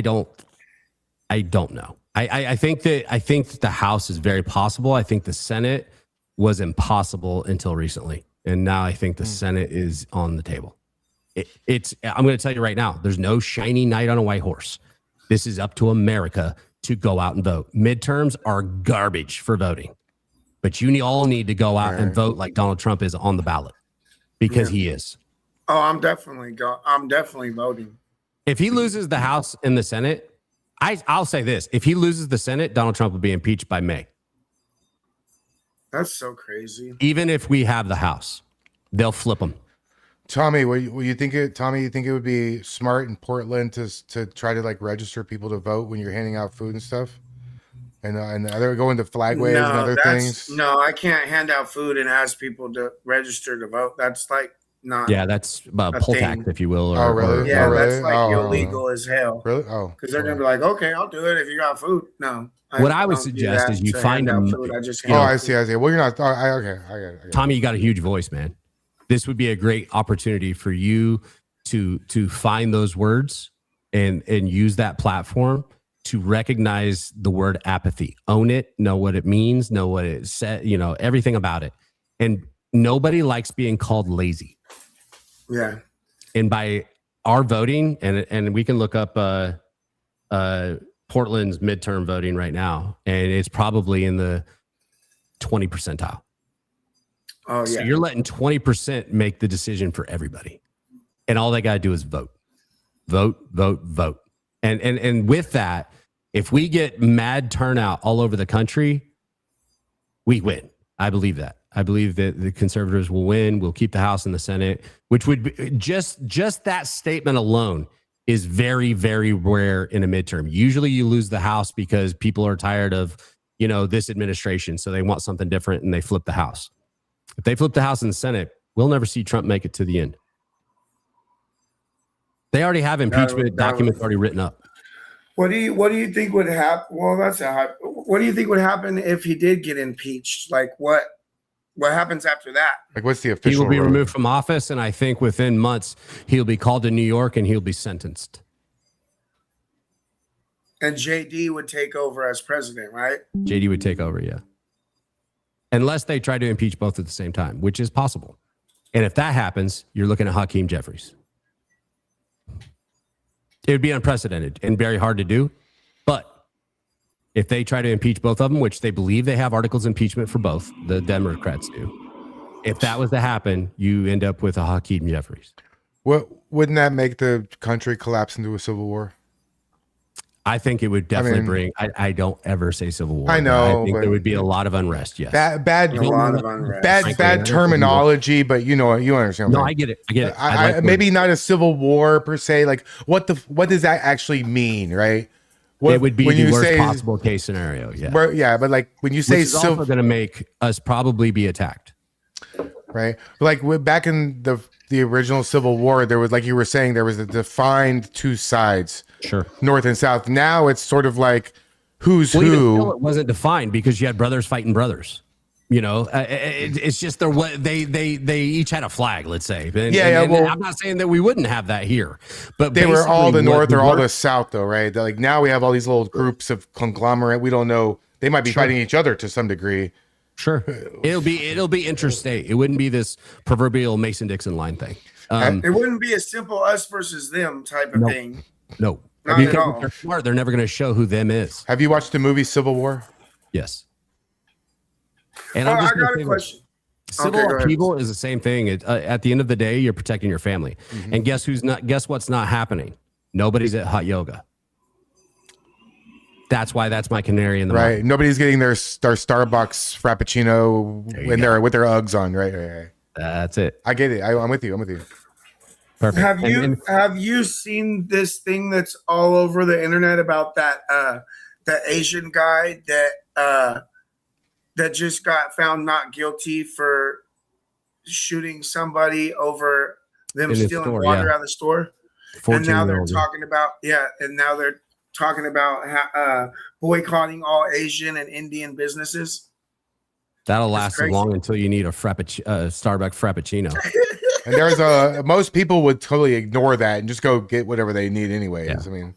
don't know. I think that the House is very possible. I think the Senate was impossible until recently, and now I think the Senate is on the table. I'm going to tell you right now, there's no shiny knight on a white horse. This is up to America to go out and vote. Midterms are garbage for voting, but you all need to go out and vote like Donald Trump is on the ballot because he is. Oh, I'm definitely voting. If he loses the House and the Senate, I'll say this: if he loses the Senate, Donald Trump will be impeached by May. That's so crazy. Even if we have the House, they'll flip him. Tommy, you think it would be smart in Portland to try to like register people to vote when you're handing out food and stuff? And they're going to flag waves and other things? No, I can't hand out food and ask people to register to vote. That's like not. Yeah, that's poll tax, if you will. Really? That's like illegal as hell. Really? Oh. Because they're going to be like, okay, I'll do it if you got food. No. What I would suggest is you find them. I see. Well, you're not. Okay. I get it. Tommy, you got a huge voice, man. This would be a great opportunity for you to find those words and use that platform to recognize the word apathy, own it, know what it means, know what it said, everything about it. And nobody likes being called lazy. Yeah. And by our voting, and we can look up Portland's midterm voting right now, and it's probably in the 20 percentile. Oh, yeah. So you're letting 20% make the decision for everybody. And all they got to do is vote. And with that, if we get mad turnout all over the country, we win. I believe that. I believe that the conservatives will win. We'll keep the House and the Senate, which would be just that statement alone is very, very rare in a midterm. Usually you lose the House because people are tired of, this administration. So they want something different and they flip the House. If they flip the House and the Senate, we'll never see Trump make it to the end. They already have impeachment documents already written up. What do you think would happen? Well, what do you think would happen if he did get impeached? Like what happens after that? Like what's the official? He will be removed from office, and I think within months he'll be called to New York and he'll be sentenced. And JD would take over as president, right? JD would take over, yeah. Unless they try to impeach both at the same time, which is possible. And if that happens, you're looking at Hakeem Jeffries. It would be unprecedented and very hard to do. But if they try to impeach both of them, which they believe they have articles of impeachment for both, the Democrats do. If that was to happen, you end up with a Hakeem Jeffries. Wouldn't that make the country collapse into a civil war? I think it would definitely bring. I don't ever say civil war. I know. I think there would be a lot of unrest. Yes. Bad terminology, but you understand. No, I get it. I get it. I maybe not a civil war per se. Like what does that actually mean, right? It would be the worst possible case scenario. Yeah. Yeah, but like when you say civil, also going to make us probably be attacked. Right. Like back in the original Civil War, there was, like you were saying, there was a defined two sides. Sure. North and South. Now it's sort of like who's who. Even still, it wasn't defined because you had brothers fighting brothers. You know, it's just they each had a flag, let's say. And I'm not saying that we wouldn't have that here, but they were all the North or all the South, though, right? Like now we have all these little groups of conglomerate. We don't know. They might be fighting each other to some degree. Sure, it'll be interstate. It wouldn't be this proverbial Mason-Dixon line thing. It wouldn't be a simple us versus them type of thing. No, not at all. They're smart. They're never going to show who them is. Have you watched the movie Civil War? Yes. And I got a question. Civil upheaval is the same thing. At the end of the day, you're protecting your family. Mm-hmm. And guess what's not happening? Nobody's at hot yoga. That's why that's my canary in the right. Nobody's getting their Starbucks Frappuccino with their Uggs on. Right. That's it. I get it. I'm with you. Perfect. Have you seen this thing that's all over the internet about that Asian guy that just got found not guilty for shooting somebody over them stealing water out of the store? And now they're talking about boycotting all Asian and Indian businesses. That'll last long until you need a Starbucks Frappuccino. And most people would totally ignore that and just go get whatever they need anyways. Yeah. I mean,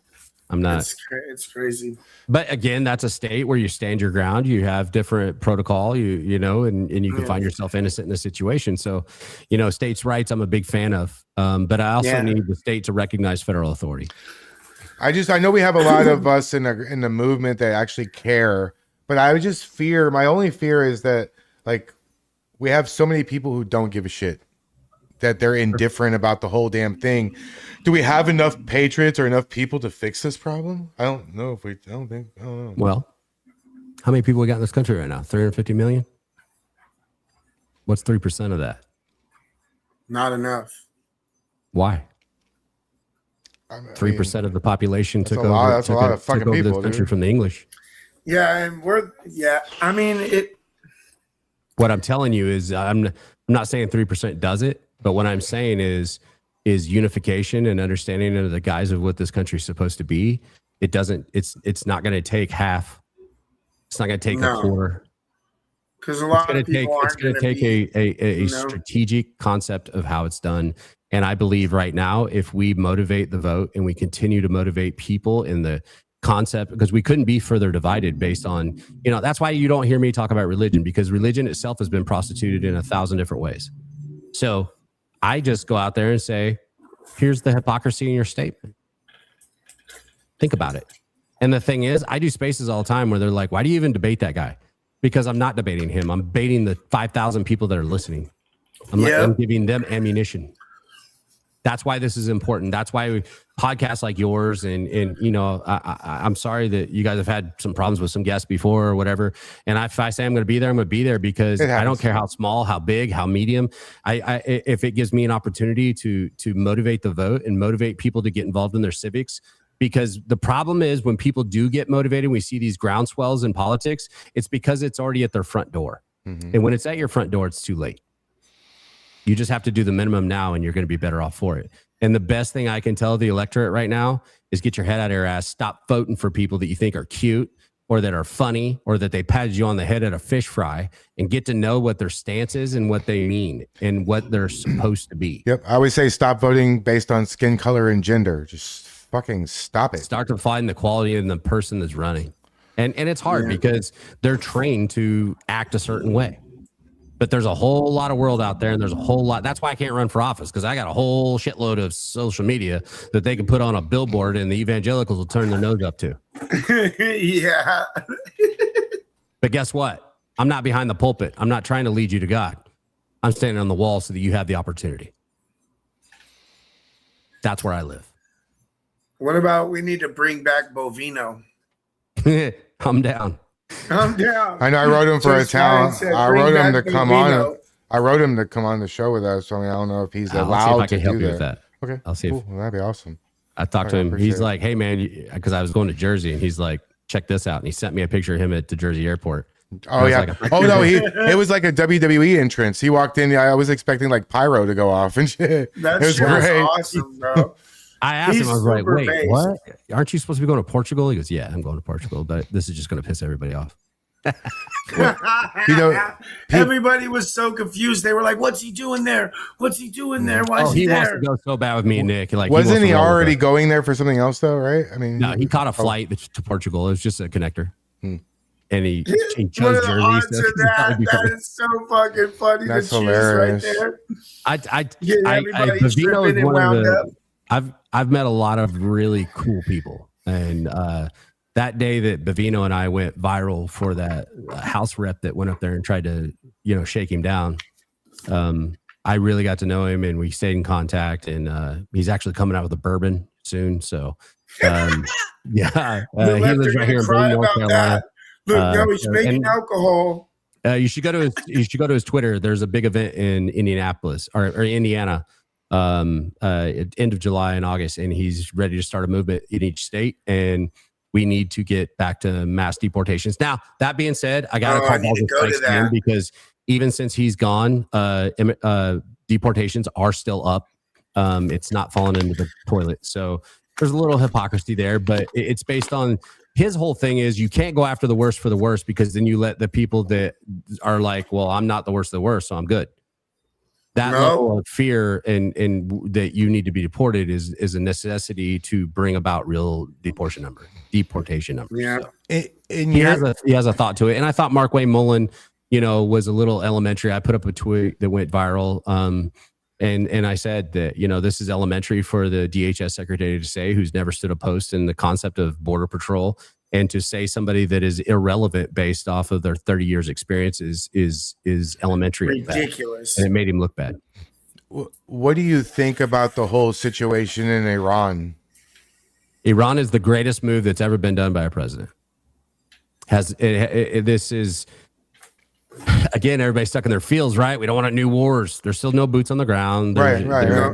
I'm not. It's crazy. But again, that's a state where you stand your ground. You have different protocol, you know, and you can find yourself innocent in a situation. So, you know, states' rights, I'm a big fan of. But I also need the state to recognize federal authority. I know we have a lot of us in the movement that actually care, but I would just my only fear is that like we have so many people who don't give a shit, that they're indifferent about the whole damn thing. Do we have enough patriots or enough people to fix this problem? I don't know. I don't know. Well, how many people we got in this country right now? 350 million? What's 3% of that? Not enough. Why? 3% of the population took over. That's a lot of fucking people, this country from the English. Yeah, and I mean it. What I'm telling you is, I'm not saying 3% does it, but what I'm saying is unification and understanding of the guise of what this country is supposed to be. It doesn't. It's not going to take half. It's not going to take a quarter. Because a lot of people it's going to take a strategic concept of how it's done. And I believe right now, if we motivate the vote and we continue to motivate people in the concept, because we couldn't be further divided based on, that's why you don't hear me talk about religion, because religion itself has been prostituted in 1,000 different ways. So I just go out there and say, here's the hypocrisy in your statement. Think about it. And the thing is, I do spaces all the time where they're like, why do you even debate that guy? Because I'm not debating him. I'm debating the 5,000 people that are listening. I'm giving them ammunition. That's why this is important. That's why podcasts like yours and I'm sorry that you guys have had some problems with some guests before or whatever. And if I say I'm going to be there, I'm going to be there because I don't care how small, how big, how medium. If it gives me an opportunity to motivate the vote and motivate people to get involved in their civics, because the problem is when people do get motivated, we see these groundswells in politics, it's because it's already at their front door. Mm-hmm. And when it's at your front door, it's too late. You just have to do the minimum now and you're going to be better off for it. And the best thing I can tell the electorate right now is get your head out of your ass. Stop voting for people that you think are cute or that are funny or that they patted you on the head at a fish fry, and get to know what their stance is and what they mean and what they're supposed to be. Yep. I always say stop voting based on skin color and gender. Just Fucking stop it. Start to find the quality in the person that's running. And it's hard because they're trained to act a certain way. But there's a whole lot of world out there, and there's a whole lot. That's why I can't run for office, because I got a whole shitload of social media that they can put on a billboard and the evangelicals will turn their nose up to. Yeah. But guess what? I'm not behind the pulpit. I'm not trying to lead you to God. I'm standing on the wall so that you have the opportunity. That's where I live. What about we need to bring back Bovino? I'm down. I'm down. I know. I wrote him for a Just talent. said, I bring wrote him back to come Bovino. on. I wrote him to come on the show with us. So I mean, I don't know if he's I'll see allowed if I can to help do you that. with that. Okay, I'll see if cool. Well, that'd be awesome. I talked to him. He's like, hey, man, because I was going to Jersey, and he's like, check this out. And he sent me a picture of him at the Jersey airport. Oh, yeah. Oh, no. It was like a WWE entrance. He walked in. I was expecting like pyro to go off and shit. That It was shit was great. awesome, bro. I asked He's him, I was like, super wait, based. what? Aren't you supposed to be going to Portugal? He goes, yeah, I'm going to Portugal, but this is just going to piss everybody off. You know, Everybody was so confused. They were like, "What's he doing there? What's he doing there? Why is he he wants there?" to go so bad with me and Nick. Like, wasn't wants he to roll with already us. going there for something else though? Right? I mean, No, he caught a flight to Portugal. It was just a connector. And he What chose are the Jersey. odds So of that? That is so fucking funny. That's to choose hilarious. right there. Getting Getting everybody tripping and wound up. I've met a lot of really cool people, and that day that Bavino and I went viral for that house rep that went up there and tried to shake him down, I really got to know him, and we stayed in contact. And he's actually coming out with a bourbon soon, so he lives right here in Boone, North Carolina. Look, no, he's making alcohol. You should go to his Twitter. There's a big event in Indianapolis or Indiana, at end of July and August, and he's ready to start a movement in each state. And we need to get back to mass deportations. Now, that being said, I got to call Baldwin Spikes again, because even since he's gone, deportations are still up. It's not fallen into the toilet. So there's a little hypocrisy there, but it's based on his whole thing is you can't go after the worst for the worst, because then you let the people that are like, well, I'm not the worst of the worst, so I'm good. That level of fear and that you need to be deported is a necessity to bring about real deportation numbers. Yeah. So he has a thought to it. And I thought Mark Wayne Mullen, was a little elementary. I put up a tweet that went viral. And I said that, this is elementary for the DHS secretary to say, who's never stood a post in the concept of border patrol, and to say somebody that is irrelevant based off of their 30 years experience is elementary. Ridiculous. And it made him look bad. what do you think about the whole situation in Iran? Iran is the greatest move that's ever been done by a president. This is, again, everybody's stuck in their fields, right? We don't want new wars. There's still no boots on the ground. Right.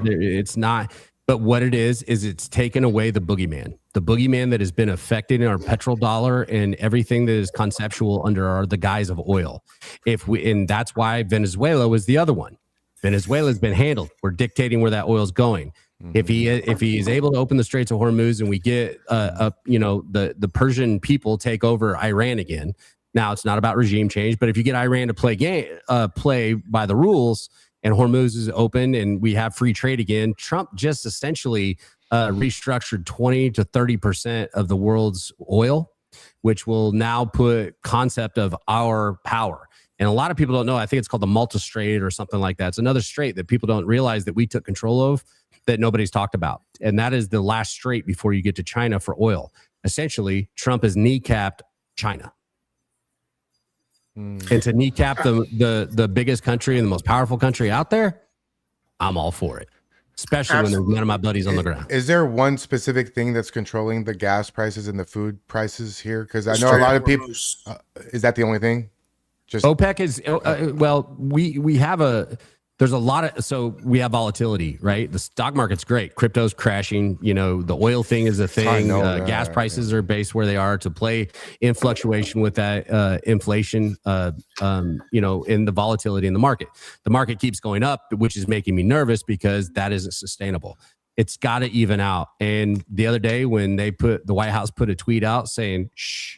It's not. But what it is it's taken away the boogeyman that has been affecting our petrodollar and everything that is conceptual under the guise of oil. And that's why Venezuela was the other one. Venezuela's been handled. We're dictating where that oil is going. If he is able to open the Straits of Hormuz and we get the Persian people take over Iran again. Now, it's not about regime change, but if you get Iran to play by the rules, and Hormuz is open and we have free trade again, Trump just essentially restructured 20 to 30% of the world's oil, which will now put concept of our power. And a lot of people don't know. I think it's called the Malta Strait or something like that. It's another strait that people don't realize that we took control of, that nobody's talked about. And that is the last strait before you get to China for oil. Essentially, Trump has kneecapped China. And to kneecap the biggest country and the most powerful country out there, I'm all for it. Especially when there's none of my buddies on the ground. Is there one specific thing that's controlling the gas prices and the food prices here? Because I know a lot of people. Is that the only thing? Just OPEC is we have there's a lot of, so we have volatility, right? The stock market's great. Crypto's crashing. The oil thing is a thing. Gas prices are based where they are to play in fluctuation with that inflation, in the volatility in the market. The market keeps going up, which is making me nervous because that isn't sustainable. It's got to even out. And the other day when the White House put a tweet out saying, shh,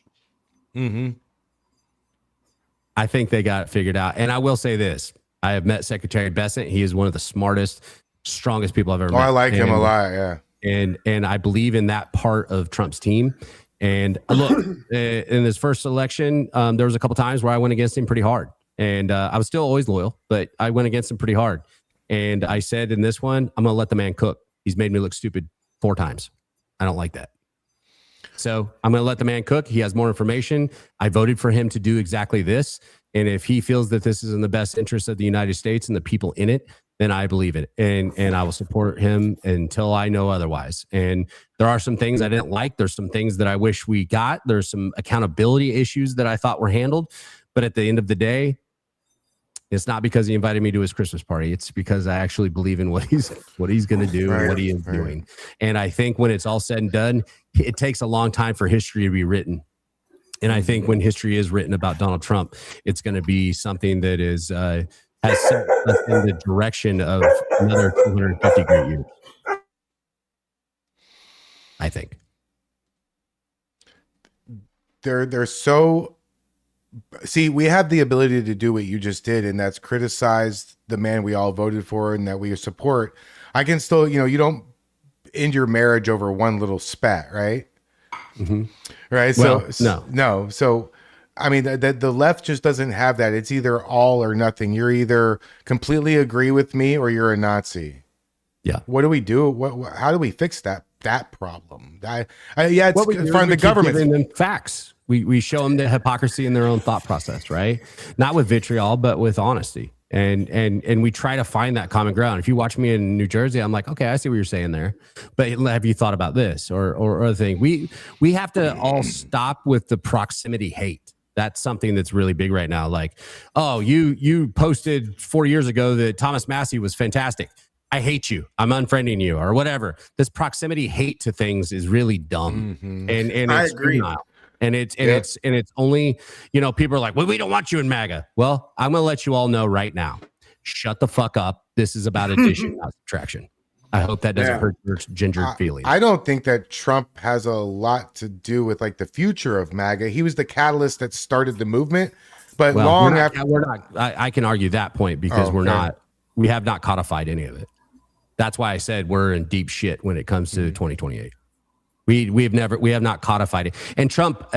I think they got it figured out. And I will say this. I have met Secretary Bessent. He is one of the smartest, strongest people I've ever met. I like him a lot. Yeah. and I believe in that part of Trump's team. And look, in his first election, there was a couple times where I went against him pretty hard, and I was still always loyal, but I went against him pretty hard. And I said in this one, I'm going to let the man cook. He's made me look stupid 4 times. I don't like that. So I'm going to let the man cook. He has more information. I voted for him to do exactly this. And if he feels that this is in the best interest of the United States and the people in it, then I believe it. And I will support him until I know otherwise. And there are some things I didn't like. There's some things that I wish we got. There's some accountability issues that I thought were handled. But at the end of the day, it's not because he invited me to his Christmas party. It's because I actually believe in what he's going to do and what he is doing. And I think when it's all said and done, it takes a long time for history to be written. And I think when history is written about Donald Trump, it's going to be something that is has set us in the direction of another 250 great years. I think they're so. See, we have the ability to do what you just did, and that's criticize the man we all voted for and that we support. I can still, you don't end your marriage over one little spat, right? Mm-hmm. Right. Well, no. So, I mean, the left just doesn't have that. It's either all or nothing. You're either completely agree with me or you're a Nazi. Yeah. What do we do? How do we fix that problem? It's from the government. Giving them facts. We show them the hypocrisy in their own thought process, right? Not with vitriol, but with honesty. And we try to find that common ground. If you watch me in New Jersey, I'm like, okay, I see what you're saying there, but have you thought about this or other thing? We have to all stop with the proximity hate. That's something that's really big right now. Like, oh, you posted 4 years ago that Thomas Massey was fantastic. I hate you. I'm unfriending you or whatever. This proximity hate to things is really dumb. Mm-hmm. And I agree. Juvenile. And it's only, people are like, well, we don't want you in MAGA. Well, I'm going to let you all know right now. Shut the fuck up. This is about addition, not subtraction. I hope that doesn't hurt your gingered feelings. I don't think that Trump has a lot to do with like the future of MAGA. He was the catalyst that started the movement, but I can argue that point because we have not codified any of it. That's why I said we're in deep shit when it comes to 2028. We have not codified it. And Trump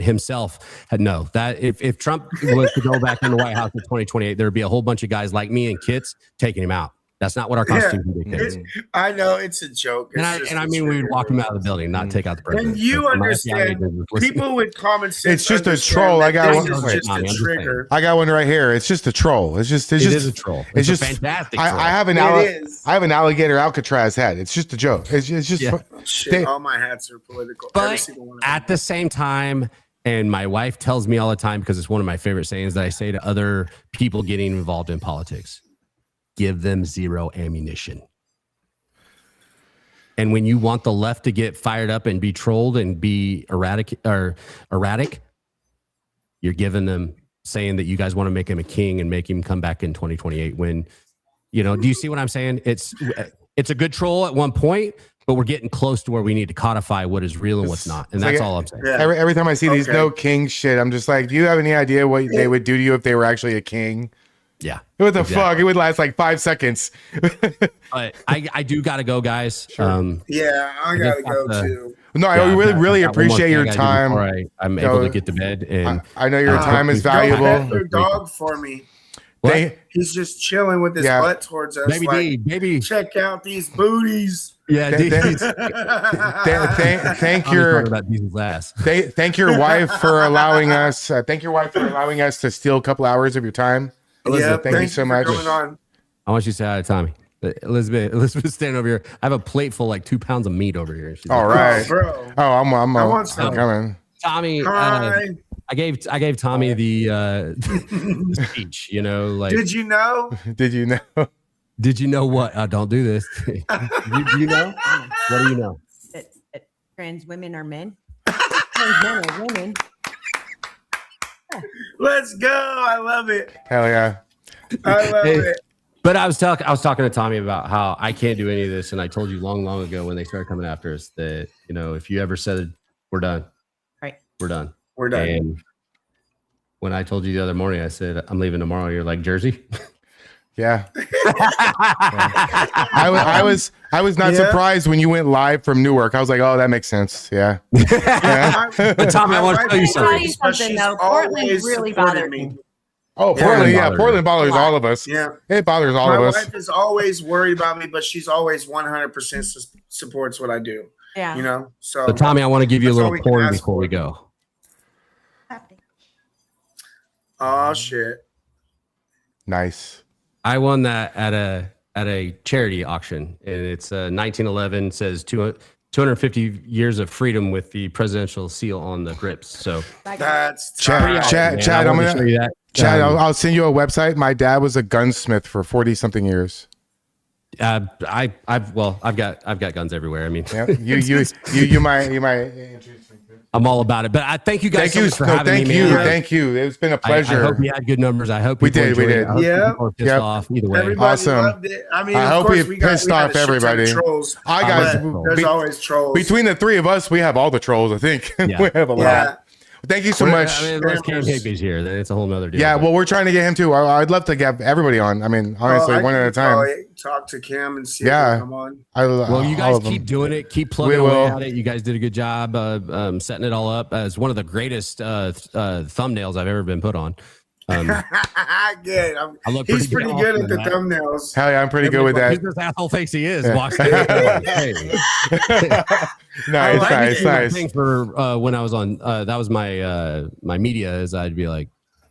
himself had if Trump was to go back in the White House in 2028, there'd be a whole bunch of guys like me and Kits taking him out. That's not what our Constitution dictates. I know it's a joke. I mean, we would walk him out of the building, not take out the president. And you understand, people with common sense. It's just a troll. I got one right here. It's just a troll. It is a troll. It's just fantastic. Troll. I have an alligator Alcatraz hat. It's just a joke. It's just all my hats are political. But at the same time, and my wife tells me all the time because it's one of my favorite sayings that I say to other people getting involved in politics. Give them zero ammunition. And when you want the left to get fired up and be trolled and be erratic, you're giving them saying that you guys want to make him a king and make him come back in 2028 when, do you see what I'm saying? It's a good troll at one point, but we're getting close to where we need to codify what is real and what's not. And that's all I'm saying. Yeah. Every time I see these no king shit, I'm just like, do you have any idea what they would do to you if they were actually a king? Yeah. What the fuck? It would last like 5 seconds. But I do got to go, guys. Sure. I got to go too. No, I really appreciate your time. I'm able to get to bed. And I know your time is valuable. Go pet your dog for me. He's just chilling with his butt towards us. Baby, check out these booties. Yeah, thank your wife for allowing us. Thank your wife for allowing us to steal a couple hours of your time. Elizabeth, thank you so much. I want you to say hi to Tommy. Elizabeth's standing over here. I have a plate full, like 2 pounds of meat over here. She's all right, bro. Oh, I'm coming. Tommy, I gave Tommy the speech. Did you know? Did you know? Did you know what? Don't do this. Do you know? What do you know? That trans women are men. Trans men are women. Let's go! I love it. Hell yeah! I love it. But I was talking to Tommy about how I can't do any of this, and I told you long ago when they started coming after us that if you ever said we're done, right? We're done. We're done. And when I told you the other morning, I said I'm leaving tomorrow. You're like, Jersey. Yeah. I was not surprised when you went live from Newark. I was like, oh, that makes sense. Yeah. But Tommy, I want to tell you I'll tell something. you something though. Portland really bothered me. Oh, Portland. Yeah, bothers Portland bothers a lot. all of us. Yeah. It bothers all My of us. wife is always worried about me, but she's always 100% supports what I do. Yeah. You know, so But Tommy, I want to give you a That's all little we can porn ask before we for. go. oh shit. Nice. I won that at a charity auction, and it's 1911. Says 250 years of freedom with the presidential seal on the grips. So That's Chad, tight. Chad, I'm I wanted to gonna show you that. Chad, I'll send you a website. My dad was a gunsmith for 40 something years. I've got guns everywhere. I mean, Yeah, you might introduce me to it. I'm all about it. But I thank you guys Thank you, so much for having me, man. thank you. It's been a I pleasure. hope we had good numbers. I hope We people did, we enjoyed it. did. I hope Yeah. people are pissed Yep. off either way. Everybody Awesome. loved it. I mean, I of hope course, we we pissed had off a shit ton of everybody. Trolls, I got but there's always trolls. between the three of us, we have all the trolls. I think Yeah. we have a lot. yeah. Thank you so I much. mean, unless Cam Higby's here, then it's a whole nother deal. Yeah, But well, we're trying to get him too. I'd love to get everybody on. I mean, honestly, I one at can a time. probably talk to Cam and see Yeah. if he'll come on. well, you all guys of them. keep doing it. Keep plugging We away will. at it. You guys did a good job setting it all up as one of the greatest thumbnails I've ever been put on. Good. I look He's pretty good at the that. thumbnails. Hell yeah, I'm pretty good with that. This asshole thinks he is. Yeah. Walks in, like, hey. Nice, I nice, used to do my nice. thing for when I was on. That was my my media. Is I'd be like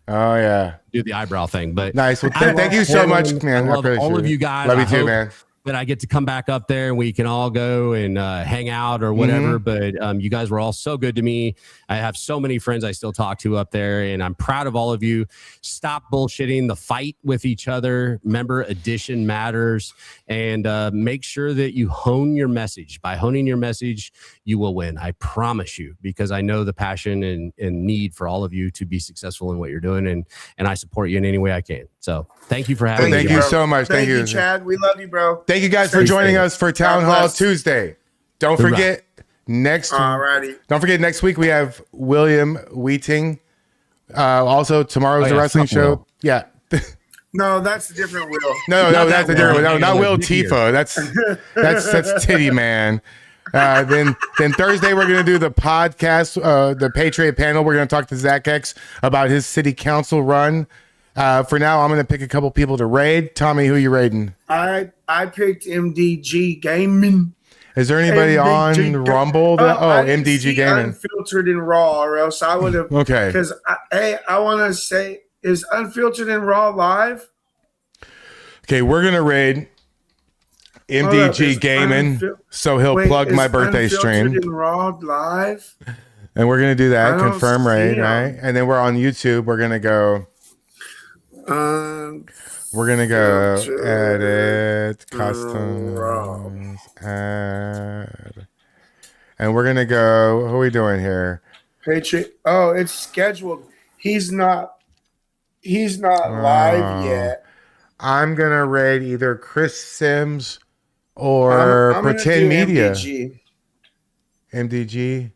Oh yeah, do the eyebrow thing. But nice. Well, I thank you love so much, Portland. man. I love appreciate all of it. you guys. Love you I too, hope man. that I get to come back up there and we can all go and hang out or whatever. But you guys were all so good to me. I have so many friends I still talk to up there, and I'm proud of all of you. Stop bullshitting the fight with each other. Remember, addition matters, and make sure that you hone your message. By honing your message, you will win. I promise you, because I know the passion and need for all of you to be successful in what you're doing, and I support you in any way I can. So thank you for having me. Thank you so much. Thank you, Chad. We love you, bro. Thank you guys for Stay joining safe. us for Town God Hall bless. Tuesday. Don't Hoorah. forget next. Alrighty. Don't forget next week we have William Wheating. Also tomorrow's the wrestling fuck show. Will. Yeah. No, that's a different Will. No, Not that's that a different one. Will. No, not Yeah, Will Dick here. Tifa. That's Titty Man. Then Thursday we're gonna do the podcast, the Patriot panel. We're gonna talk to Zach X about his city council run. For now, I'm gonna pick a couple people to raid. Tommy, who you raiding? I picked MDG Gaming. Is there anybody MDG on Rumble? I didn't MDG see Gaming. Unfiltered in Raw, or else I would have. Okay. Because I want to say, is Unfiltered in Raw live? Okay, we're gonna raid Hold up, MDG is Gaming, Unfil- so he'll Wait, plug is my birthday Unfiltered stream, in Raw live? and we're gonna do I that. don't Confirm see raid, him. right? And then we're on YouTube. We're gonna go. We're gonna go Unfiltered edit, Raw. customs, add, and we're gonna go. Who are we doing here? Patriot. Oh, it's scheduled. He's not live yet. I'm gonna raid either Chris Sims or I'm gonna Pretend do Media. MDG. MDG.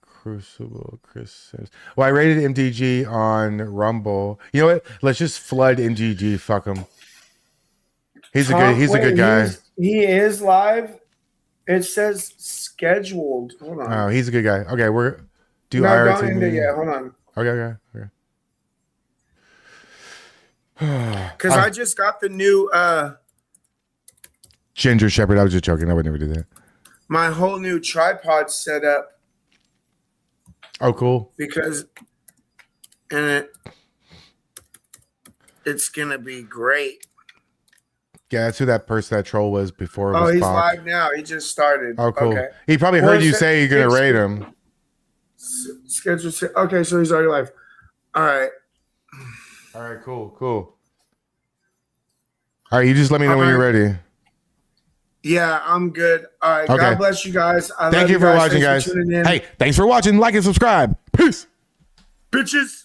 Crucible, Chris Sims. Well, I rated MDG on Rumble. You know what? Let's just flood MDG. Fuck him. He's a good guy. He is live. It says scheduled. Hold on. Oh, he's a good guy. Okay, we're do No, IRT don't end it media. yet. Hold on. Okay. Because I just got the new Ginger Shepherd. I was just joking. I would never do that. my whole new tripod set up Oh, cool. because it's gonna be great. Yeah, that's who that troll was before. It Oh, was he's Fox. live now. He just started. Oh, cool. Okay. He probably Well, heard you it's- say you're gonna it's- raid him. Schedule. Okay, so he's already live. All right. All right, cool. All right, you just let me know when you're ready. Yeah, I'm good. All right. Okay. God bless you guys. I Thank love you for watching, Thanks guys. for tuning in. Hey, thanks for watching. Like and subscribe. Peace. Bitches.